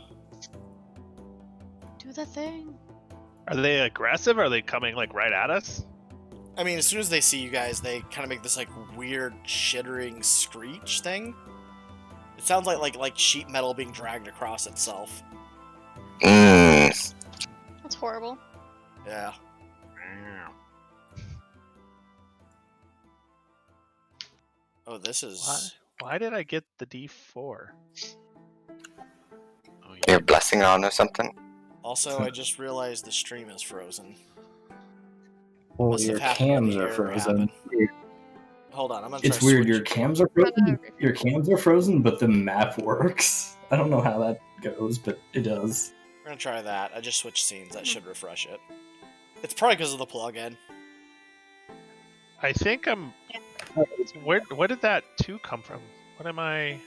Do the thing. Are they aggressive? Are they coming like right at us? I mean, as soon as they see you guys, they kind of make this like weird chittering screech thing. It sounds like sheet metal being dragged across itself. Mmm. That's horrible. Yeah. Oh, this is. Why did I get the D4? Oh, Your blessing on or something? Also, I just realized the stream is frozen. Well, Must have your happened when cams the are error frozen. happened. Hold on, I'm gonna try. It's weird. switch- Your cams are frozen. Your cams are frozen, but the map works. I don't know how that goes, but it does. We're gonna try that. I just switched scenes. That should refresh it. It's probably because of the plugin. I think I'm. Where did that 2 come from? What am I?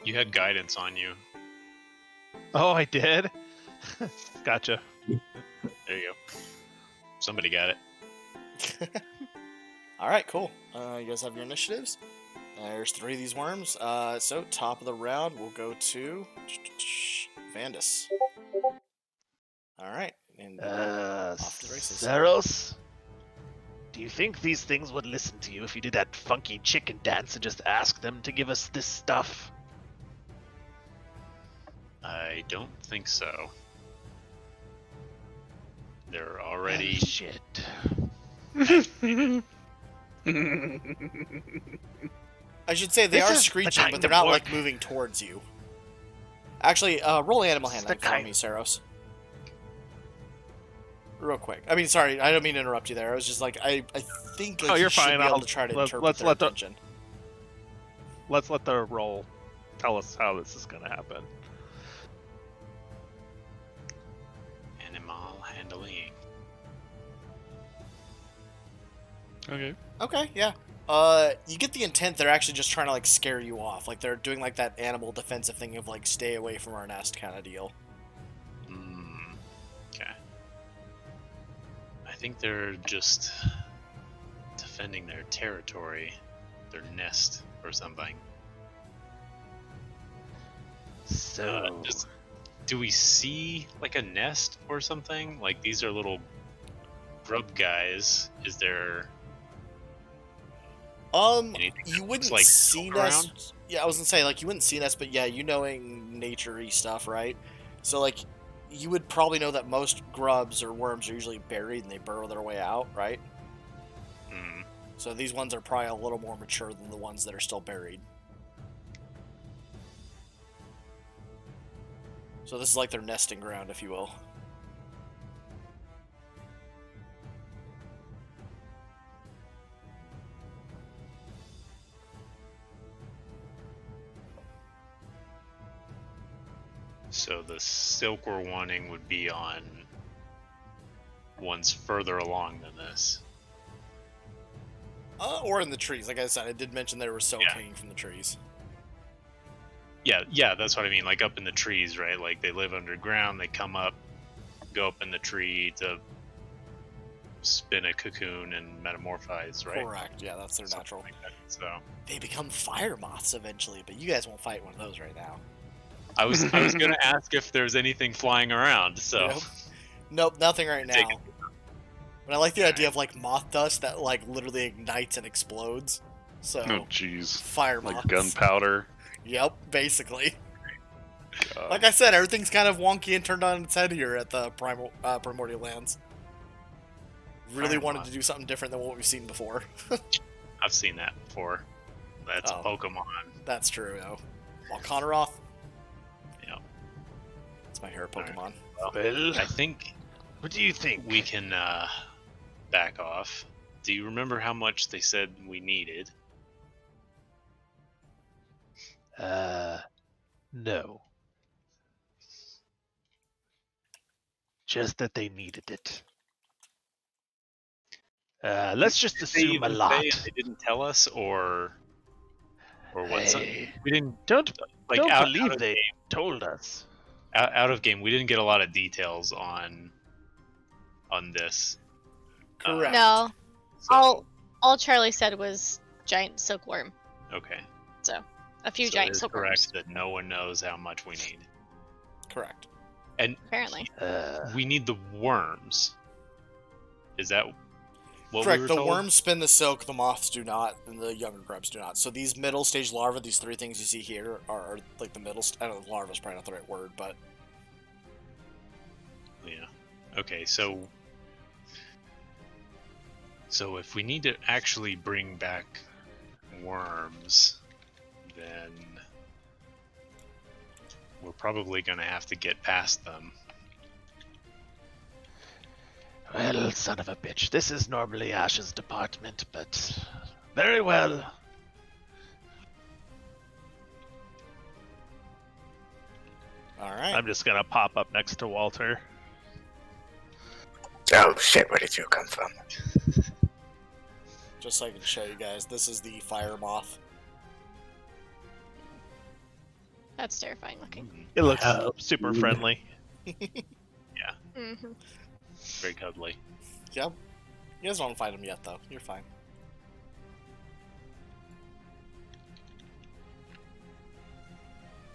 You had guidance on you. Oh, I did. Gotcha. There you go. Somebody got it. All right, cool. You guys have your initiatives. There's 3 of these worms. So top of the round, we'll go to Vandus. All right, and off to the races. Saros, do you think these things would listen to you if you did that funky chicken dance and just ask them to give us this stuff? I don't think so. They're already. Shit. I should say they This are is the screeching, kind but they're of not like work. moving towards you. Actually, roll animal This is handling the for kind- me, Saros. Real quick. I mean, sorry, I don't mean to interrupt you there. I was just like, I think like, Oh, you're you should fine. be able I'll- to try to let's- interpret let's their let the- intention. Let's let the roll tell us how this is gonna happen. Animal handling. Okay. Okay, yeah. You get the intent they're actually just trying to like scare you off. Like they're doing like that animal defensive thing of like stay away from our nest kind of deal. Okay. I think they're just defending their territory, their nest or something. So, Do we see like a nest or something? Like these are little grub guys. Is there anything You that wouldn't looks like see milk around? nests. Yeah, I was gonna say like you wouldn't see nests, but yeah, you knowing nature-y stuff, right? So like, you would probably know that most grubs or worms are usually buried and they burrow their way out, right? Hmm. So these ones are probably a little more mature than the ones that are still buried. So this is like their nesting ground, if you will. So the silk we're wanting would be on ones further along than this. Or in the trees. Like I said, I did mention they were silk hanging from the trees. Yeah, that's what I mean. Like up in the trees, right? Like they live underground, they come up, go up in the tree to spin a cocoon and metamorphize, right? Correct. Yeah, that's their natural. Like that. So They become fire moths eventually, but you guys won't fight one of those right now. I was gonna ask if there's anything flying around. So Nope. Nope, nothing right now. Take it. But I like the idea of like moth dust that like literally ignites and explodes. So Oh, jeez. fire Like moths. gunpowder. Yep, basically. God. Like I said, everything's kind of wonky and turned on its head here at the Primordial Lands. Really Fire wanted moth. to do something different than what we've seen before. I've seen that before. That's Oh. Pokemon. That's true, though. Volcanoth. Yeah. It's my hair Alright. Pokemon. well, I think what do you think? we can back off. Do you remember how much they said we needed? No. Just that they needed it. Let's just Did they assume a even lot. say if they didn't tell us, or what? Hey, We didn't don't like don't out, believe out, of, they told us. out of game. We didn't get a lot of details on this. Correct. No, So, all Charlie said was giant silkworm. okay. A few So it giant is silkworms, correct that no one knows how much we need, Correct. and apparently. we need the worms. Is that what Correct. we were The told? worms spin the silk, the moths do not, and the younger grubs do not. So these middle stage larvae, these three things you see here, are like the middle. I don't know, larva's probably not the right word, but Yeah. Okay, so if we need to actually bring back worms, then we're probably going to have to get past them. Well, son of a bitch, this is normally Ash's department, but very well. all right. I'm just gonna pop up next to Walter. Oh shit, where did you come from? Just so I can show you guys, this is the fire moth. That's terrifying looking. It looks Oh, super dude. friendly. Mm-hmm. Very cuddly. Yep. You guys don't fight him yet, though. You're fine.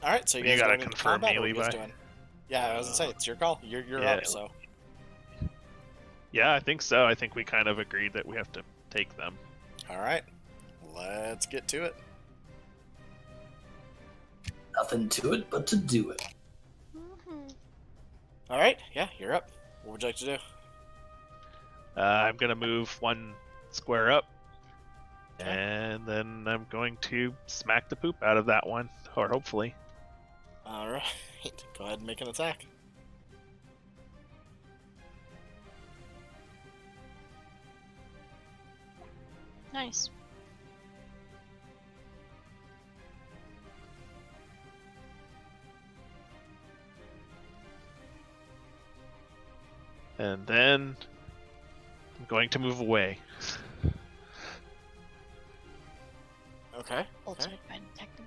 All right, so you You guys gotta going into confirm combat, me, or what are you guys Levi. doing? Yeah, I was gonna say it's your call. You're Yeah. up. So Yeah, I think so. I think we kind of agreed that we have to take them. all right, let's get to it. Nothing to it but to do it. Mm-hmm. All right, yeah, you're up. What would you like to do? I'm gonna move one square up, Okay. and then I'm going to smack the poop out of that one, or hopefully. All right, go ahead and make an attack. Nice. And then I'm going to move away. Okay. Ultimate by detective.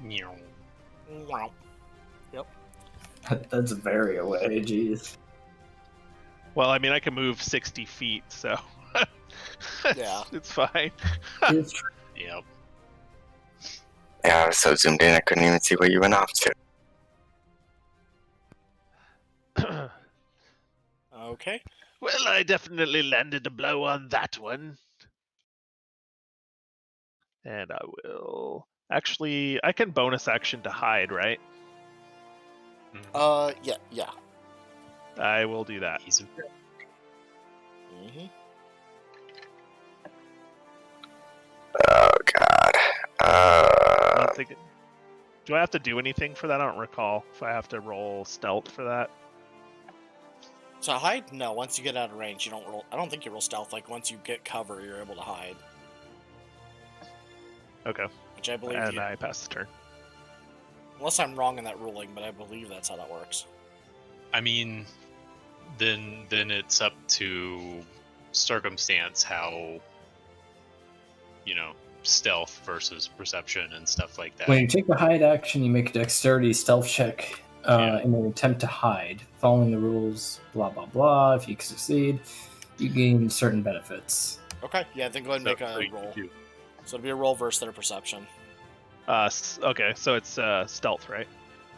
Meow. Wow. That's very away, jeez. Well, I mean, I can move 60 feet, so Yeah. it's fine. It's true. Yep. Yeah, I was so zoomed in I couldn't even see where you went off to. Okay. Well, I definitely landed a blow on that one. And I will actually. I can bonus action to hide, right? Yeah. I will do that. Easy. Mm-hmm. Oh god. I don't think. Do I have to do anything for that? I don't recall if I have to roll stealth for that. So hide? No. Once you get out of range, you don't roll. I don't think you roll stealth. Like once you get cover, you're able to hide, Okay, which I believe. and You, I pass the turn. unless I'm wrong in that ruling, but I believe that's how that works. I mean, then it's up to circumstance how, stealth versus perception and stuff like that. When you take the hide action, you make a dexterity stealth check in an attempt to hide. Following the rules, blah, blah, blah. If you succeed, you gain certain benefits. Okay. Yeah. Then go ahead and make So a you roll. do- So it'll be a roll versus their perception. Okay, so it's stealth, right?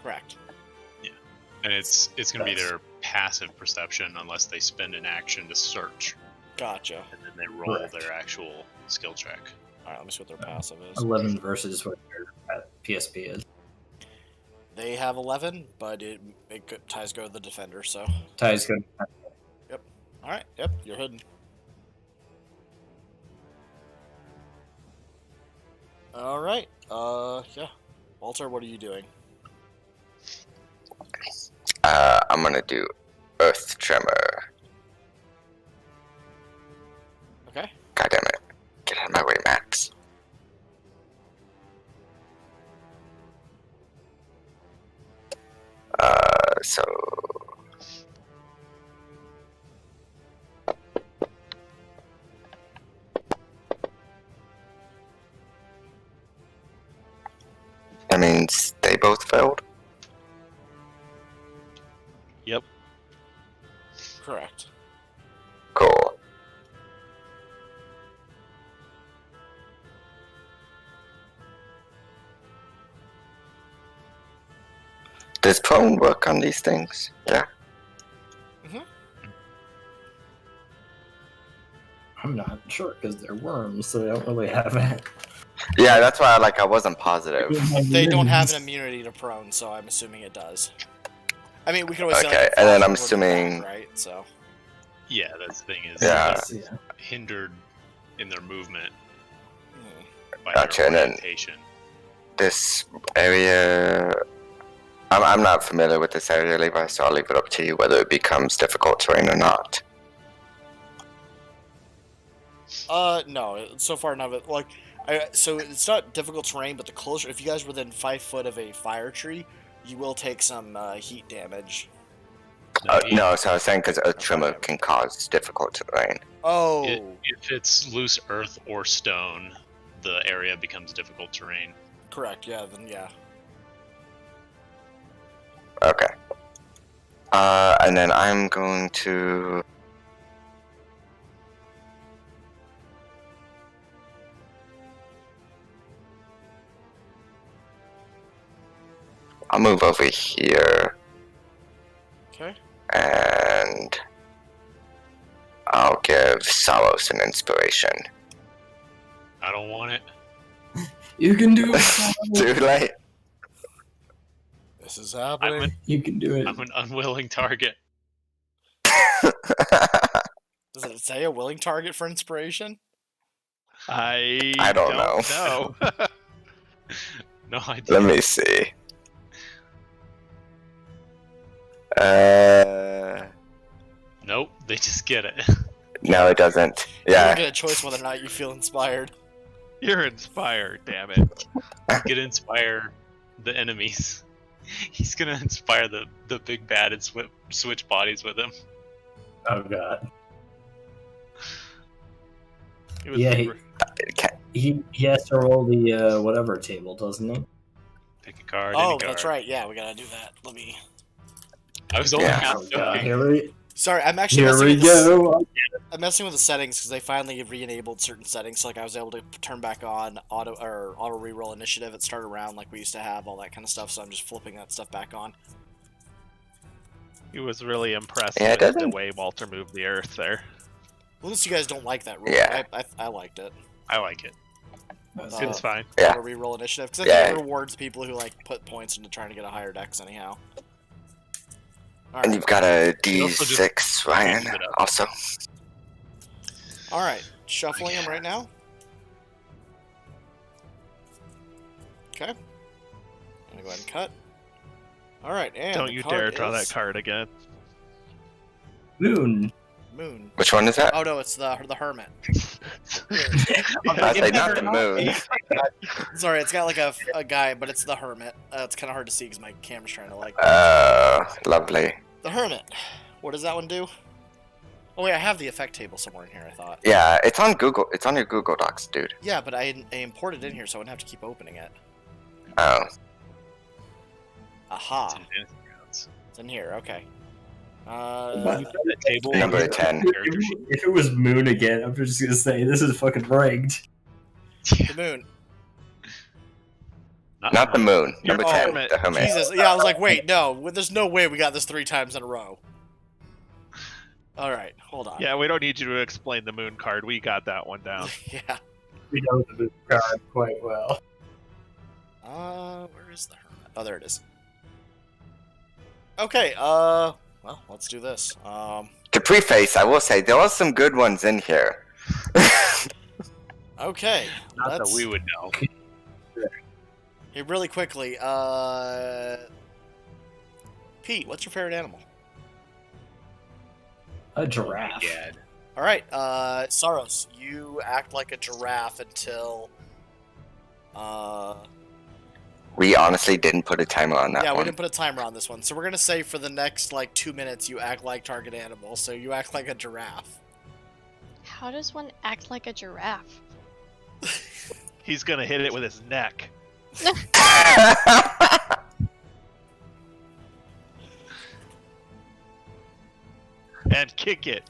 Correct. And it's going to be That's- their passive perception unless they spend an action to search, Gotcha. and then they roll Correct. their actual skill check. All right. Let me see what their passive is. 11 versus what your PSP is. They have 11, but ties go to the defender. So. Ty's good. All right. Yep. You're hidden. All right. Yeah. Walter, what are you doing? I'm gonna do Earth Tremor. Okay. God damn it. Get out of my way, Max. So... That means they both failed? Yep. Correct. Cool. Does prone work on these things? Yeah. I'm not sure because they're worms, so they don't really have it. Yeah, that's why I wasn't positive. They don't have an immunity to prone, so I'm assuming it does. I mean, we can always say, Okay, like, and then fly I'm forward and assuming- back, right? So Yeah, that's the thing is Yeah. Yeah. hindered in their movement by Gotcha, their and then- orientation. This area. I'm not familiar with this area, Levi, so I'll leave it up to you whether it becomes difficult terrain or not. no. So far, none of it. Like, so it's not difficult terrain, but the closer, if you guys are within 5 foot of a fire tree, you will take some heat damage. No, so I was saying because a tremor can cause difficult terrain. Oh, If it's loose earth or stone, the area becomes difficult terrain. correct. Yeah, then yeah. Okay. And then I'm going to. I'll move over here Okay. and I'll give Saros an inspiration. I don't want it. You can do it. Too late. This is happening. You can do it. I'm an unwilling target. Does it say a willing target for inspiration? I don't know. No idea. Let me see. Nope, they just get it. No, it doesn't. You don't Yeah. get a choice whether or not you feel inspired. You're inspired, damn it. He's gonna inspire the enemies. He's gonna inspire the big bad and switch bodies with him. Oh god. He was Yeah, super- He has to roll the whatever table, doesn't he? Pick a card. Oh, any card. that's right. Yeah, we gotta do that. Let me. I was only Yeah. half Oh god. joking. Sorry, I'm actually Here messing we with the go. I'm messing with the settings because they finally re-enabled certain settings. So, like, I was able to turn back on auto reroll initiative at start around like we used to have, all that kind of stuff. So I'm just flipping that stuff back on. He was really impressed Yeah, it with the doesn't- way Walter moved the earth there. Well, unless you guys don't like that rule, Yeah. I liked it. I like it. That's Uh, It's fine. Yeah. Auto reroll initiative because I Yeah. think it rewards people who like put points into trying to get a higher dex anyhow. All And right, you've got a You also just D6, Ryan, mix it up. also. all right, shuffling them right now. Okay, I'm gonna go ahead and cut. All right, and Don't the you card dare draw that is card again. Moon. Moon. Which one is that? Oh no, it's the hermit. I say not the moon. Sorry, it's got like a guy, but it's the hermit. It's kind of hard to see because my camera's trying to like. Lovely. The hermit. What does that one do? Oh wait, I have the effect table somewhere in here. I thought. Yeah, it's on Google. It's on your Google Docs, dude. Yeah, but I imported it in here, so I wouldn't have to keep opening it. Oh. Aha, It's in Fantasy Grounds. it's in here. Okay. That table. Number 10. Character sheet. If it was Moon again, I'm just gonna say this is fucking rigged. the moon. Not the moon. Your Number 10, hermit. the hermit. Jesus. Yeah, I was like, wait, no. There's no way we got this 3 times in a row. All right, hold on. Yeah, we don't need you to explain the moon card. We got that one down. Yeah. We know the Moon card quite well. Where is the hermit? Oh, there it is. Okay. Well, let's do this. To preface, I will say there are some good ones in here. Okay. Not that let's- we would know. Hey, really quickly, Pete, what's your favorite animal? A giraffe. Yeah. All right, Saros, you act like a giraffe until. We honestly didn't put a timer on that Yeah, we one. didn't put a timer on this one, so we're gonna say for the next like 2 minutes you act like target animal. So you act like a giraffe. How does one act like a giraffe? He's gonna hit it with his neck. And kick it.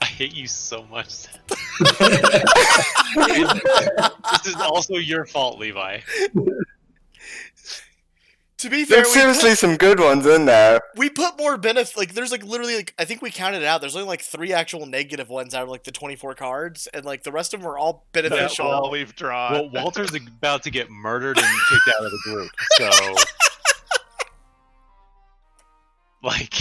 I hate you so much. This is also your fault, Levi. To be fair, There's seriously some good ones in there. we put more benefit. Like, there's like literally like I think we counted it out. There's only like 3 actual negative ones out of like the 24 cards, and like the rest of them are all That's beneficial. all we've drawn. Well, Walter's about to get murdered and kicked out of the group. So, like,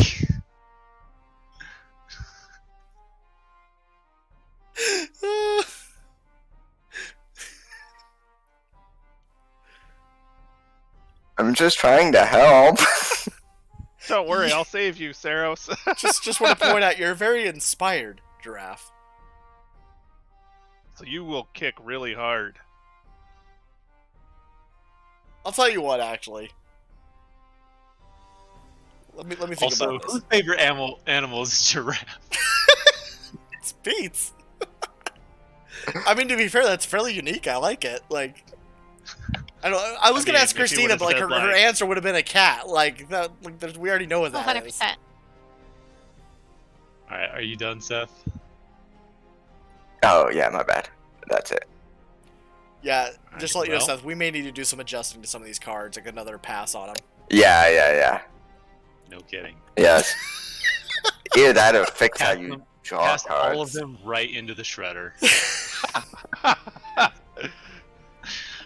I'm just trying to help. Don't worry, I'll save you, Saros. just want to point out you're very inspired, Giraffe. So you will kick really hard. I'll tell you what, actually. Let me think also, about this. whose favorite animal is giraffe? It's Pete's. I mean, to be fair, that's fairly unique. I like it. Like, I don't. I was gonna mean, ask if you Christina, would've but like said, her like- answer would have been a cat. Like that. Like we already know what that 100%. is. All right, are you done, Seth? Oh, yeah, my bad. That's it. Yeah, just to let you know, well. Seth, we may need to do some adjusting to some of these cards, like another pass on them. Yeah. No kidding. Yes. Either that or fix how Pass you them- draw Pass cards. all of them right into the shredder.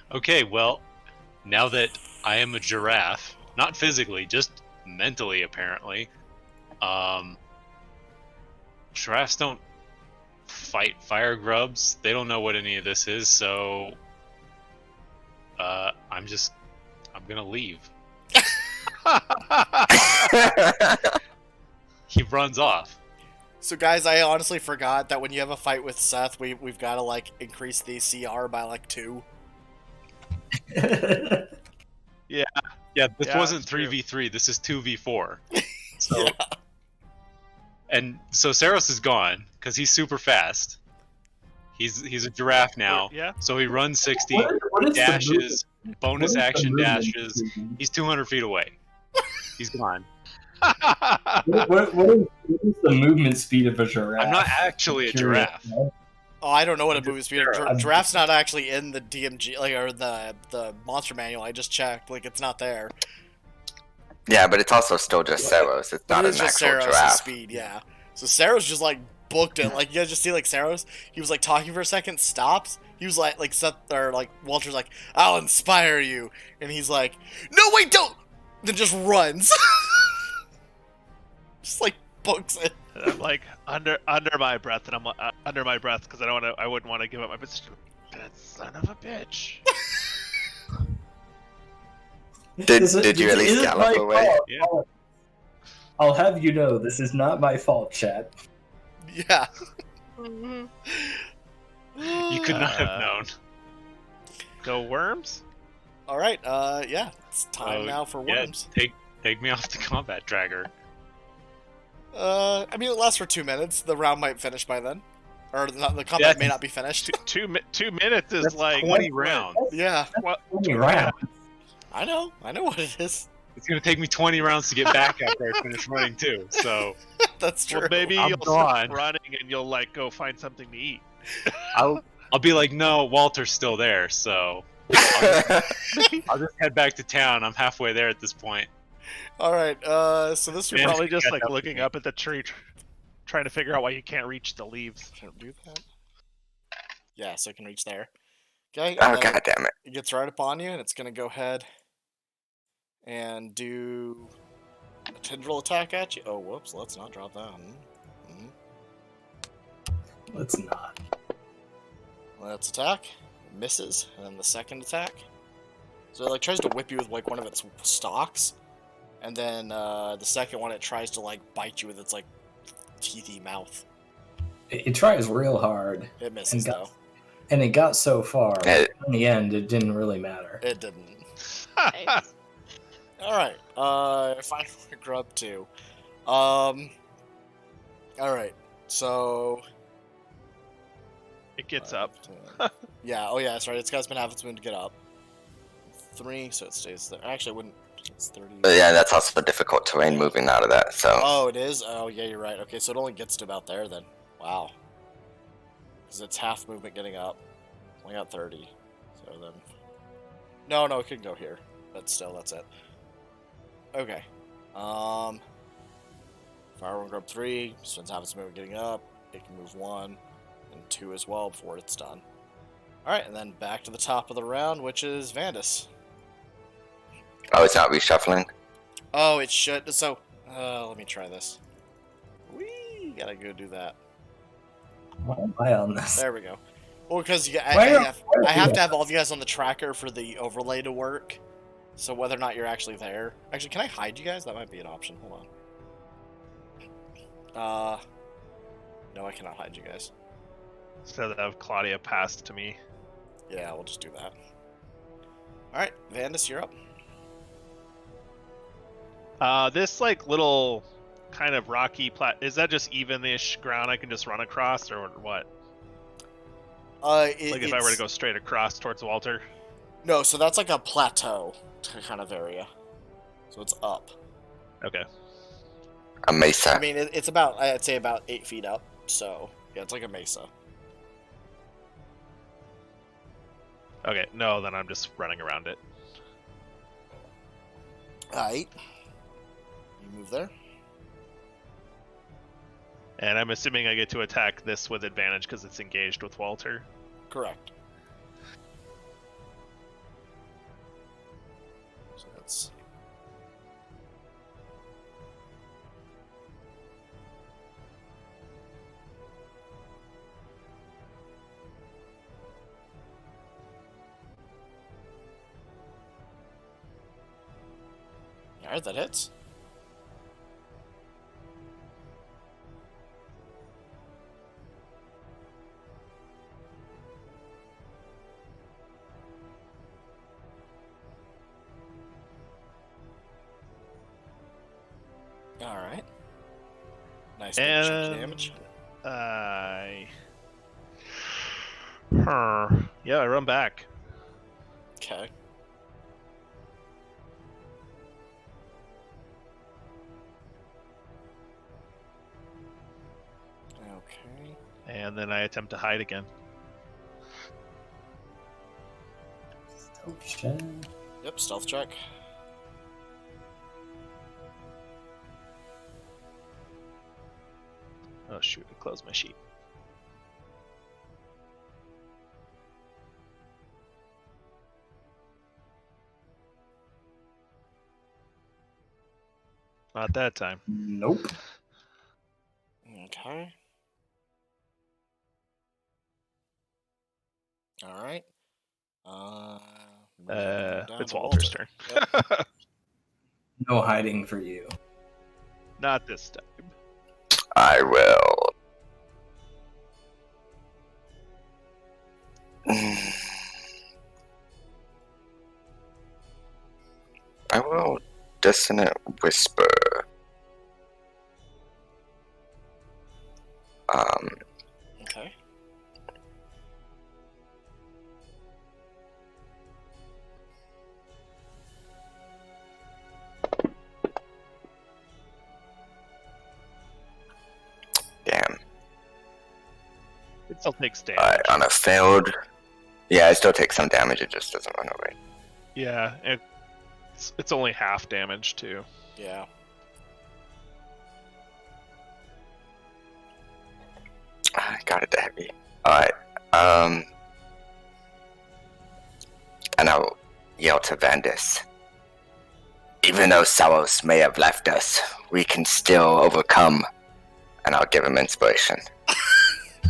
Okay, well, now that I am a giraffe, not physically, just mentally, apparently, giraffes don't fight fire grubs. They don't know what any of this is, so I'm gonna leave. He runs off. So, guys, I honestly forgot that when you have a fight with Seth, we've got to like increase the CR by like 2. Yeah, this Yeah, wasn't that's true. 3v3. This is 2v4. So, Yeah. and so Saros is gone because he's super fast. He's a giraffe now. Yeah. So he runs 60, What is the dashes, bonus What is the action movement dashes. speed? He's 200 feet away. He's gone. What is the movement speed of a giraffe? I'm not actually a Curious, giraffe. man. Oh, I don't know what a movie speed. I'm- Giraffe's not actually in the DMG, like, or the monster manual. I just checked, like, it's not there. Yeah, but it's also still just Saros. It's But not it an is just actual Saros' giraffe. speed, yeah. So Saros just like booked it. Like you guys just see like Saros, he was like talking for a second, stops. He was like Seth or like Walter's like, I'll inspire you, and he's like, no wait, don't. Then just runs. Just like books it. And I'm like under my breath, and I'm under my breath because I wouldn't want to give up my position. That son of a bitch. Did you at least This is gallop my away? fault. Yeah. I'll have you know, this is not my fault, chat. Yeah. Mhm. You could not have Uh, known. Go worms. All right. Yeah. It's time Oh, now for yeah, worms. take me off the combat dragger. I mean, it lasts for 2 minutes. The round might finish by then, or the combat Yeah. may not be finished. 2 minutes is That's like 20 rounds. Yeah. What? 20 rounds. I know what it is. It's gonna take me 20 rounds to get back after I finish running too. So That's true. Well, maybe I'm you'll gone. stop running and you'll like go find something to eat. I'll be like, no, Walter's still there. So I'll just head back to town. I'm halfway there at this point. All right. So this would Yeah. probably Probably just catch like up with looking me. up at the tree, trying to figure out why you can't reach the leaves. Can't do that. Yeah, so I can reach there. Okay. Oh, and then god damn it. It gets right upon you, and it's gonna go ahead and do a tendril attack at you. Oh, whoops! Let's not drop that. Mhm. Let's not. Let's attack. Misses, and then the second attack. So it like tries to whip you with like one of its stalks, and then the second one it tries to like bite you with its like teethy mouth. It tries real hard, It misses And though. and it got so far. Eh. In the end, it didn't really matter. It didn't. Nice. All right. Final grub 2. All right. So It gets up. 10. Yeah. Oh yeah. That's right. It's got been half its movement to get up. 3, so it stays there. Actually, it wouldn't. It's 30. But yeah, that's also difficult terrain moving out of that, so. Oh, it is. Oh yeah, you're right. Okay, so it only gets to about there then. Wow. Because it's half movement getting up. Only got 30. So then. No, it could go here, but still, that's it. Okay. Fire won't grab 3. Spends half its movement getting up. It can move 1 and 2 as well before it's done. Alright, and then back to the top of the round, which is Vandus. Oh, it's not reshuffling? Oh, it should. So, let me try this. Whee! Gotta go do that. Why am I on this? There we go. Well, because Why I have to have all of you guys on the tracker for the overlay to work. So whether or not you're actually there. Actually, can I hide you guys? That might be an option. Hold on. No, I cannot hide you guys. So that have Claudia passed to me. Yeah, we'll just do that. Alright, Vandus, you're up. This like little kind of rocky is that just even-ish ground I can just run across, or what? Like if I were to go straight across towards Walter? No, so that's like a plateau kind of area. So it's up. Okay. A mesa. I mean, it's about, I'd say about 8 feet up. So, yeah, it's like a mesa. Okay, no, then I'm just running around it. Alright. You move there. And I'm assuming I get to attack this with advantage because it's engaged with Walter. Correct. So that's... Alright, that hits. Alright. Nice big chunky damage. Yeah, I run back. Okay. Okay. And then I attempt to hide again. Okay. Yep, stealth check. Oh shoot, I closed my sheet. Not that time. Nope. Okay. Alright. It's Walter's turn. Yep. No hiding for you. Not this time. I will. I will Dissonant Whisper. Okay. Damn. It still takes damage. On a failed. Yeah, it still takes some damage, it just doesn't run away. Yeah, it's only half damage too. Yeah. I got it to heavy. Alright. And I'll yell to Vandus. Even though Salos may have left us, we can still overcome. And I'll give him inspiration.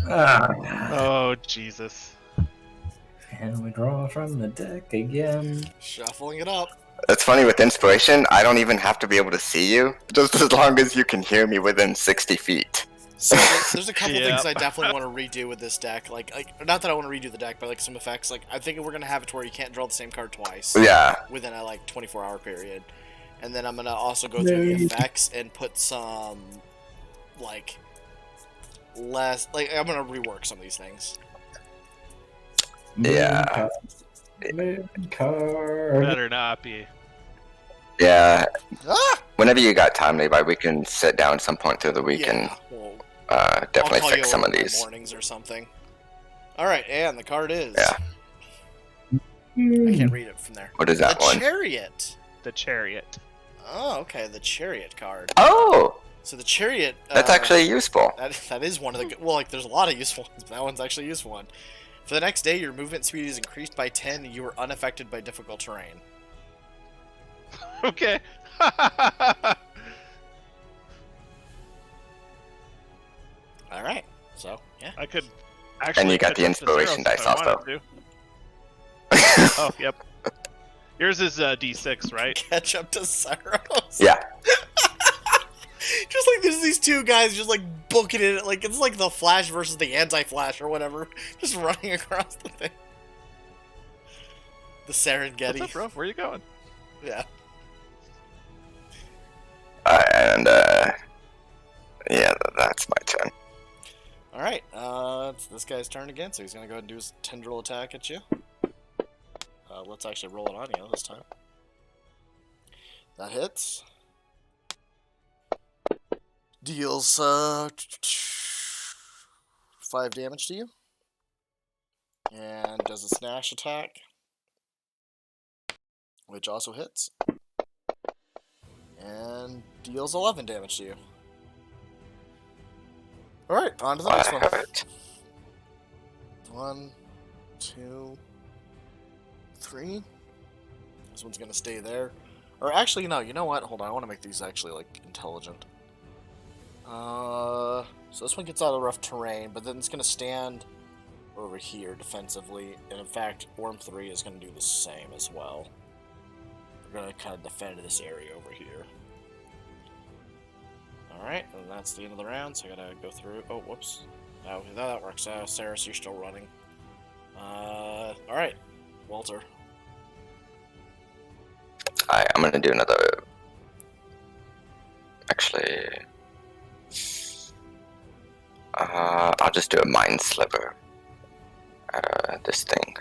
Oh, Jesus. And we draw from the deck again. Shuffling it up. It's funny, with inspiration, I don't even have to be able to see you, just as long as you can hear me within 60 feet. So there's a couple Yeah. things I definitely want to redo with this deck. Like, not that I want to redo the deck, but like some effects. Like, I think we're gonna have it to where you can't draw the same card twice. Yeah. Within a like 24-hour period. And then I'm gonna also go through the effects and put some like less. Like, I'm gonna rework some of these things. Yeah. Moon card. Better not be. Yeah. Ah! Whenever you got time, Levi, we can sit down some point through the week Yeah. Well, and definitely I'll call fix you some over of in the these. mornings or something. All right, and the card is. Yeah. I can't read it from there. What is that The one? Chariot. The chariot. Oh, okay, the chariot card. Oh, So the chariot. that's actually useful. That is one of the well, like there's a lot of useful ones, but that one's actually a useful one. For the next day, your movement speed is increased by 10. And you are unaffected by difficult terrain. Okay. All right. So yeah. I could actually. And you got catch the up to inspiration Zeros if dice I wanted to. Oh, yep. Yours is D6, right? Catch up to Cyros. Yeah. Just like there's these two guys just like booking it, like it's like the Flash versus the Anti-Flash or whatever, just running across the thing. The Serengeti. What's up, bro? Where are you going? Yeah. And yeah, that's my turn. All right. It's this guy's turn again, so he's gonna go ahead and do his tendril attack at you. Let's actually roll it on you this time. That hits. Deals 5 damage to you. And does a snash attack, which also hits. And deals 11 damage to you. Alright, on to the next one. Alright. 1, 2, 3. This one's gonna stay there. Or actually, no, you know what? Hold on, I want to make these actually, like, intelligent. So this one gets out of rough terrain, but then it's gonna stand over here defensively. And in fact, Orm 3 is gonna do the same as well. We're gonna kind of defend this area over here. Alright, and that's the end of the round, so I gotta go through. Oh, whoops. Oh, that works out. Saris, you're still running. Alright. Walter. Alright, I'm gonna do another. Actually, I'll just do a mind sliver. This thing.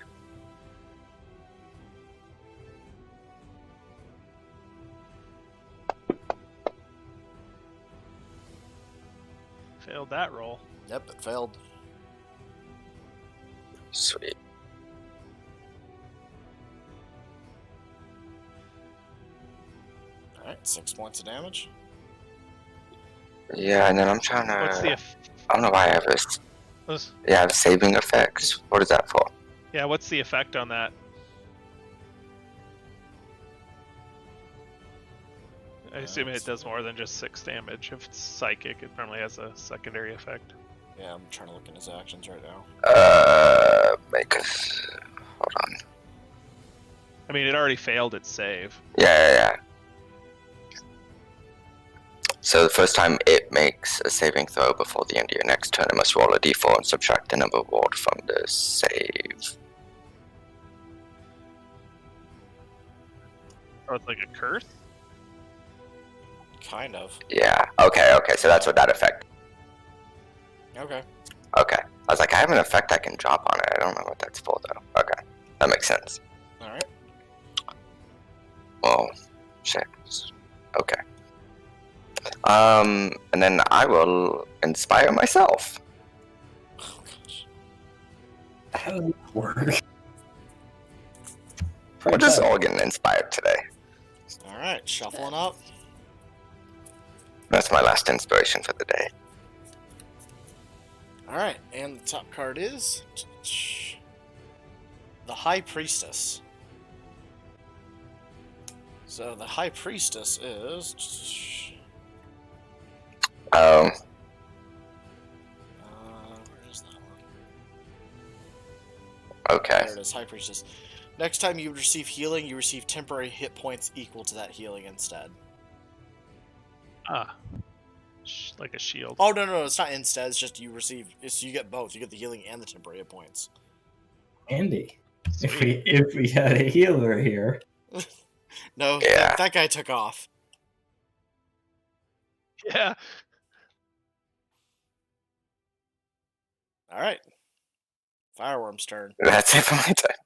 Failed that roll. Yep, it failed. Sweet. Alright, 6 points of damage. Yeah, and then I'm trying What's the to. I don't know why I have this. what's, Yeah, I have saving effects. What is that for? yeah, what's the effect on that? I assume it does more than just 6 damage. If it's psychic, it normally has a secondary effect. Yeah, I'm trying to look in his actions right now. Make us. Hold on. I mean, it already failed its save. Yeah. So the first time it makes a saving throw before the end of your next turn, it must roll a d4 and subtract the number rolled from the save. Oh, it's like a curse? Kind of. Yeah. Okay. So that's what that effect. Okay. Okay. I was like, I have an effect I can drop on it. I don't know what that's for though. Okay. That makes sense. Alright. Well, shit. Okay. And then I will inspire myself. Oh, gosh. How does that work? We're just all getting inspired today. Alright, shuffling up. That's my last inspiration for the day. Alright, and the top card is the High Priestess. So the High Priestess is Um, where is that one? okay. There it is, High Priestess. Next time you receive healing, you receive temporary hit points equal to that healing instead. Ah. Like a shield. Oh no, it's not instead. It's just you receive. You get both. You get the healing and the temporary hit points. Andy, if we had a healer here, No, Yeah. that guy took off. Yeah. All right, Fireworm's turn. That's it for my turn.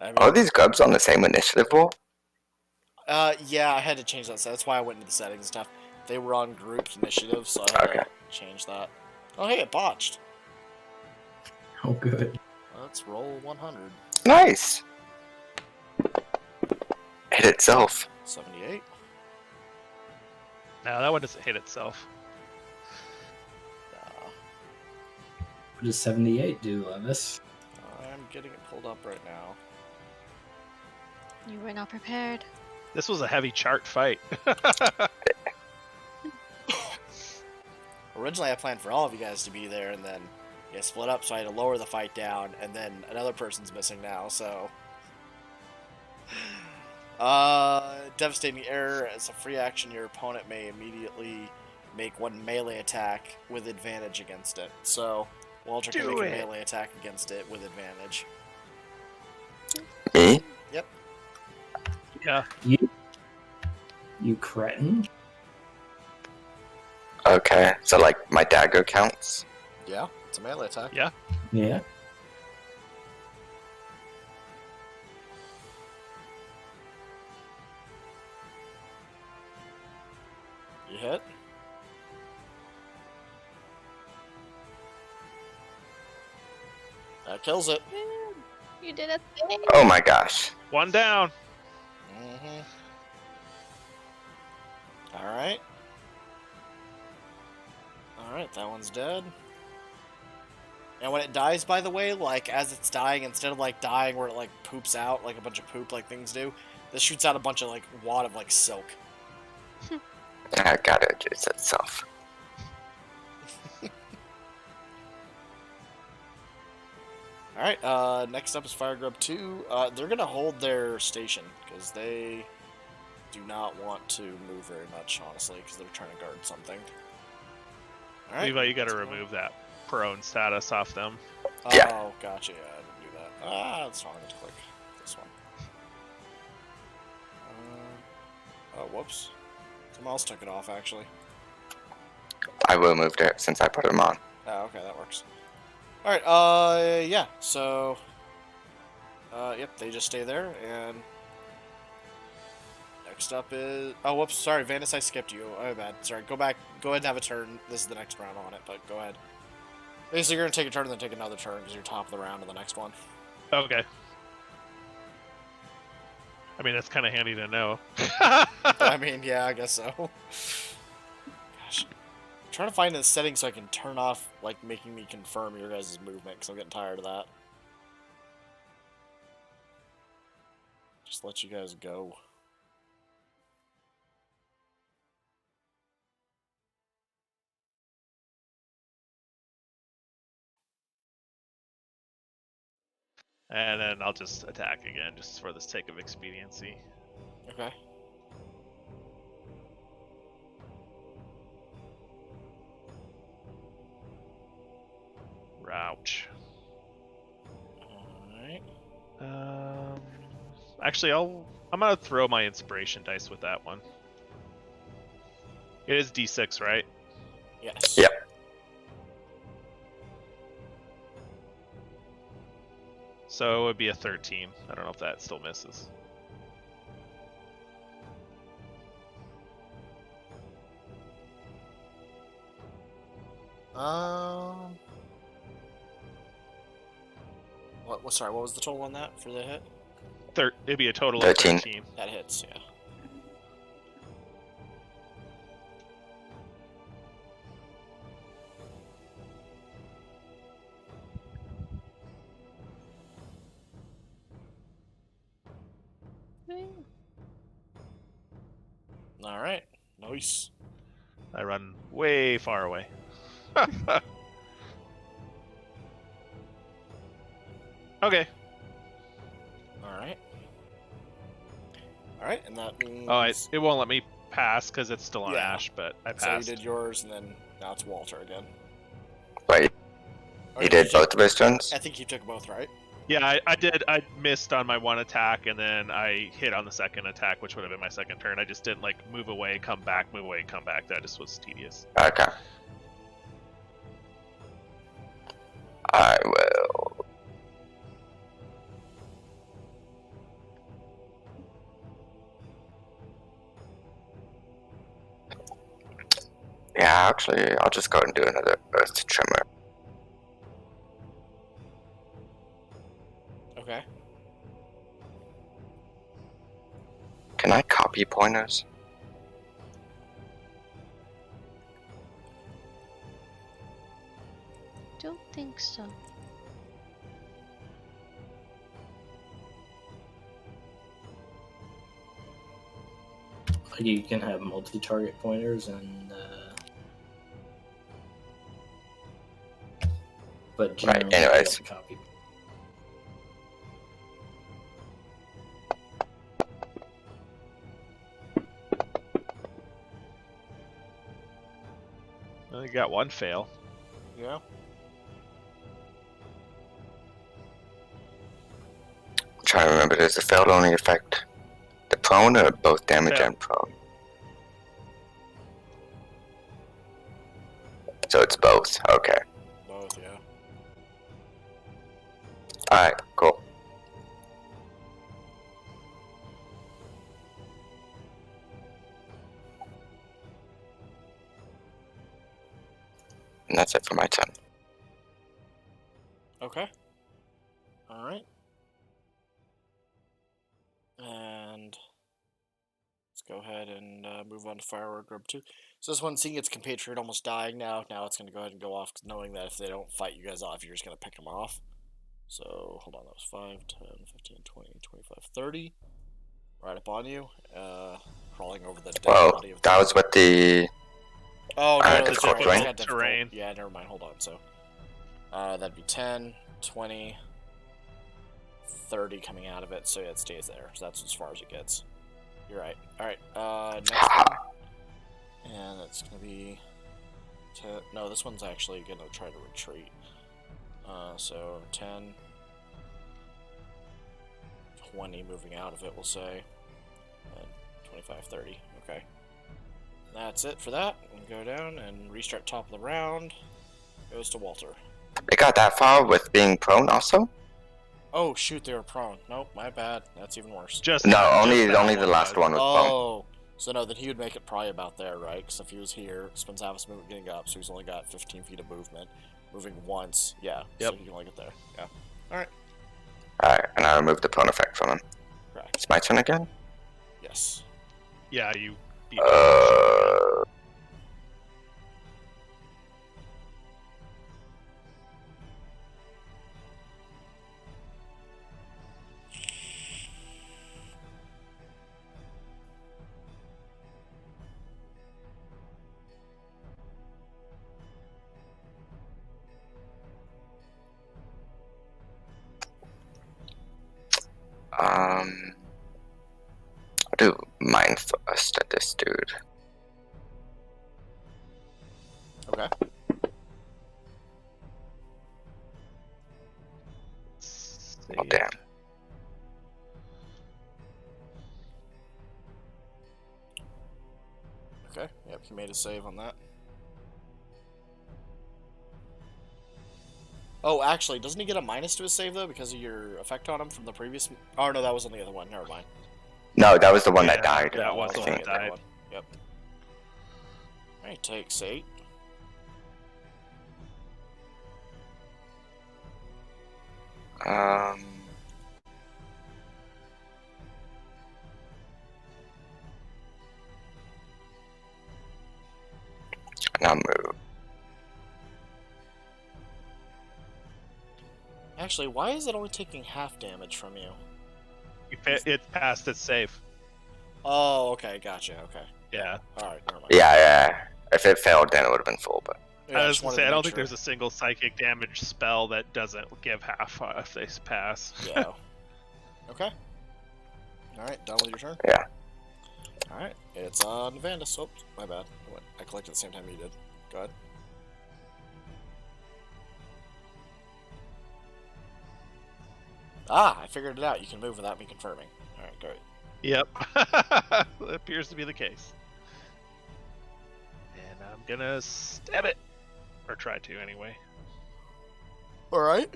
I mean, Are these grubs on the same initiative roll? yeah, I had to change that. So that's why I went into the settings and stuff. They were on grouped initiative, so I had Okay. to change that. Oh, hey, it botched. oh good. Let's roll 100. Nice. Hit itself. 78. No, that one doesn't hit itself. What does 78 do, Levis? I'm getting it pulled up right now. You were not prepared. This was a heavy chart fight. Originally, I planned for all of you guys to be there, and then you split up, so I had to lower the fight down, and then another person's missing now, so... Devastating error. As a free action, your opponent may immediately make one melee attack with advantage against it. So, Walter can Do make it. a melee attack against it with advantage. Me? Yep. Yeah. You cretin? Okay, so like my dagger counts? Yeah, it's a melee attack. Yeah. Yeah. You hit. That kills it. You did a thing. Oh my gosh. One down. Mm-hmm. Alright. Alright, that one's dead. And when it dies, by the way, like, as it's dying, instead of, like, dying where it, like, poops out, like a bunch of poop, like things do, this shoots out a bunch of, like, wad of, like, silk. I gotta adjust itself. Alright, next up is Fire Grub 2. They're gonna hold their station, because they do not want to move very much, honestly, because they're trying to guard something. Alright. Levi, you gotta let's go. remove that prone status off them. Yeah. Oh, gotcha, yeah, I didn't do that. That's wrong, I have to click this one. Oh, whoops. Someone else took it off, actually. I removed it since I put them on. Oh, okay, that works. Alright, yeah, so... yep, they just stay there, and... Next up is... Oh, whoops, sorry, Vandus, I skipped you. Oh, my bad. Sorry, go back, go ahead and have a turn. This is the next round on it, but go ahead. Basically, you're gonna take a turn and then take another turn, because you're top of the round on the next one. Okay. I mean, that's kind of handy to know. I mean, yeah, I guess so. Gosh. I'm trying to find a setting so I can turn off, like, making me confirm your guys' movement, because I'm getting tired of that. Just let you guys go. And then I'll just attack again, just for the sake of expediency. Okay. Ouch. Alright. Actually, I'm gonna throw my inspiration dice with that one. It is D6, right? Yes. Yep. So it would be a 13. I don't know if that still misses. Sorry, what was the total on that for the hit? It'd be a total 13. of 13. That hits, yeah. Alright. Nice. I run way far away. Okay. Alright. Alright, and that means... Oh, it won't let me pass because it's still on Yeah. Ash, but I So you passed. did yours, and then now it's Walter again. Wait, Or you did you- both of his turns? I think you took both, right? Yeah, I did. I missed on my one attack, and then I hit on the second attack, which would have been my second turn. I just didn't like move away, come back, move away, come back. That just was tedious. Okay. I will. Yeah, actually, I'll just go and do another Earth Tremor. Okay. Can I copy pointers? don't think so. Like you can have multi-target pointers and but generally you anyways. have to copy. Well, you got one fail. Yeah. I'm trying to remember, does the failed only affect the prone or both damage Fail. and prone? So it's both. Okay. Both, yeah. Alright, cool. And that's it for my turn. Okay. Alright. And let's go ahead and move on to firework group 2. So this one, seeing its compatriot almost dying now it's going to go ahead and go off, knowing that if they don't fight you guys off, you're just going to pick them off. So, hold on, that was 5, 10, 15, 20, 25, 30. Right up on you. Crawling over the dead Well, body of that was with the... Oh, no, difficult sorry, terrain? it's got difficult. Terrain. Yeah, never mind, hold on. So, that'd be 10, 20, 30 coming out of it, so it stays there. So that's as far as it gets. You're right. Alright, next one. And it's gonna be... No, this one's actually gonna try to retreat. So 10, 20 moving out of it, we'll say. And 25, 30. Okay. That's it for that. We'll go down and restart top of the round. Goes to Walter. It got that far with being prone also? Oh, shoot, they were prone. Nope, my bad. That's even worse. Just No, just only that the last one was prone. Oh, so no, then he would make it probably about there, right? Because if he was here, spends half his movement getting up, so he's only got 15 feet of movement. Moving once, yeah. Yep. So he can only get there. Yeah. Alright. Alright, and I removed the prone effect from him. Correct. It's my turn again? Yes. Yeah, you. I'll do Mind Thrust at this dude. Okay. Oh, damn. Okay. Yep, he made a save on that. Oh, actually, doesn't he get a minus to his save, though, because of your effect on him from the previous... Oh, no, that was on the other one. Never mind. No, that was the one that Yeah, died. that was I the was one thinking that of died. one. Yep. Alright, takes 8. Now move. Actually, why is it only taking half damage from you? It passed its save. Oh, okay, gotcha, okay. Yeah. Alright, never mind. Yeah. If it failed, then it would have been full, but... Yeah, I was just gonna wanted say, to I don't make think sure. there's a single psychic damage spell that doesn't give half if they pass. Yeah. Okay. Alright, done with your turn? Yeah. Alright, it's on Vandus. Oops, my bad. I collected at the same time you did. Go ahead. Ah, I figured it out. You can move without me confirming. Alright, great. Yep. That appears to be the case. And I'm gonna stab it. Or try to, anyway. Alright.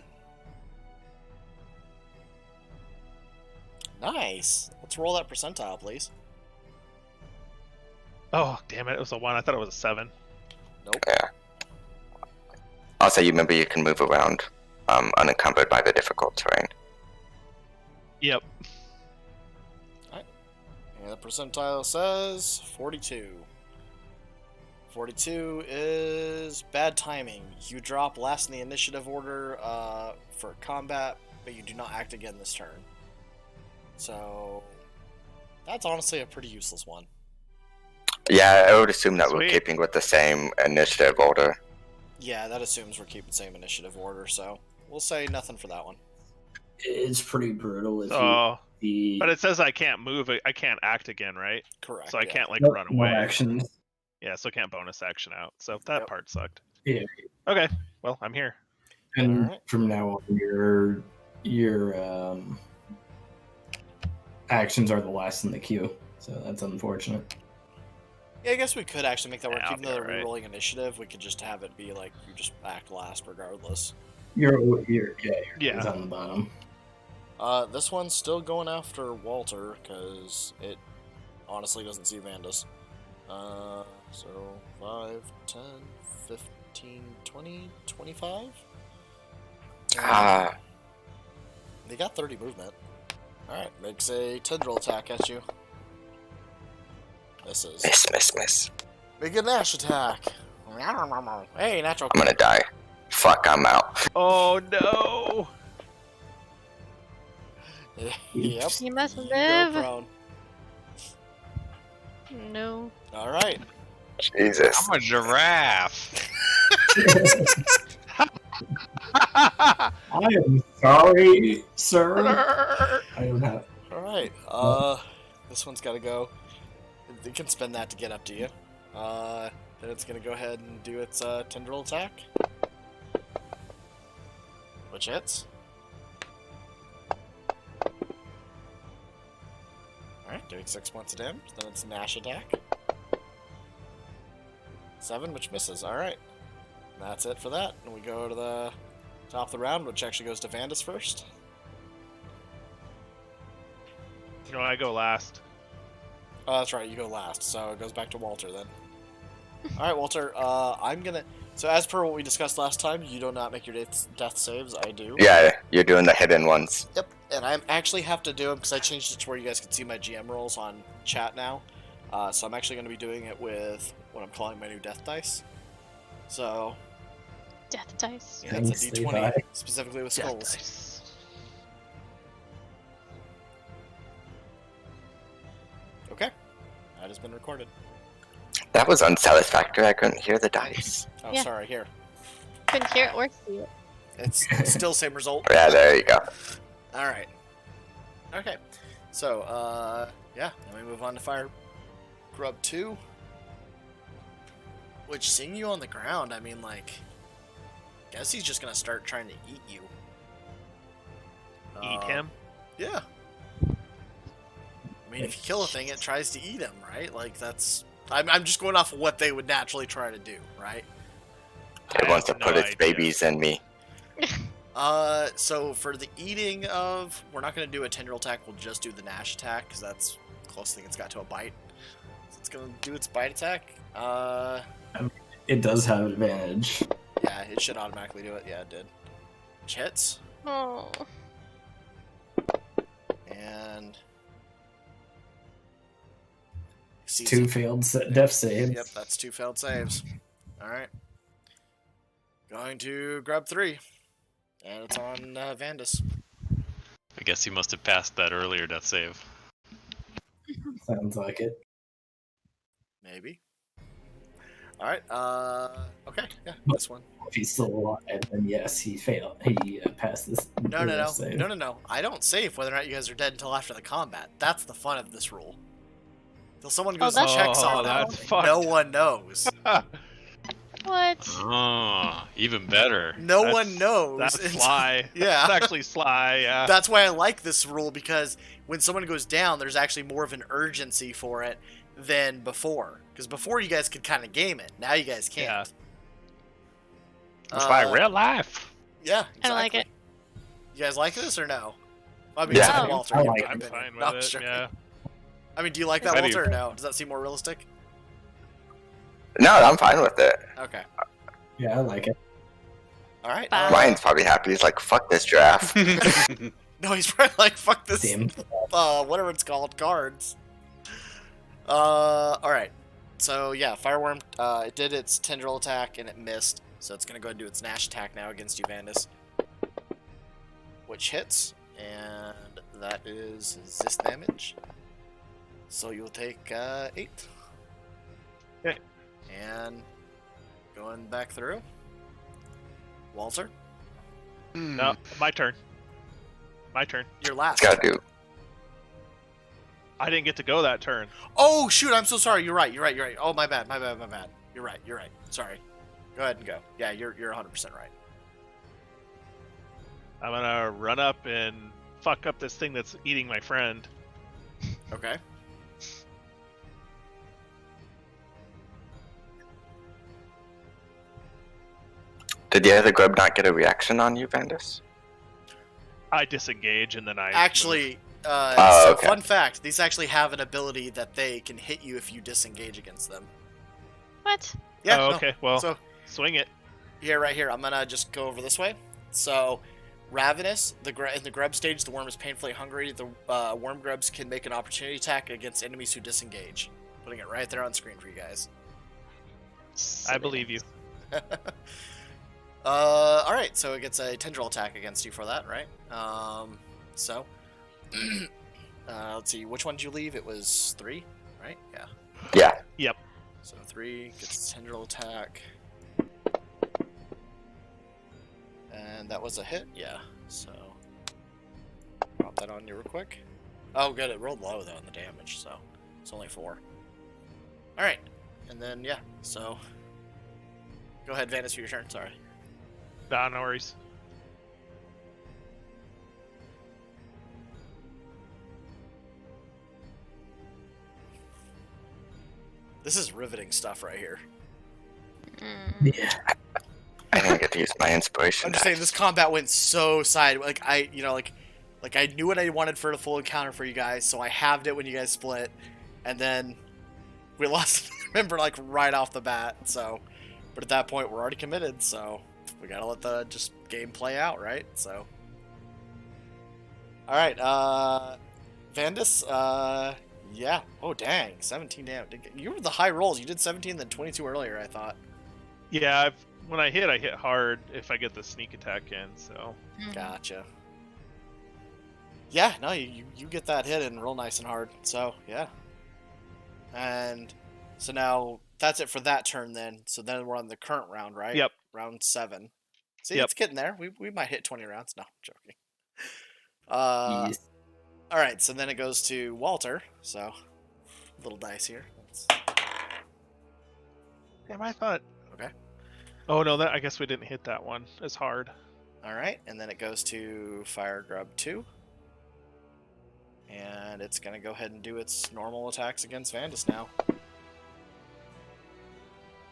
Nice. Let's roll that percentile, please. Oh, damn it. It was a 1. I thought it was a 7. Nope. Yeah. Also, you remember you can move around unencumbered by the difficult terrain. Yep. And the percentile says 42. 42 is bad timing. You drop last in the initiative order for combat, but you do not act again this turn. So that's honestly a pretty useless one. Yeah, I would assume that we're Sweet. keeping with the same initiative order. Yeah, that assumes we're keeping the same initiative order, so we'll say nothing for that one. It's pretty brutal if Oh, you but it says I can't move. I can't act again, right? Correct. So I yeah. can't like no, run no away. actions. Yeah, so I can't bonus action out. So that Yep. part sucked. Yeah. Okay, well I'm here. And Alright. from now on, your actions are the last in the queue, so that's unfortunate. Yeah, I guess we could actually make that work. Yeah, Even though I'll they're be alright. rerolling initiative, we could just have it be like you just act last regardless. Your Yeah. is on the bottom. This one's still going after Walter because it honestly doesn't see Vandus. So 5, 10, 15, 20, 25? Ah, They got 30 movement. Alright, makes a tendril attack at you. Misses. miss. Make a Nash attack. Hey, natural. I'm gonna die. Fuck, I'm out. Oh no! Yep. You must You go live. prone. No. Alright. Jesus. I'm a giraffe. I am sorry, sir. I don't have. Alright. This one's gotta go. It can spend that to get up to you. Then it's gonna go ahead and do its tendril attack. Which hits. Alright, doing 6 points of damage. Then it's a Nash attack. 7, which misses. Alright. That's it for that. And we go to the top of the round, which actually goes to Vandus first. No, I go last. Oh, that's right, you go last, so it goes back to Walter then. Alright, Walter, I'm gonna... So as per what we discussed last time, you do not make your death saves, I do. Yeah, you're doing the hidden ones. Yep, and I actually have to do them because I changed it to where you guys can see my GM rolls on chat now. So I'm actually going to be doing it with what I'm calling my new death dice. So, Death dice. yeah, it's a Stay d20, high. specifically with Death skulls. dice. Okay, that has been recorded. That was unsatisfactory. I couldn't hear the dice. Oh, Yeah. sorry, here. Couldn't hear it or see it. It's still same result. Yeah, there you go. Alright. Okay. So, yeah, then we move on to Fire Grub 2. Which, seeing you on the ground, I mean, like, guess he's just gonna start trying to eat you. Eat him. Yeah. I mean, if you kill a thing, it tries to eat him, right? Like, that's... I'm just going off of what they would naturally try to do, right? It I wants to have no put its idea. babies in me. So for the eating of... We're not going to do a tendril attack, we'll just do the Nash attack, because that's the closest thing it's got to a bite. So it's going to do its bite attack. It does have advantage. Yeah, it should automatically do it. Yeah, it did. Which hits. Oh. And... exceeds 2 it. failed death saves. Yep, that's 2 failed saves. Alright. Going to grab 3. And it's on Vandus. I guess he must have passed that earlier death save. Sounds like it. Maybe. Alright, okay, yeah, this one. If he's still alive, then yes, he failed. He passed this. No. death save. No. I don't save whether or not you guys are dead until after the combat. That's the fun of this rule. Till someone goes and that's checks Oh, on them, that's fucked. no one knows. What? Oh, even better. No That's- one knows. That's until- sly. Yeah. That's actually sly, yeah. That's why I like this rule, because when someone goes down, there's actually more of an urgency for it than before. Because before you guys could kind of game it. Now you guys can't. Yeah. It's like real life. Yeah, exactly. I don't like it. You guys like this or no? I mean, Yeah. except for Walter. I you like can I'm have fine been- with no, I'm it, sure. yeah. I mean, do you like that, I do. Walter, or no? Does that seem more realistic? No, I'm fine with it. Okay. Yeah, I like it. All right. Bye. Ryan's probably happy. He's like, fuck this giraffe. No, he's probably like, fuck this, Damn. whatever it's called, cards. All right. So yeah, Fireworm. It did its tendril attack and it missed. So it's gonna go ahead and do its Gnash attack now against you, Vandus. Which hits, and that is this damage. So you'll take 8. Okay. And going back through. Walter, No, my turn. My turn. you're last. Gotta do. I didn't get to go that turn. Oh shoot! I'm so sorry. You're right. Oh my bad. You're right. Sorry. Go ahead and go. Yeah, you're 100% right. I'm gonna run up and fuck up this thing that's eating my friend. Okay. Did the other grub not get a reaction on you, Vandus? I disengage and then I Actually, Oh, so okay. fun fact: these actually have an ability that they can hit you if you disengage against them. What? Yeah. Oh, no. okay. Well, So swing it. here, right here, I'm gonna just go over this way. So, Ravenous, in the grub stage, the worm is painfully hungry. The worm grubs can make an opportunity attack against enemies who disengage. Putting it right there on screen for you guys. I believe you. All right, so it gets a tendril attack against you for that, right? So, let's see, which one did you leave? It was 3, right? Yeah. Yeah. Yep. So 3 gets a tendril attack. And that was a hit, yeah. So, drop that on you real quick. Oh, good, it rolled low though in the damage, so it's only 4. All right, and then yeah, so go ahead, Vandus, for your turn. Sorry. Nah, no worries. This is riveting stuff right here. Mm. Yeah. I didn't get to use my inspiration. I'm just saying, dice. this combat went so side. Like I knew what I wanted for the full encounter for you guys, so I halved it when you guys split, and then we lost a member like right off the bat. So, but at that point, we're already committed, so we gotta let the just game play out, right? So, all right, Vandus, yeah. Oh dang, 17 damage. You were the high rolls. You did 17, then 22 earlier, I thought. Yeah, when I hit hard if I get the sneak attack in, so. Gotcha. Yeah, no, you get that hit in real nice and hard. So, yeah. And so now that's it for that turn then. So then we're on the current round, right? Yep. Round 7. See, Yep. it's getting there. We might hit 20 rounds. No, I'm joking. Yes. All right, so then it goes to Walter. So, little dice here. Damn, I thought. Okay. Oh no, I guess we didn't hit that one as hard. All right, and then it goes to Fire Grub 2. And it's going to go ahead and do its normal attacks against Vandus now.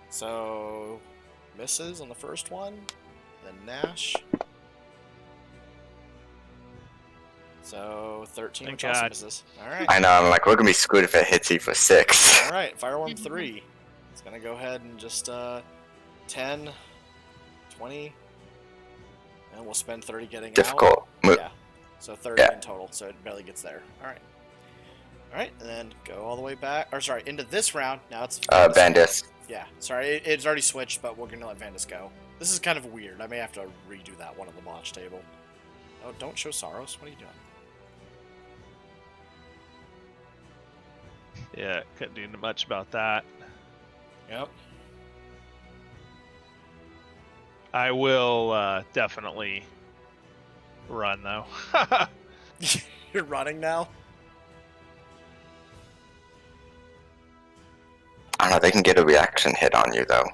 So, misses on the first one, then Nash. So, 13, Thank which also God. misses. Alright. I know. I'm like, we're gonna be screwed if it hits you for 6. Alright, Fireworm 3. It's going to go ahead and just 10, 20, and we'll spend 30 getting out. Difficult. Yeah. So 30 Yeah. in total, so it barely gets there. Alright. Alright, and then go all the way back. Or sorry, into this round. Now it's Vandus. Yeah, sorry, it's already switched, but we're gonna let Vandus go. This is kind of weird. I may have to redo that one on the launch table. Oh, don't show Saros. What are you doing? Yeah, couldn't do much about that. Yep. I will definitely run though. You're running now? I don't know. They can get a reaction hit on you though.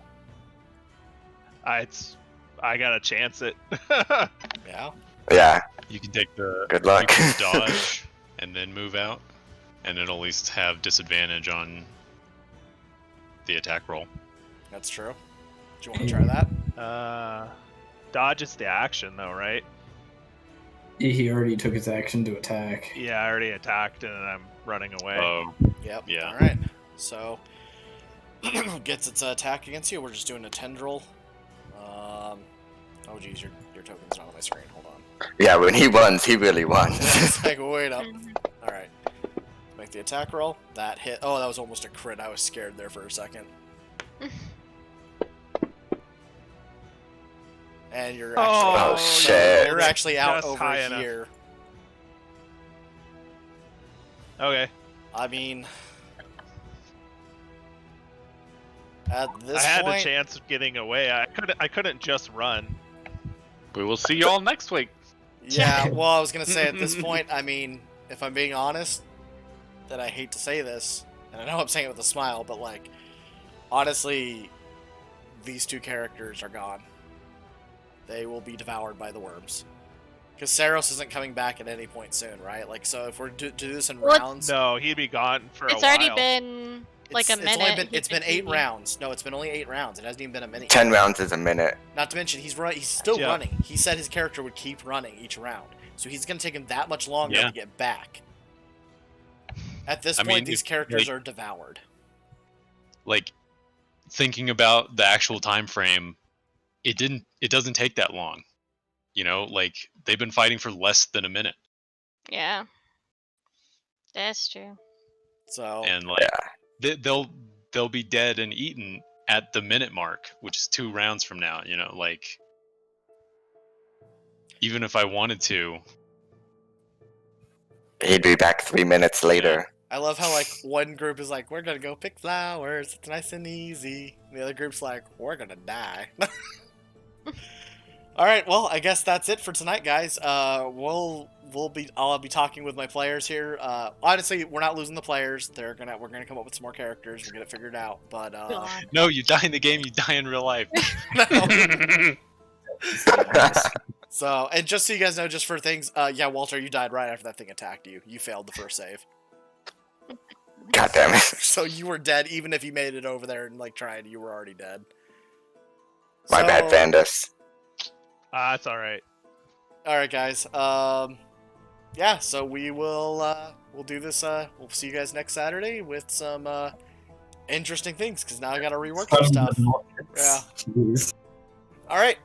I gotta chance it. Yeah. Yeah. You can take the Good luck. you can dodge and then move out, and it'll at least have disadvantage on the attack roll. That's true. Do you want to try that? Dodge is the action though, right? He already took his action to attack. Yeah, I already attacked and I'm running away. Oh, Yep. Yeah. Alright. So, gets its attack against you. We're just doing a tendril. Oh, geez, your token's not on my screen. Hold on. Yeah. When he runs, he really runs. It's like, wait up. Alright. My Make the attack roll. That hit. Oh, that was almost a crit. I was scared there for a second. And you're actually Oh, shit. You're actually out Just over high enough. here. Okay. I mean, at this I had point, a chance of getting away. I couldn't just run. We will see you all next week. yeah. Well, I was gonna say at this point, I mean, if I'm being honest, that I hate to say this, and I know I'm saying it with a smile, but like, honestly, these two characters are gone. They will be devoured by the worms. Because Saros isn't coming back at any point soon, right? Like, so if we're to do this in Well, rounds, No, he'd be gone for It's a while. already been like a it's minute. only been, He it's been could 8 be- rounds. No, it's been only 8 rounds. It hasn't even been a minute. 10 rounds is a minute. Not to mention, he's still Yeah. running. He said his character would keep running each round, so he's going to take him that much longer Yeah. to get back. At this I point, mean, these if, characters like- are devoured. Like, thinking about the actual time frame, it doesn't take that long. You know, like they've been fighting for less than a minute, Yeah. That's true. So and like they'll be dead and eaten at the minute mark, which is 2 rounds from now. You know, like even if I wanted to, He'd be back 3 minutes later. I love how like one group is like, "We're gonna go pick flowers. It's nice and easy." And the other group's like, "We're gonna die." All right, well, I guess that's it for tonight, guys. I'll be talking with my players here. Honestly, we're not losing the players. We're gonna come up with some more characters. We'll get it figured out. But God. no, you die in the game, you die in real life. no. So, and just so you guys know, just for things, yeah, Walter, you died right after that thing attacked you. You failed the first save, God damn it. so you were dead. Even if you made it over there and like tried, you were already dead. My bad, So- Vandus. It's all right. All right, guys. Yeah. So we'll do this. We'll see you guys next Saturday with some interesting things because now I got to rework some stuff. Yeah. Jeez. All right.